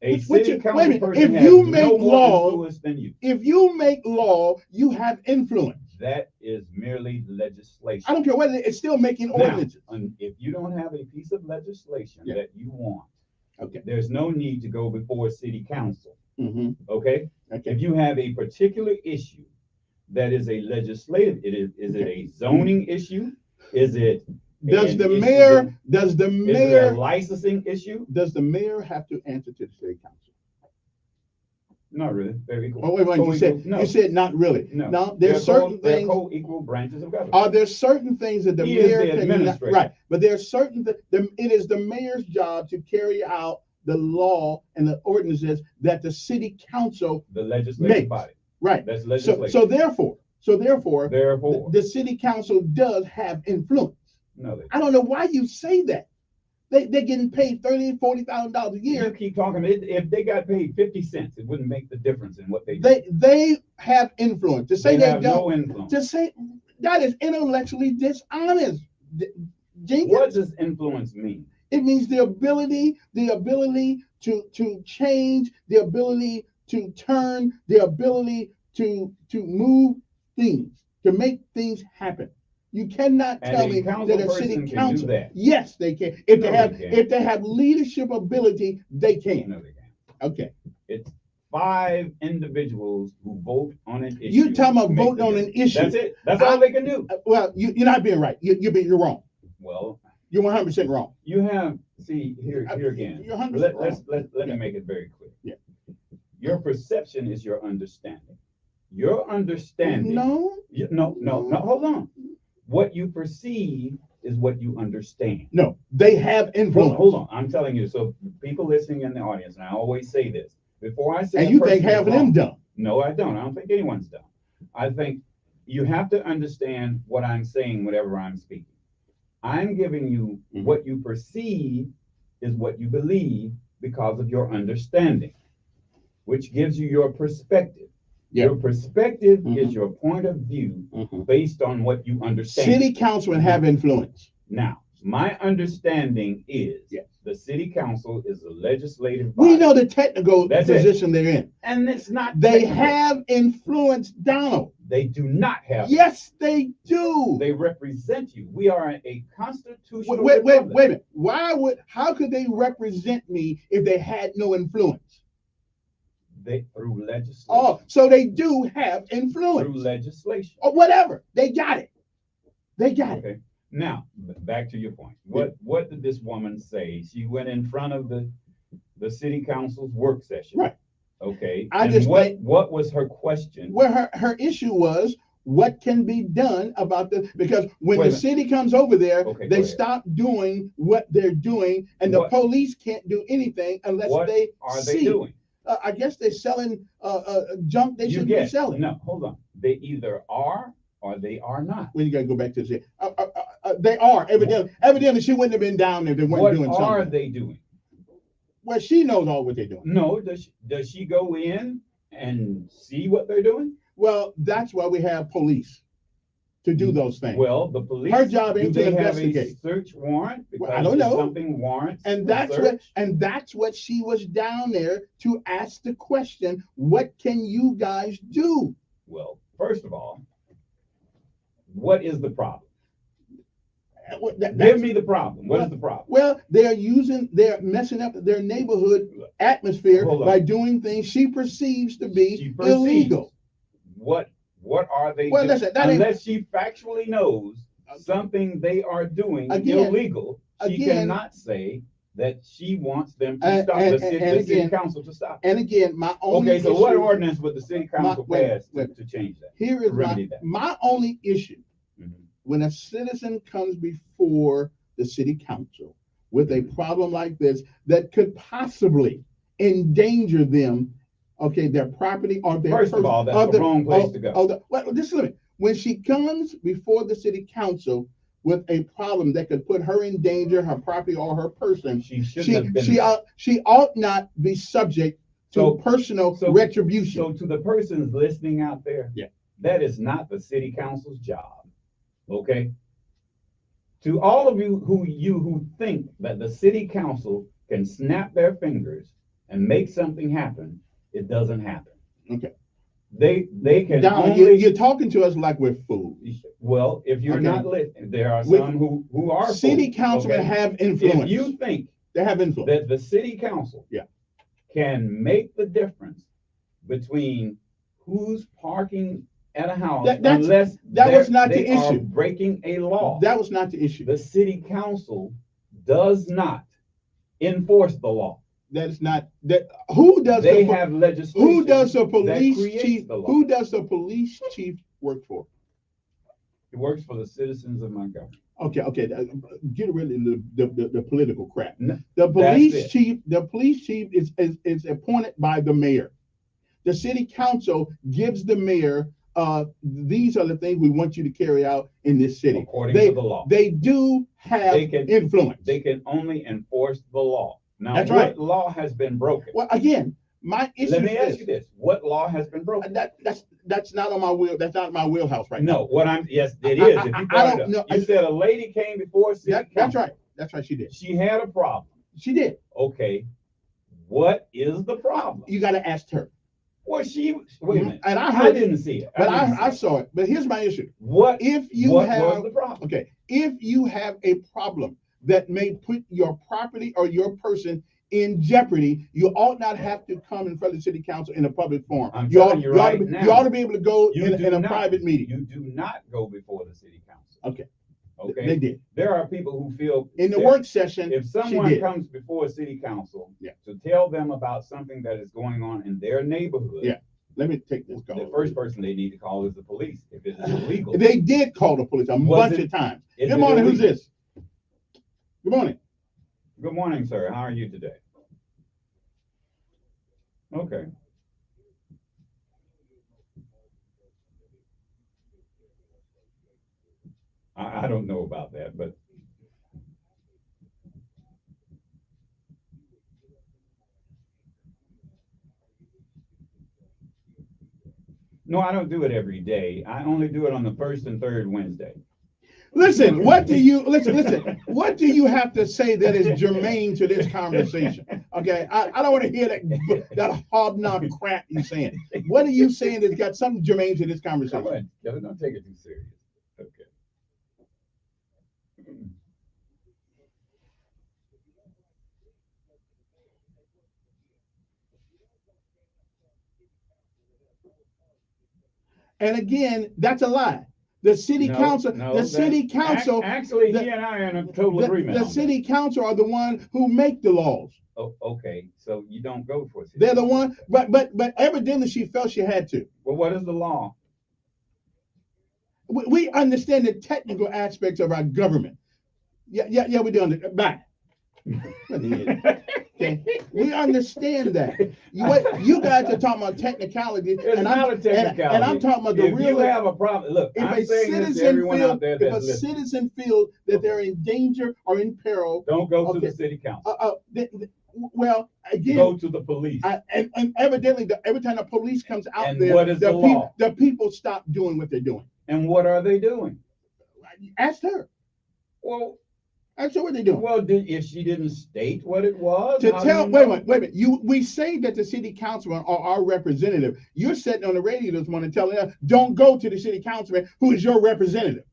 A Wait city a council minute. person If has you no make more law, influence than you. if you make law, you have influence. That is merely legislation. I don't care whether it's still making Now, ordinances. if you don't have a piece of legislation Yeah. that you want, Okay. there's no need to go before city council. Mm-hmm. Okay? If you have a particular issue that is a legislative, is it a zoning issue? Is it Does the is mayor it a licensing issue? does the mayor have to answer to the city council? Not really. They're equal. Oh, wait, you said not really. No. No, there's certain They're things. co-equal branches of government. Are there certain things that the He is mayor the cannot, administrator. right? But there are certain it is the mayor's job to carry out the law and the ordinances that the city council The legislative makes. body. Right. That's So legislation. therefore, the city council does have influence. No, they I don't know why you say that. They're getting paid $30,000-$40,000 a year. You keep talking. If they got paid 50 cents, it wouldn't make the difference in what they do. They have influence. To say they have don't, no influence. to say that is intellectually dishonest. Jenkins. What does influence mean? It means the ability to change, the ability to turn, the ability to move things, to make things happen. You cannot And tell a me council that a person city can do council. that. Yes, they can. If No, they have they can't. if they have leadership ability, they can. No, they can't. Okay. It's 5 individuals who vote on an issue. You talking about to make voting the on an difference. issue. That's it. That's all they can do. Well, you're not being right. You're wrong. Well, You're 100% wrong. you have here again. You're 100% Let me make it very clear. Yeah. Your perception is your understanding. Your understanding. No. No. Hold on. What you perceive is what you understand. No, they have influence. Hold on. I'm telling you. So people listening in the audience, and I always say this before I say. And you think half of them dumb? No, I don't. I don't think anyone's dumb. I think you have to understand what I'm saying whenever I'm speaking. I'm giving you what you perceive is what you believe because of your understanding, which gives you your perspective. Yeah. Your perspective is your point of view based on what you understand. City councilmen have influence. Now, my understanding is the city council is the legislative We body. know the technical That's it. position they're in. And it's not. They technical. have influence, Donald. They do not have. Yes, they do. They represent you. We are a constitutional. Wait a republic. minute. How could they represent me if they had no influence? Through legislation. Oh, so they do have influence. Through legislation. Or whatever. They got it. They got it. Now, back to your point. What did this woman say? She went in front of the city council's work session. Right. Okay. What was her question? Where her issue was, what can be done about this? Because when the city comes over there, they stop doing what they're doing, and the police can't do anything unless What they are see. they doing? I guess they're selling junk they You shouldn't get be selling. No, hold on. They either are or they are not. Well, you got to go back to the they are evidently. Evidently, she wouldn't have been down there if they weren't What doing are something. they doing? Well, she knows all what they're doing. No, does she go in and see what they're doing? Well, that's why we have police to do those things. Well, the police. Her job ain't do to they investigate. have a search warrant? Well, I don't know. Something warrants. And the that's search? what she was down there to ask the question, what can you guys do? Well, first of all, what is the problem? Give me the problem. What is the problem? Well, they're messing up their neighborhood atmosphere by doing things she perceives to be illegal. What are they Well, doing? listen, Unless she factually knows something they are doing illegal, she cannot say that she wants them to stop the city council to stop. And again, my only Okay, so what ordinance would the city council pass to change that? Here is remedy that? my only issue. When a citizen comes before the city council with a problem like this that could possibly endanger them, okay, their property or their First of all, that's the wrong place to go. Well, just a minute. When she comes before the city council with a problem that could put her in danger, her property or her person, she ought not be subject to personal retribution. So to the persons listening out there, that is not the city council's job. Okay. To all of you who think that the city council can snap their fingers and make something happen, it doesn't happen. Okay. They can Don, only. You're talking to us like we're fools. Well, if you're not listening, there are some who are city fools, councilmen have influence. If you think they have influence, that the city council can make the difference between who's parking at a house, unless that was not the they are issue. breaking a law. That was not the issue. The city council does not enforce the law. That is not that. Who does they have legislation? Who does the police chief? The law. Who does the police chief work for? He works for the citizens of Montgomery. Okay. Get rid of the political crap. No, the police chief. The police chief is appointed by the mayor. The city council gives the mayor. These are the things we want you to carry out in this city. According to the law. They do have influence. They can only enforce the law. Now, That's what right. law has been broken? Well, again, my issue. Let me ask you this: what law has been broken? That's not on my wheel. That's not my wheelhouse right now. No, yes, it is. If you I don't know. You said a lady came before city council. That's right. That's right. She did. She had a problem. She did. Okay, what is the problem? You got to ask her. Well, wait a minute. And I didn't see it. But I saw it. But here's my issue. What was the problem? Okay, if you have a problem that may put your property or your person in jeopardy, you ought not have to come in front of the city council in a public forum. You ought to be able to go in a private meeting. You do not go before the city council. Okay. Okay. They did. There are people who feel in the work session. If someone comes before a city council to tell them about something that is going on in their neighborhood, let me take this call. The first person they need to call is the police if it is illegal. They did call the police a bunch of times. Good morning. Who's this? Good morning. Good morning, sir. How are you today? Okay. I don't know about that, but no, I don't do it every day. I only do it on the first and third Wednesday. Listen, what do you What do you have to say that is germane to this conversation? Okay, I don't want to hear that hobnob crap you're saying. What are you saying that's got something germane to this conversation? Come on, Kevin, don't take it too serious. Okay. And again, that's a lie. The city council, Actually, he and I are in a total agreement. The city council are the one who make the laws. Oh, okay. So you don't go for it. They're the one, but evidently she felt she had to. Well, what is the law? We understand the technical aspects of our government. Yeah, we do. Bye. Okay. We understand that. You guys are talking about technicality. It's not a technicality. And I'm talking about the real. If you have a problem, look, I'm saying this to everyone out there that's listening. If a citizen feels that they're in danger or in peril, don't go to the city council. Well, again, go to the police. And evidently, every time the police comes out And there, what is the law? the people stop doing what they're doing. And what are they doing? Ask her. Well, ask her what they're doing. Well, if she didn't state what it was, To how tell, do you wait a know? minute. We say that the city councilman or our representative. You're sitting on the radio this morning telling us, don't go to the city councilman who is your representative.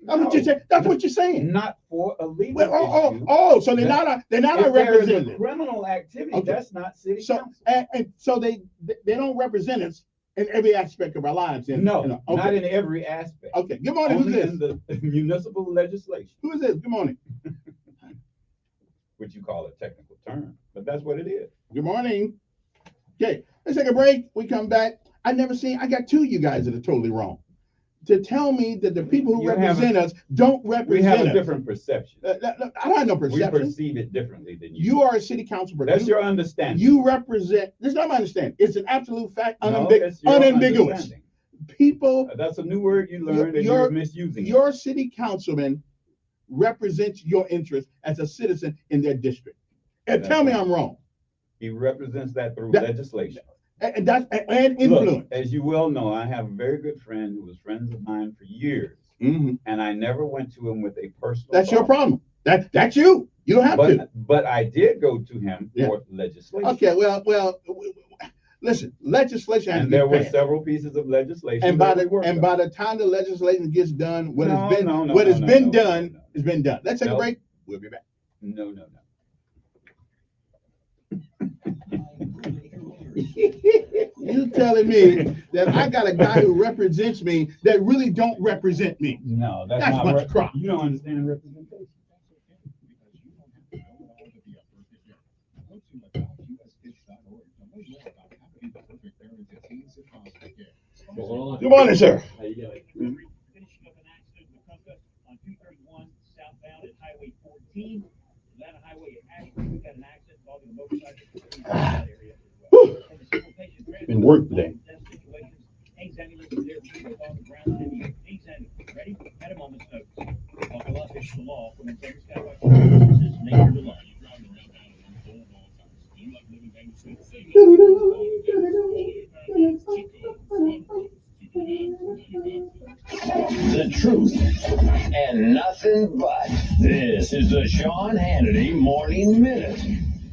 That's what you say. That's what you're saying. Not for a legal issue. So they're not a if representative. There is a criminal activity, Okay. that's not city So council. and so they don't represent us in every aspect of our lives. No, Okay. not in every aspect. Okay. Good morning. Only Who's in this? the municipal legislation, Who is this? Good morning. which you call a technical term, but that's what it is. Good morning. Okay, let's take a break. We come back. I got two of you guys that are totally wrong. To tell me that the people who represent us don't represent We have a us. different perception. I don't have no perception. We perceive it differently than you. You are a city council person. That's your understanding. You represent, this is not my understanding. It's an absolute fact, No, it's your unambiguous. understanding. People, That's a new word you learned and you're misusing it. your city councilman represents your interest as a citizen in their district. And tell me I'm wrong. He represents that through That- legislation. And influence. Look, as you well know, I have a very good friend who was friends of mine for years, and I never went to him with a personal. That's your problem. That's you. You don't have to. But I did go to him for legislation. Okay, well, listen, legislation has to And be there were passed. several pieces of legislation. And by that we worked on. the time the legislation gets done, what No, has been no, no, what no, has no, been no, done has been done. Let's take a No. break. We'll be back. No. You telling me that I got a guy who represents me that really don't represent me? No, that's That's not much what crap. you don't understand representation. Good morning, sir. How you doing? Finishing up an accident with Custer on 231 southbound at Highway 14. Atlanta Highway at Ashford. We got an accident involving a motorcycle in that area as well. From a single patient Been work today. death situations. Hey, Zanny, look at their people on the ground. Hey, Zanny, ready? Had a moment's notice. Buckle up, it's the law. From the Skywalker Services, make your life. The truth and nothing but. This is the Sean Hannity Morning Minute.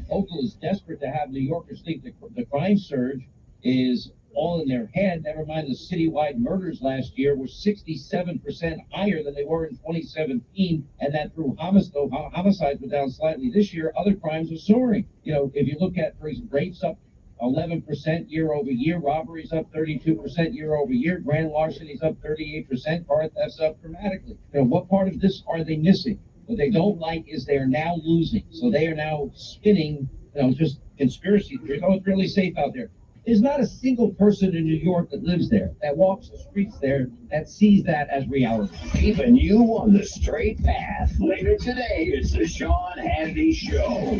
Oakland is desperate to have New Yorkers think the crime surge is all in their head. Never mind the citywide murders last year were 67% higher than they were in 2017, and that through homicides were down slightly this year. Other crimes are soaring. You know, if you look at, for example, rapes up 11% year over year, robberies up 32% year over year, grand larcenies up 38%, car thefts up dramatically. You know, what part of this are they missing? What they don't like is they are now losing. So they are now spinning, just conspiracy theories. Oh, it's really safe out there. There's not a single person in New York that lives there, that walks the streets there, that sees that as reality. Keeping you on the straight path. Later today, it's the Sean Hannity Show.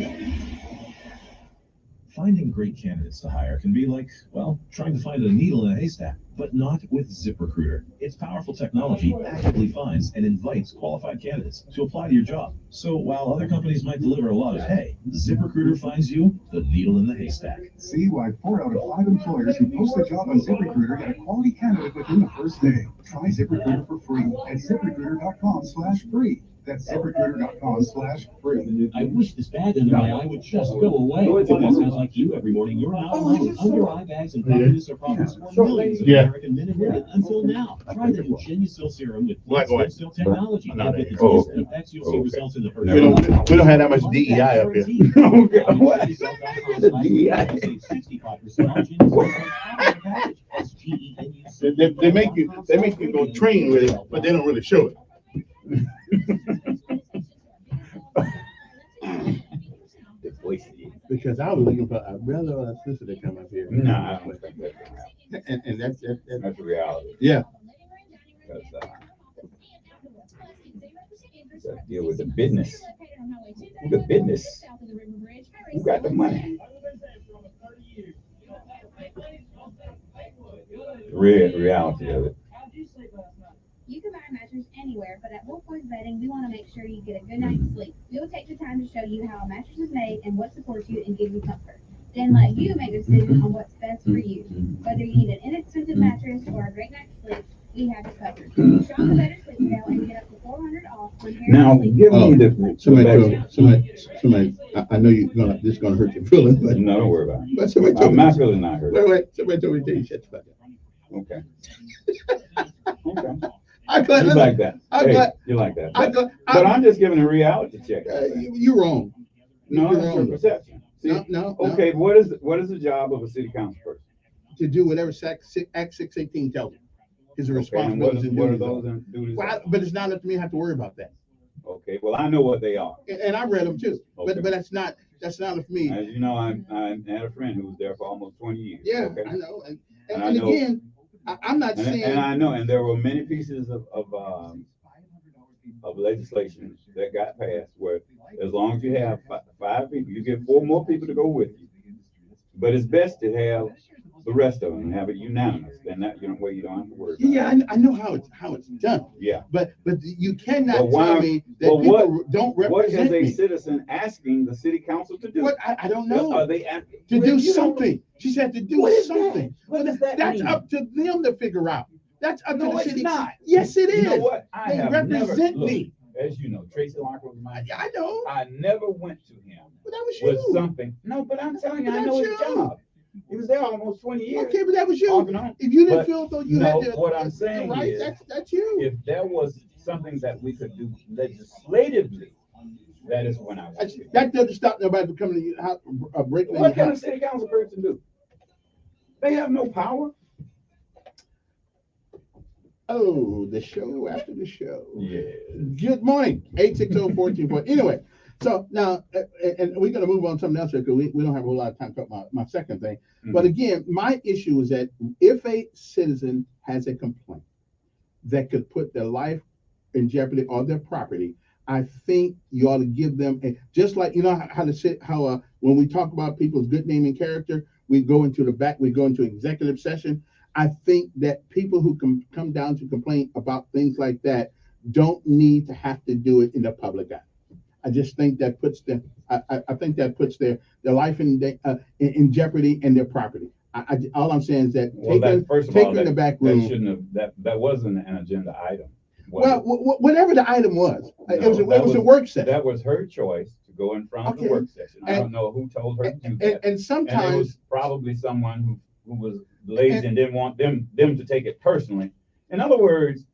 Finding great candidates to hire can be like, well, trying to find a needle in a haystack, but not with ZipRecruiter. Its powerful technology actively finds and invites qualified candidates to apply to your job. So while other companies might deliver a lot of hay, ZipRecruiter finds you the needle in the haystack. See why 4 out of 5 employers who post a job on ZipRecruiter get a quality candidate within the first day. Try ZipRecruiter for free at ZipRecruiter.com/free. That's ZipRecruiter.com/free. I wish this bag under my eye would just go away. That sounds like you every morning. You're not alone. Under eye bags and fungus are problems for millions of American men and women until now. Try the new Genusil serum with stem cell technology. With its instant effects, you'll see results in the first We don't have that much DEI up here. What? DEI. 65% on Genusil. They make you go train with it, but they don't really show it. Because I was looking for a brother or a sister to come up here. No, I don't think that's And that's the reality. Yeah. Because you gotta deal with the business. The business. Who got the money? Reality of it. You can buy a mattress anywhere, but at Wolf Boys Bedding, we want to make sure you get a good night's sleep. We will take the time to show you how a mattress is made and what supports you and gives you comfort. then let you make a decision on what's best for you. Whether you need an inexpensive mattress or a great night's sleep, we have you covered. Shop the Better Sleep Sale and get up to $400 off on Now, Sleep. give me the somebody. I know this is gonna hurt your feelings, but No, don't worry about it. But somebody told My me. feelings not hurt. Wait. Somebody told me to tell you shut the fuck up. Okay. Okay. I'm glad. You like that. I'm Hey, glad. you like that. I'm glad. But I'm just giving a reality check. You're wrong. No, You're that's your wrong. perception. See, No. okay, what is the job of a city council person? To do whatever Act 618 tells you. His Okay, and responsibilities and what are duties. those are. duties? Well, but it's not up to me to have to worry about that. Okay, well, I know what they are. And I read them too. Okay. But that's not up to me. As you know, I had a friend who was there for almost 20 years. Yeah, okay? I know. And I know- again, I'm not And, saying. and I know, and there were many pieces of legislation that got passed where as long as you have five people, you get 4 more people to go with you. But it's best to have the rest of them and have it unanimous. Then that, where you don't have to worry about it. Yeah, I know how it's done. Yeah. But you cannot But why- tell me that well, people don't What is represent a me. citizen asking the city council to do? What I don't know. Are they asking To do something? She said to do What is something. What does that That's mean? up to them to figure out. That's up No, to the it's city. not. Yes, it is. You know what? I They have represent never, me. Look, as you know, Tracy Locker was my. I know. I never went to him But that was with you. something. No, but I'm telling you, But I know that's his you. job. He was there almost 20 years. Okay, but that was you. Off and on. If you didn't But feel though you no, had to, what I'm saying right, is, that's you. if there was something that we could do legislatively, that is when I would. That doesn't stop nobody from coming to you, breaking in What your can a house. city council person do? They have no power. Oh, the show after the show. Yeah. Good morning, 860-1440. Anyway, so now, and we're going to move on to something else because we don't have a whole lot of time to talk about my second thing. But again, my issue is that if a citizen has a complaint that could put their life in jeopardy or their property, I think you ought to give them just like how when we talk about people's good name and character, we go into the back, we go into executive session. I think that people who come down to complain about things like that don't need to have to do it in the public eye. I just think that puts their life in jeopardy and their property. All I'm saying is that First of all, in the back room. that shouldn't have that wasn't an agenda item. Well, whatever the item was, it was a work session. That was her choice to go in front of the work session. I don't know who told her to do that. And sometimes it was probably someone who was lazy and didn't want them to take it personally. In other words,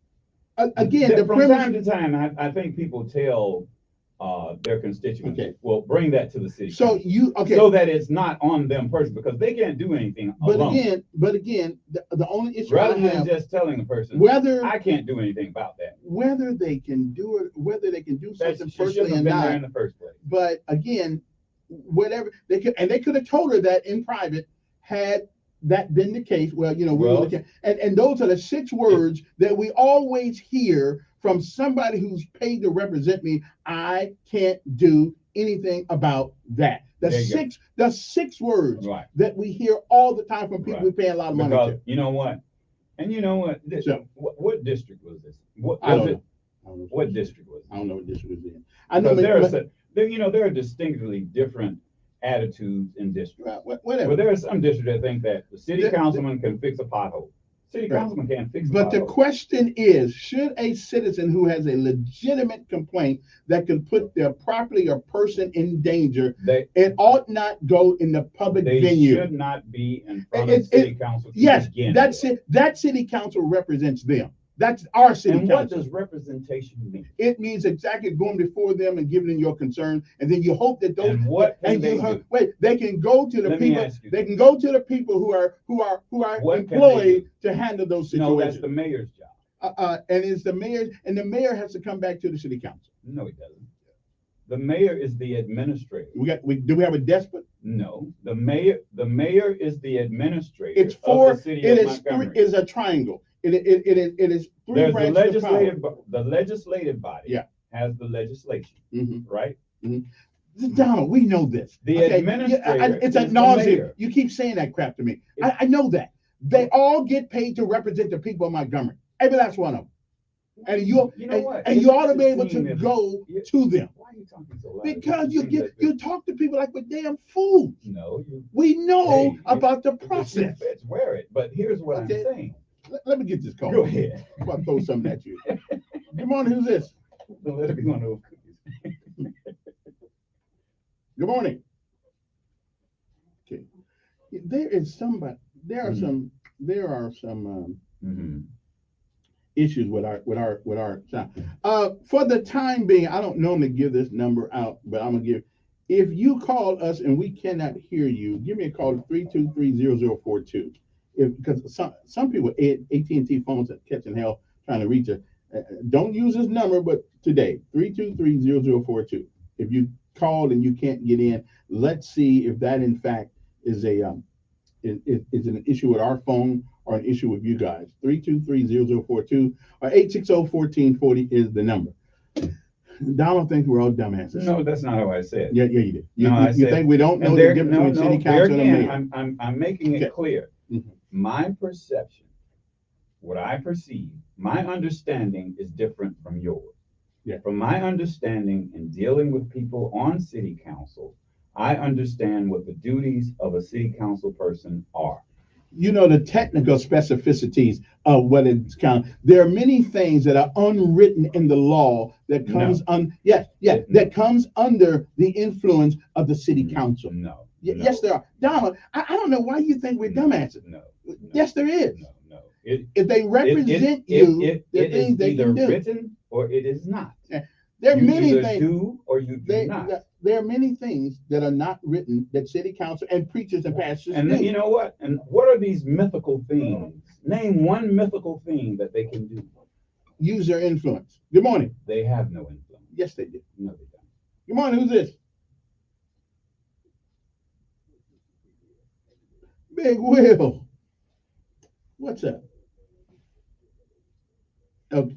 again, from time to time, I think people tell their constituents, well, bring that to the city. So so that it's not on them personally because they can't do anything alone. But again, the only issue rather I than have, just telling the person whether I can't do anything about that, whether they can do it, whether they can do something shouldn't personally have or been there not. in the first place. But again, whatever they could have told her that in private had that been the case. Well, we were looking, and those are the 6 words that we always hear from somebody who's paid to represent me. I can't do anything about that. The 6 words that we hear all the time from people we pay a lot of money to. You know what? And you know what? What district was this? I don't know. What district was it? I don't know what district was in. I know there are distinctly different attitudes in districts. Whatever. But there are some districts that think that the city councilman can fix a pothole. City councilman can't fix a But pothole. the question is, should a citizen who has a legitimate complaint that could put their property or person in danger, it ought not go in the public They venue. should not be in front of city council. Yes, begin that's it. That city council represents them. That's our city And council. what does representation mean? It means exactly going before them and giving them your concern, and then you hope that those. And what can they do? Wait, they can go to the Let me people. ask you They can go to the people who are What can they employed to handle those situations. No, that's the mayor's job. And it's the mayor, and the mayor has to come back to the city council. No, he doesn't. The mayor is the administrator. Do we have a despot? No, the mayor is the administrator. It's of the city of Montgomery. It is a triangle. It is 3 There's branches of power. the legislative body has the legislation, right? Donald, we know this. The administrator it's is ad the nauseam. mayor. You keep saying that crap to me. I know that. They all get paid to represent the people of Montgomery. Every last one of them. And you know what? and It you ought to makes be it able seem to as- go to them. Why are you talking so loud? Because It seems you talk to people like we're damn fools. No, We know Hey, about the if it process. fits, wear it. But here's what I'm saying. Let me get this call. Go ahead. I'll throw something at you. Good morning. Who's this? Don't let it be one of those cookies. Good morning. Okay. There is somebody. There are some. There are some issues with our sound. For the time being, I don't normally give this number out, but I'm gonna give. If you call us and we cannot hear you, give me a call at 323-0042. Because some people AT&T phones are catching hell trying to reach us. Don't use this number, but today 323-0042. If you call and you can't get in, let's see if that in fact is an issue with our phone or an issue with you guys. 323-0042 or 860-1440 is the number. Donald thinks we're all dumbasses. No, that's not how I said. Yeah, you did. You said, think we don't know the difference between city council and mayor? I'm making it clear. My perception, what I perceive, my understanding is different from yours. Yeah. From my understanding in dealing with people on city council, I understand what the duties of a city council person are. You know the technical specificities of what it's kind of. There are many things that are unwritten in the law that comes that comes under the influence of the city council. No. Yes, there are. Donald, I don't know why you think we're dumbasses. No. Yes, there is. No. If they represent you, the it things is they either can do. written or it is not. There are You many either things. do or you do not. There are many things that are not written that city council and preachers and pastors And do. you know what? And what are these mythical things? Name one mythical thing that they can do. Use their influence. Good morning. They have no influence. Yes, they do. No, they don't. Good morning. Who's this? Big Will. What's up? Okay.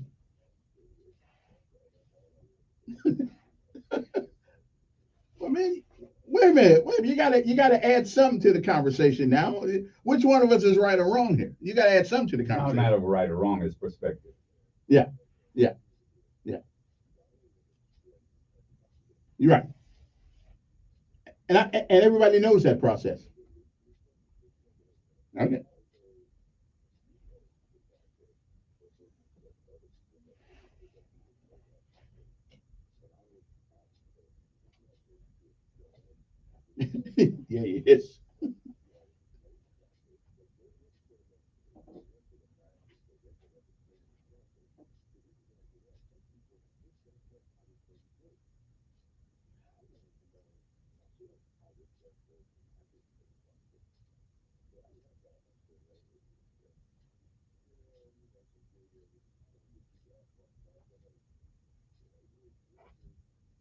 Well, man, wait a minute. You gotta add something to the conversation now. Which one of us is right or wrong here? You gotta add something to the It's not a conversation. matter of right or wrong, it's perspective. Yeah. You're right. And everybody knows that process. Okay. Yeah, it is.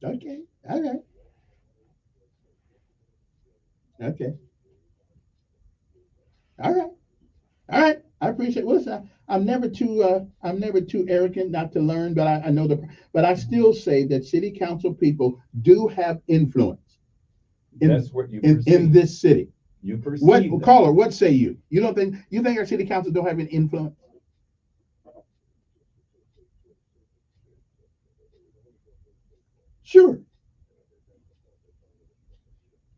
Okay. All right. Okay. All right. All right. I appreciate. Listen, I'm never too arrogant not to learn, but I know but I still say that city council people do have influence That's what you in perceive. this city. You perceive What that. caller? What say you? You don't think our city council don't have an influence? Sure.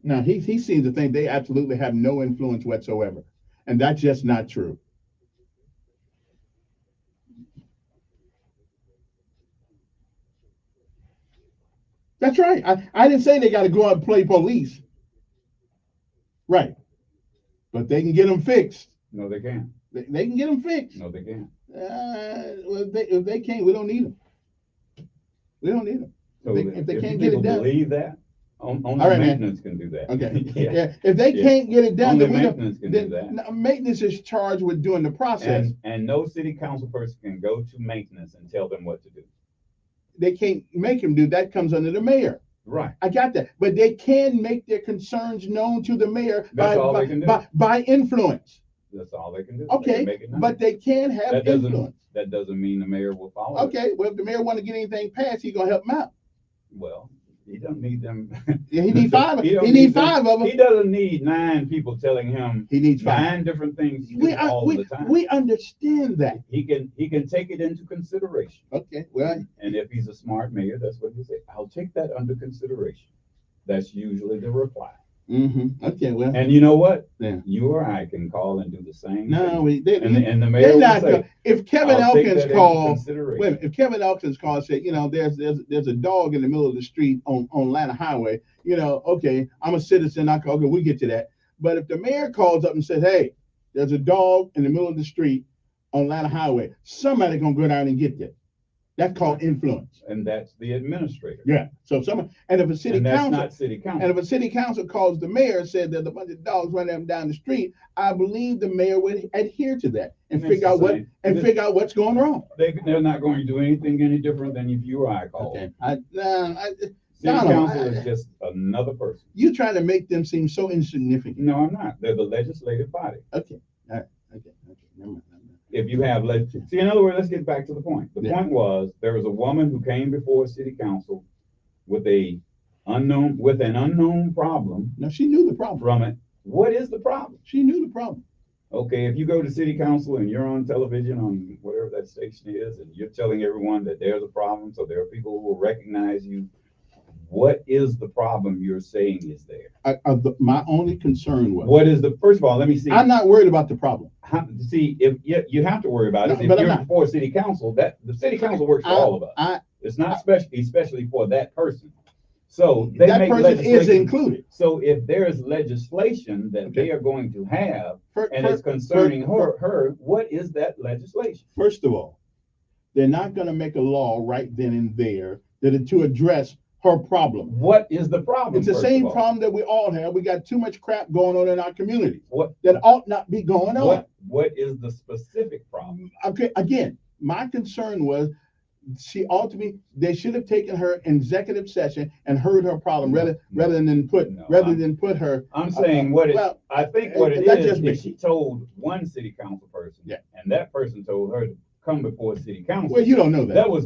Now he seems to think they absolutely have no influence whatsoever, and that's just not true. That's right. I didn't say they got to go out and play police. Right. But they can get them fixed. No, they can't. They can get them fixed. No, they can't. Well, if they can't, we don't need them. We don't need them. So If they if can't you get it people done. believe that, only All right, man. maintenance can do that. Okay. Yeah. Yeah. If they can't get it done, Only then we don't- maintenance can then do that. no, maintenance is charged with doing the process. And no city council person can go to maintenance and tell them what to do. They can't make them do that. Comes under the mayor. Right. I got that. But they can make their concerns known to the mayor That's all they can do. by influence. That's all they can do. They Okay, can make it known. but they can have that influence. doesn't mean the mayor will follow it. Okay, well, if the mayor want to get anything passed, he's gonna help them out. Well, He don't need them. Yeah, he need five. He don't He need them. 5 of them. He doesn't need 9 people telling him He needs 5. 9 different things to do all the time. We understand that. He can take it into consideration. Okay, well, And if he's a smart mayor, that's what he say. I'll take that under consideration. That's usually the reply. Okay, well. And you know what? Yeah. You or I can call and do the same. No, thing. they, And the mayor they're will not. say, If Kevin "I'll take Elkins that into called, consideration." wait a minute, if Kevin Elkins called and said, you know, there's a dog in the middle of the street on Atlanta Highway, you know, okay, I'm a citizen. Okay, we get to that. But if the mayor calls up and says, hey, there's a dog in the middle of the street on Atlanta Highway, somebody gonna go down and get that. That's called influence. And that's the administrator. Yeah. So and if a city And that's council, not city council. and if a city council calls the mayor and said there's a bunch of dogs running up and down the street, I believe the mayor would adhere to that and And figure out it's the same. figure out what's going wrong. They're not going to do anything any different than if you or I called. Okay. City Donald, council is just another person. You trying to make them seem so insignificant. No, I'm not. They're the legislative body. Okay. All right. Okay. Never mind. If you have see, in other words, let's get back to the point. The point was there was a woman who came before city council with an unknown problem. No, she knew the problem from it. What is the problem? She knew the problem. Okay, if you go to city council and you're on television on whatever that station is, and you're telling everyone that there's a problem, so there are people who will recognize you. What is the problem you're saying is there? My only concern was. What is first of all, let me see. I'm not worried about the problem. See, if you have to worry about it. If you're before city council, that the city council works for all of us. It's not especially for that person. So they that make person is included. So if there is legislation that they are going to have and it's concerning her, what is that legislation? First of all, they're not going to make a law right then and there to address her problem. What is the problem? It's the same problem that we all have. We got too much crap going on in our community that ought not be going on. What is the specific problem? Okay, again, my concern was they should have taken her in executive session and heard her problem rather than put her. I'm saying I think what it is she told one city council person, and that person told her to come before city council. Well, you don't know that. That was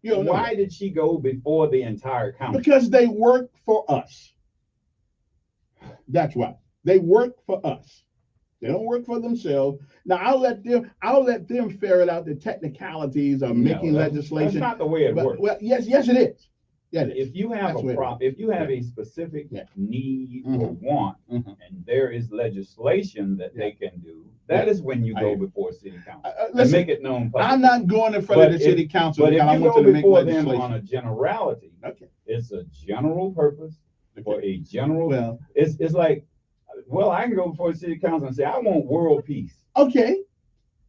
why did she go before the entire council? Because they work for us. That's why. They work for us. They don't work for themselves. Now I'll let them ferret out the technicalities of making legislation. That's not the way it works. Well, yes, it is. Yeah, if you have a problem, if you have a specific need or want, and there is legislation that they can do, that is when you go before city council and make it known publicly. I'm not going in front of the city council. But if I you want go to make before them legislation on a generality, it's a general purpose for a general. Well, it's like, well, I can go before the city council and say I want world peace. Okay,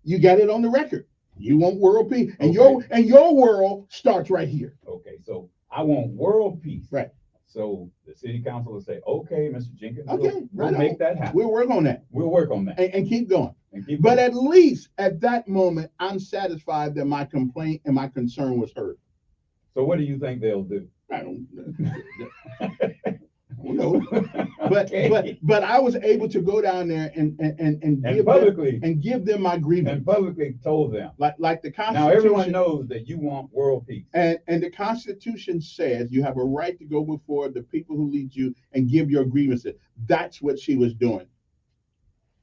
you got it on the record. You want world peace, and your world starts right here. Okay, so I want world peace. Right. So the city council will say, okay, Mr. Jenkins, we'll make that happen. We'll work on that. We'll work on that. And keep going. But at least at that moment, I'm satisfied that my complaint and my concern was heard. So what do you think they'll do? I don't know. But I was able to go down there and give them my grievance. And publicly told them. Like the Constitution. Now everyone knows that you want world peace. And the Constitution says you have a right to go before the people who lead you and give your grievances. That's what she was doing.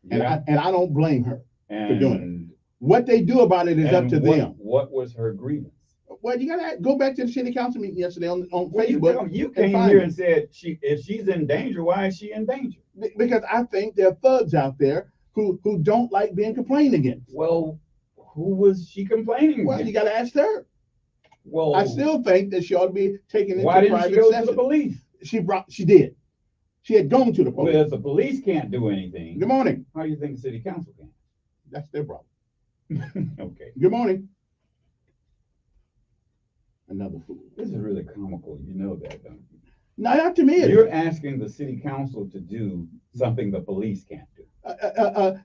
Yeah. And I don't blame her for doing it. What they do about it is up to them. What was her grievance? Well, you gotta go back to the city council meeting yesterday on Facebook. You came here and said if she's in danger, why is she in danger? Because I think there are thugs out there who don't like being complained against. Well, who was she complaining Well, against? you gotta ask her. Well, I still think that she ought to be taken into why didn't private she go session. to the police? She did. She had gone to the police. Well, if the police can't do anything. Good morning. How do you think the city council can? That's their problem. Okay. Good morning. Another fool. This is really comical. You know that, don't you? No, not to me. You're asking the city council to do something the police can't do.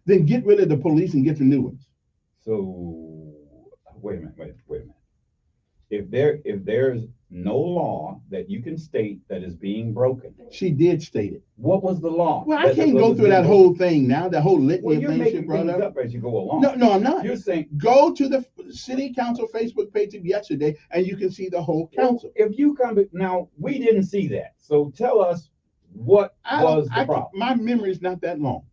Then get rid of the police and get the new ones. So wait a minute. If there's no law that you can state that is being broken. She did state it. What was the law? Well, I can't go through that whole thing now, the whole litany Well, of you're things she making brought things up. up as you go along. No, I'm not. You're saying go to the city council Facebook page yesterday, and you can see the whole council. If you come, now, we didn't see that, so tell us what was the problem. My memory is not that long.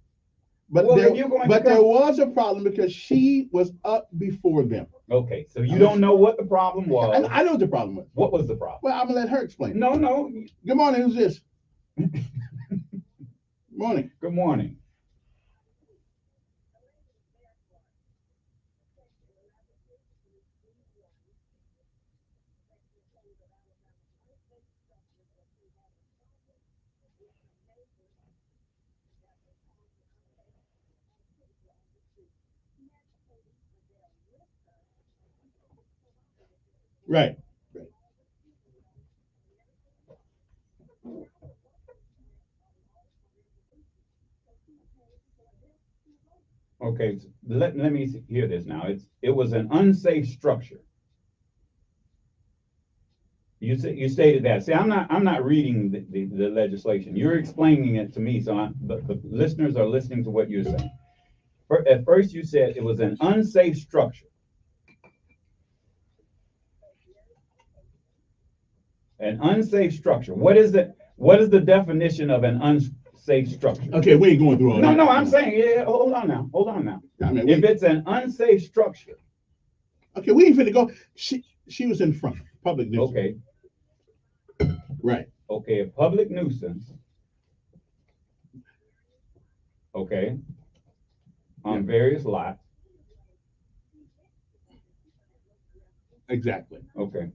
But, Well, there, if you're going to but come- there was a problem because she was up before them. Okay, so you don't know what the problem was. I know what the problem was. What was the problem? Well, I'm gonna let her explain. No. Good morning, who's this? Morning. Good morning. Right. Okay, so let me hear this now. It was an unsafe structure. You stated that. See, I'm not reading the legislation. You're explaining it to me, so the listeners are listening to what you're saying. At first, you said it was an unsafe structure. An unsafe structure. What is the definition of an unsafe structure? Okay, we ain't going through all that. No, I'm saying, yeah, hold on now. I mean, If it's an unsafe structure. Okay, we ain't finna go. She was in front, public nuisance. Okay. Right. Okay, a public nuisance. Okay. On various lots. Exactly. Okay.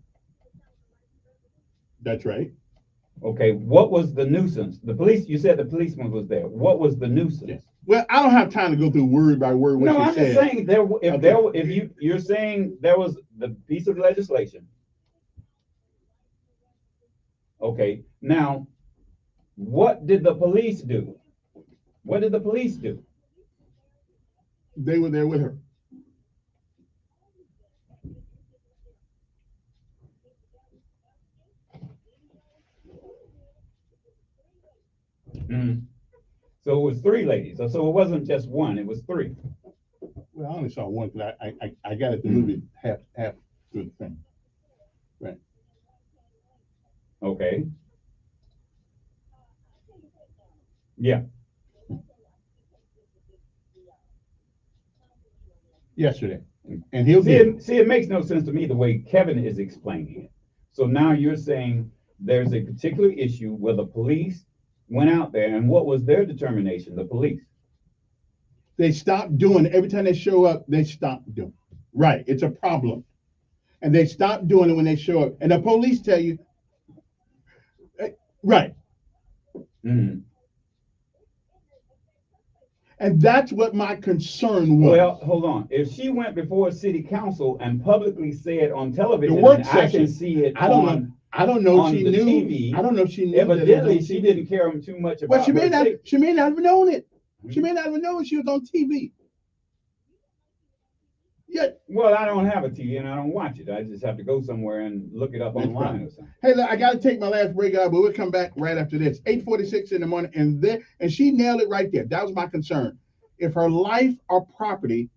That's right. Okay, what was the nuisance? The police, you said the policeman was there. What was the nuisance? Yes. Well, I don't have time to go through word by word what No, you I'm said. just saying you're saying there was the piece of legislation. Okay, now, what did the police do? What did the police do? They were there with her. Mm. So it was three ladies. So it wasn't just one, it was three. Well, I only saw one because I got it to move it half through the thing. Right. Okay. Yeah. Yesterday. And he'll see it makes no sense to me the way Kevin is explaining it. So now you're saying there's a particular issue where the police went out there, and what was their determination, the police? They stopped doing it. Every time they show up, they stop doing it. Right. It's a problem. And they stop doing it when they show up. And the police tell you, right. Mm. And that's what my concern was. Well, hold on. If she went before city council and publicly said on television, the work and session, I can see it I don't know. I don't know if she knew. TV, I don't know if she knew. Evidently, she didn't care too much about. Well, she may not. safety. She may not have known it. She may not have known she was on TV. Yeah. Well, I don't have a TV and I don't watch it. I just have to go somewhere and look it up online or something. Hey, look, I got to take my last break out, but we'll come back right after this. 8:46 in the morning, and she nailed it right there. That was my concern. If her life or property,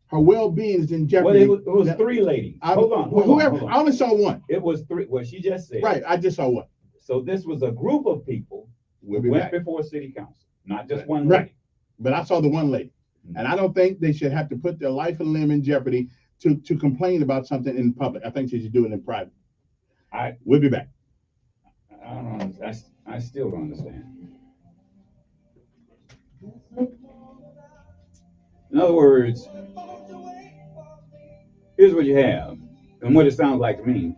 her well-being is in jeopardy. Well, it was three ladies. Hold on. I only saw one. It was three. Well, she just said. Right, I just saw one. So this was a group of people We'll who be went back. before city council, not just one lady. Right. But I saw the one lady. And I don't think they should have to put their life and limb in jeopardy to complain about something in public. I think they should do it in private. We'll be back. I don't know. I still don't understand. In other words, here's what you have, and what it sounds like to me.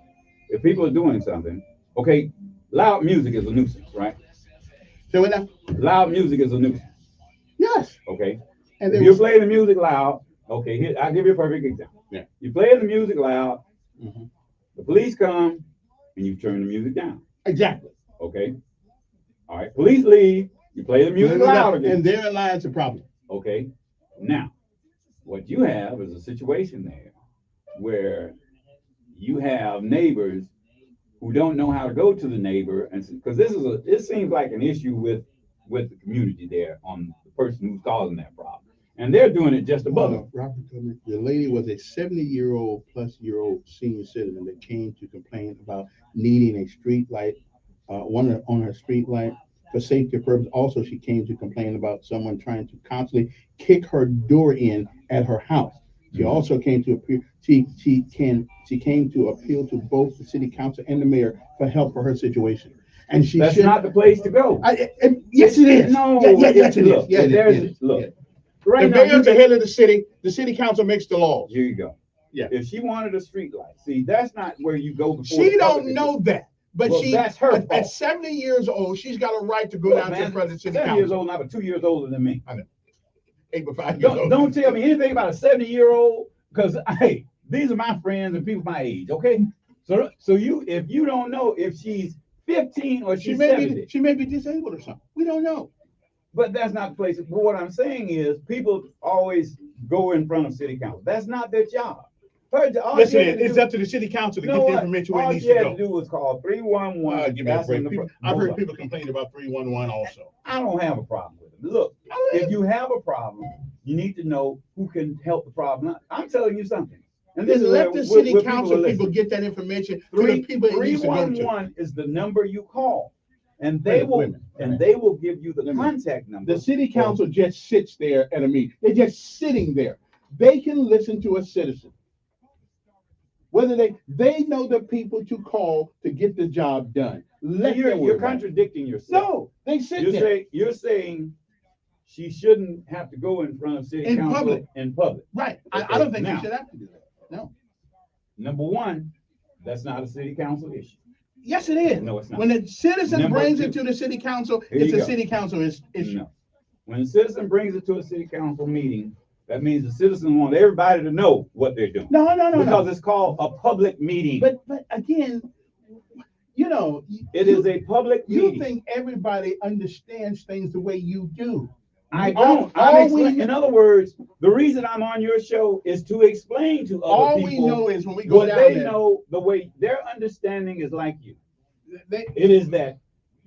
If people are doing something, okay, loud music is a nuisance, right? Say what now? Loud music is a nuisance. Yes. Okay. And if you play the music loud, okay, here, I'll give you a perfect example. Yeah. You play the music loud, the police come, and you turn the music down. Exactly. Okay. All right. Police leave, you play the music loud again. And therein lies the problem. Okay. Now, what you have is a situation there where you have neighbors who don't know how to go to the neighbor, and because this seems like an issue with the community there on the person who's causing that problem. And they're doing it just above them. Robert told me the lady was a 70-year-old senior citizen that came to complain about needing a street light, one on her street light for safety purposes. Also, she came to complain about someone trying to constantly kick her door in at her house. She also came to appeal. She came to appeal to both the city council and the mayor for help for her situation. And That's not the place to go. Yes, it is. No, yes, it is. Yes, it is. Look. Right the mayor's the head of the city council makes the laws. Here you go. Yeah. If she wanted a street light, see, that's not where you go before. She don't know that. But well, that's her at 70 years old, she's got a right to go down to the front of the city council. 7 years old, now, but 2 years older than me. I know. 8 but 5 years old. Don't tell me anything about a 70-year-old, because hey, these are my friends and people my age, okay? So if you don't know if she's 15 or she's 70. She may be disabled or something. We don't know. But that's not the place. But what I'm saying is people always go in front of city council. That's not their job. Listen, it's up to the city council to get the information where it needs to go. All you had to do was call 311. Give me a break. I've heard people complain about 311 also. I don't have a problem with it. Look, if you have a problem, you need to know who can help the problem. I'm telling you something. And then let the city council people get that information to the people it needs to go to. 311 is the number you call. And they will give you the contact number. The city council just sits there at a meeting. They're just sitting there. They can listen to a citizen. Whether they know the people to call to get the job done. You're contradicting yourself. No, they sit there. You're saying she shouldn't have to go in front of city council in public. Right. I don't think she should have to do that. No. Number one, that's not a city council issue. Yes, it is. No, it's not. When the citizen brings it to the city council, it's a city council issue. No. When the citizen brings it to a city council meeting, that means the citizen wants everybody to know what they're doing. No. Because it's called a public meeting. But again, it is a public meeting. You think everybody understands things the way you do. I don't. In other words, the reason I'm on your show is to explain to other people. All we know is when we go down they there, know the way their understanding is like you. It is that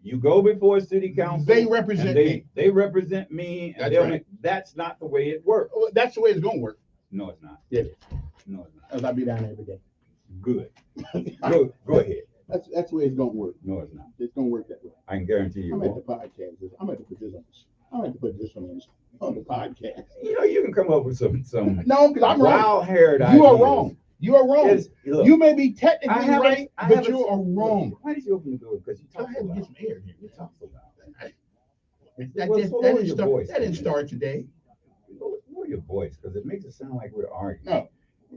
you go before city council. They represent me. They represent me. And That's right. That's not the way it works. Well, that's the way it's going to work. No, it's not. Yeah, it is. No, it's not. I'll be down there every day. Good. Go ahead. That's the way it's going to work. No, it's not. It's going to work that way. I can guarantee you. I'm at the podcast. I'm at to put this on. I'm going to put this on the podcast. You can come up with some no, because I'm wrong. Wild-haired You are wrong. You are wrong. Look, you may be technically right, but you are wrong. Why did you open the door? Because you talk so loud. Get some air here. You talk so loud. That didn't start today. Lower your voice, because it makes it sound like we're arguing. No,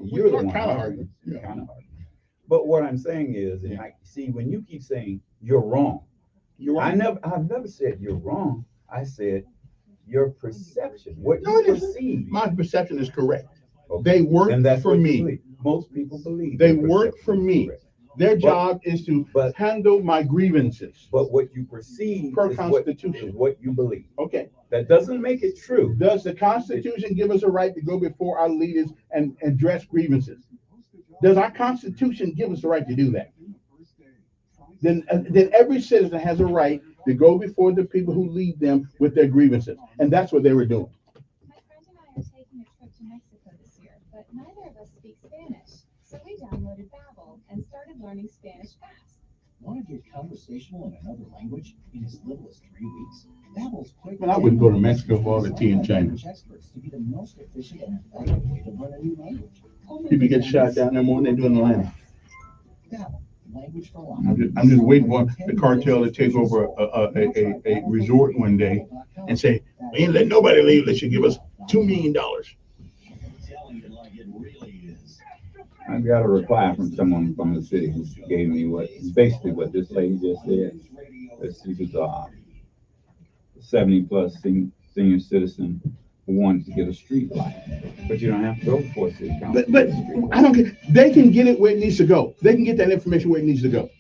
you're the one kind of arguing. You're kind of arguing. But what I'm saying is, and I see when you keep saying you're wrong. You're wrong. I've never said you're wrong. I said your perception. What you perceive. My perception is correct. Okay. They work for me. Most people believe. They work for me. Their job is to handle my grievances. But what you perceive per Constitution is what you believe. Okay. That doesn't make it true. Does the Constitution give us a right to go before our leaders and address grievances? Does our Constitution give us the right to do that? Then every citizen has a right to go before the people who lead them with their grievances. And that's what they were doing. My friend and I are taking a trip to Mexico this year, but neither of us speak Spanish. So we downloaded Babbel and started learning Spanish fast. Want to get conversational in another language in as little as 3 weeks? Babbel's quick. But I wouldn't go to Mexico for all the tea in China. Experts to be the most efficient and effective way to learn a new language. People get shot down there more than they do in Atlanta. Babbel, language for life. I'm just waiting for the cartel to take over a resort one day and say, we ain't let nobody leave unless you give us $2 million. I got a reply from someone from the city who gave me basically what this lady just said. That she was a 70-plus senior citizen who wanted to get a street light, but you don't have to go before city council. But I don't care. They can get it where it needs to go. They can get that information where it needs to go.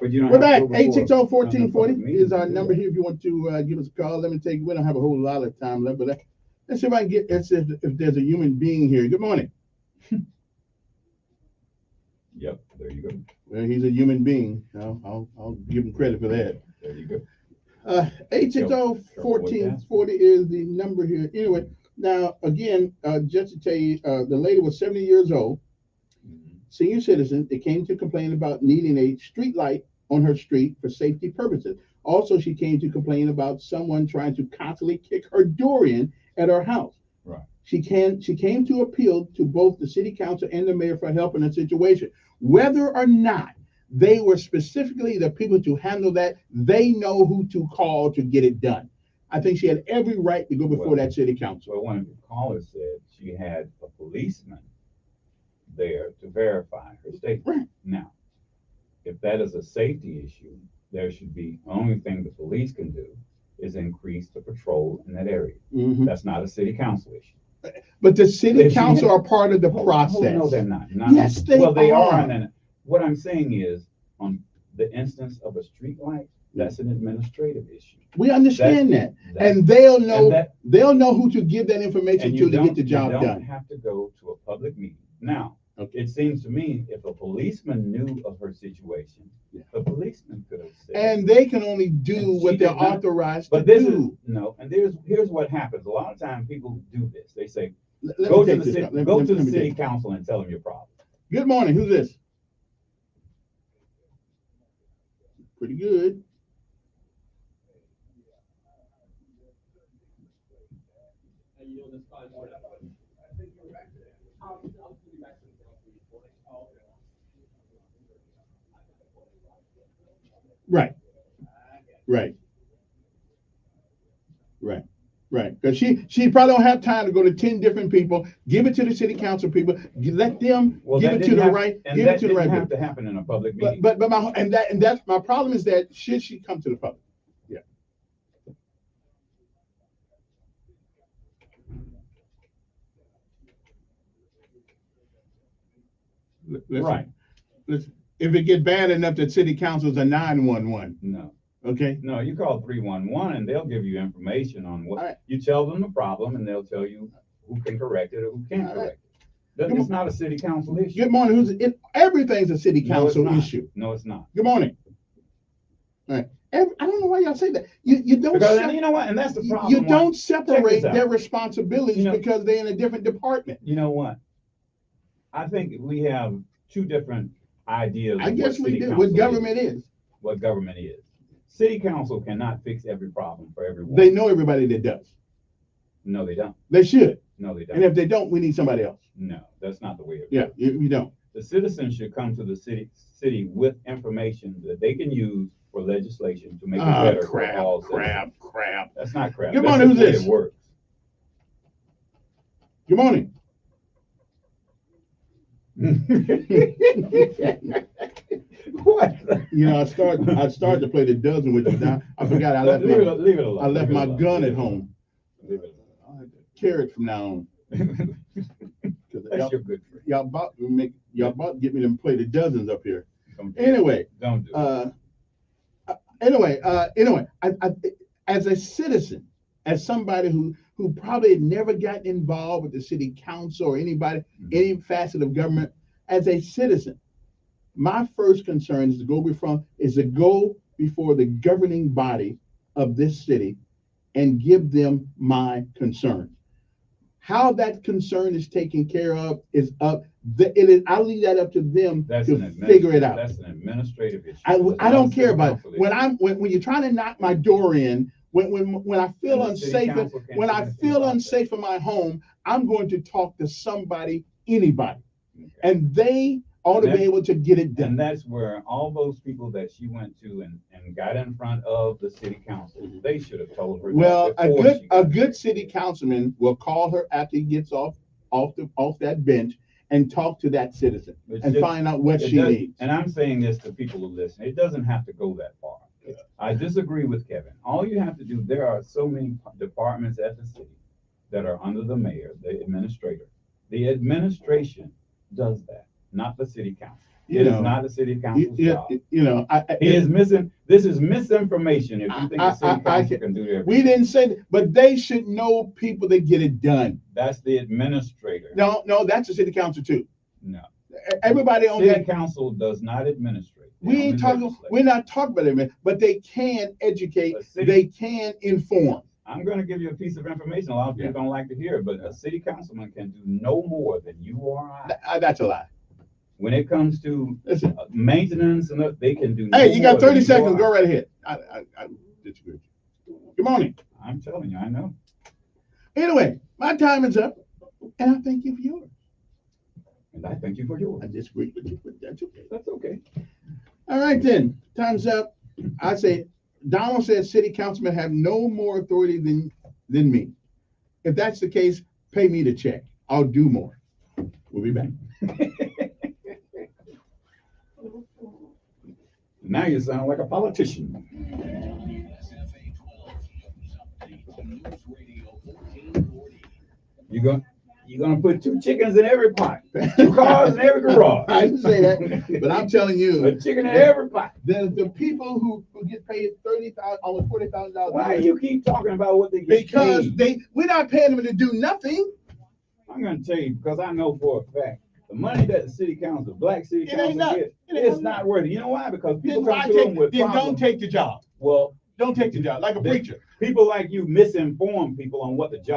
But you don't. We're back. 860-1440 is our number here. If you want to give us a call, let me take. We don't have a whole lot of time left, but let's see if I can get. Let's see if there's a human being here. Good morning. Yep, there you go. Well, he's a human being. I'll give him credit for that. There you go. 860-1440 is the number here. Anyway, now again, just to tell you, the lady was 70 years old, senior citizen. They came to complain about needing a street light on her street for safety purposes. Also, she came to complain about someone trying to constantly kick her door in at her house. Right. She came to appeal to both the city council and the mayor for help in the situation. Whether or not they were specifically the people to handle that, they know who to call to get it done. I think she had every right to go before that city council. Well, one of the callers said she had a policeman there to verify her statement. Right. Now, if that is a safety issue, there should be, the only thing the police can do is increase the patrol in that area. Mhm. That's not a city council issue. But the city If she council had- are part of the process. No, they're not. Yes, they well, they are. are. And what I'm saying is, on the instance of a street light, that's an administrative issue. We understand that, That's- and they'll know and that- they'll know who to give that information And to you get the don't, job you don't done. have to go to a public meeting. Now, it seems to me if a policeman knew of her situation, the policeman could have said. And they can only do And what she they're did not. authorized But to this do. is no, and here's what happens. A lot of times people do this. They say, Let me go to take the this city, up. Let me- go let to me- the let me city take- council and tell them your problem. Good morning. Who's this? Pretty good. Right. Right. Right. Right. Because she probably don't have time to go to 10 different people, give it to the city council people, let them Well, give that it to didn't the have- right, and give that it to the didn't right have people. to happen in a public meeting. But that's my problem is that should she come to the public? Yeah. Listen, Right. Listen, if it get bad enough that city council's a 911, No. okay? No, you call 311 and they'll give you information on what you tell them the problem and they'll tell you who can correct it or who can't correct it. It's not a city council issue. Good morning. Everything's a city No, it's council not. issue. No, it's not. Good morning. All right. I don't know why y'all say that. You don't. Because you know what, and that's the problem. You don't Check separate this out. their responsibilities because they're in a different department. You know what? I think we have two different ideas. I of guess what we city do. council What government is. What government is. City council cannot fix every problem for everyone. They know everybody that does. No, they don't. They should. No, they don't. And if they don't, we need somebody else. No, that's not the way it Yeah, works. you don't. The citizens should come to the city with information that they can use for legislation to make it better for all citizens. Crap. That's not crap. Good That's morning, just the who's way this? It works. Good morning. What? You know, I started to play the dozen with you. Now I forgot I left Leave my, it- leave it alone. I left Leave it my alone. gun Leave at it home. Leave it Carrot from now on. alone. That's your good friend. Y'all about to get me to play the dozens up here. Don't do it. Anyway, Don't do it. anyway, I as a citizen, as somebody who probably had never gotten involved with the city council or anybody, any facet of government, as a citizen, my first concern is to go before the governing body of this city and give them my concern. How that concern is taken care of is up. I'll leave that up to them to figure it out. That's an administrative issue. I don't care about Council it. When you're trying to knock my door in, when I feel And the city unsafe, council can't when do I anything feel about unsafe in my home, I'm going to talk to somebody, anybody, and they ought to be able to get it done. And that's where all those people that she went to and got in front of the city council, they should have told her. Well, that before she a good city councilman will call her after he gets off that bench and talk to that citizen It's and just- find out what it she does- needs. And I'm saying this to people who listen, it doesn't have to go that far. I disagree with Kevin. All you have to do, there are so many departments at the city that are under the mayor, the administrator. The administration does that, not the city council. You It is know, not the city council's job. This is misinformation if you think the city council can do everything. We didn't say that, but they should know people that get it done. That's the administrator. No, that's the city council too. No. Everybody on City that. council does not administrate. We ain't talking, we're not talking about it, man, but they can educate, they can inform. I'm gonna give you a piece of information a lot of people don't like to hear, but a city councilman can do no more than you or I. That's a lie. When it comes to maintenance and they can do. Hey, no you got more than 30 seconds, or go I. right ahead. I disagree with you. Good morning. I'm telling you, I know. Anyway, my time is up, and I thank you for yours. And I thank you for yours. I disagree with you, but that's okay. That's okay. All right then, time's up. I say, Donald says city councilmen have no more authority than me. If that's the case, pay me the check. I'll do more. We'll be back. Now you sound like a politician. You're gonna put 2 chickens in every pot, 2 cars in every garage. I didn't say that, but I'm telling you, a chicken in every pot. The people who get paid $30,000, almost $40,000. Why do you keep talking about what they get Because paid? we're not paying them to do nothing. I'm gonna tell you because I know for a fact the money that the city council, black city It ain't council not- gets, it ain't it's not- not worth it. You know why? Because people Then come why to them with then don't problems. take the job. Well, Don't take the job, like a they- preacher. People like you misinform people on what the job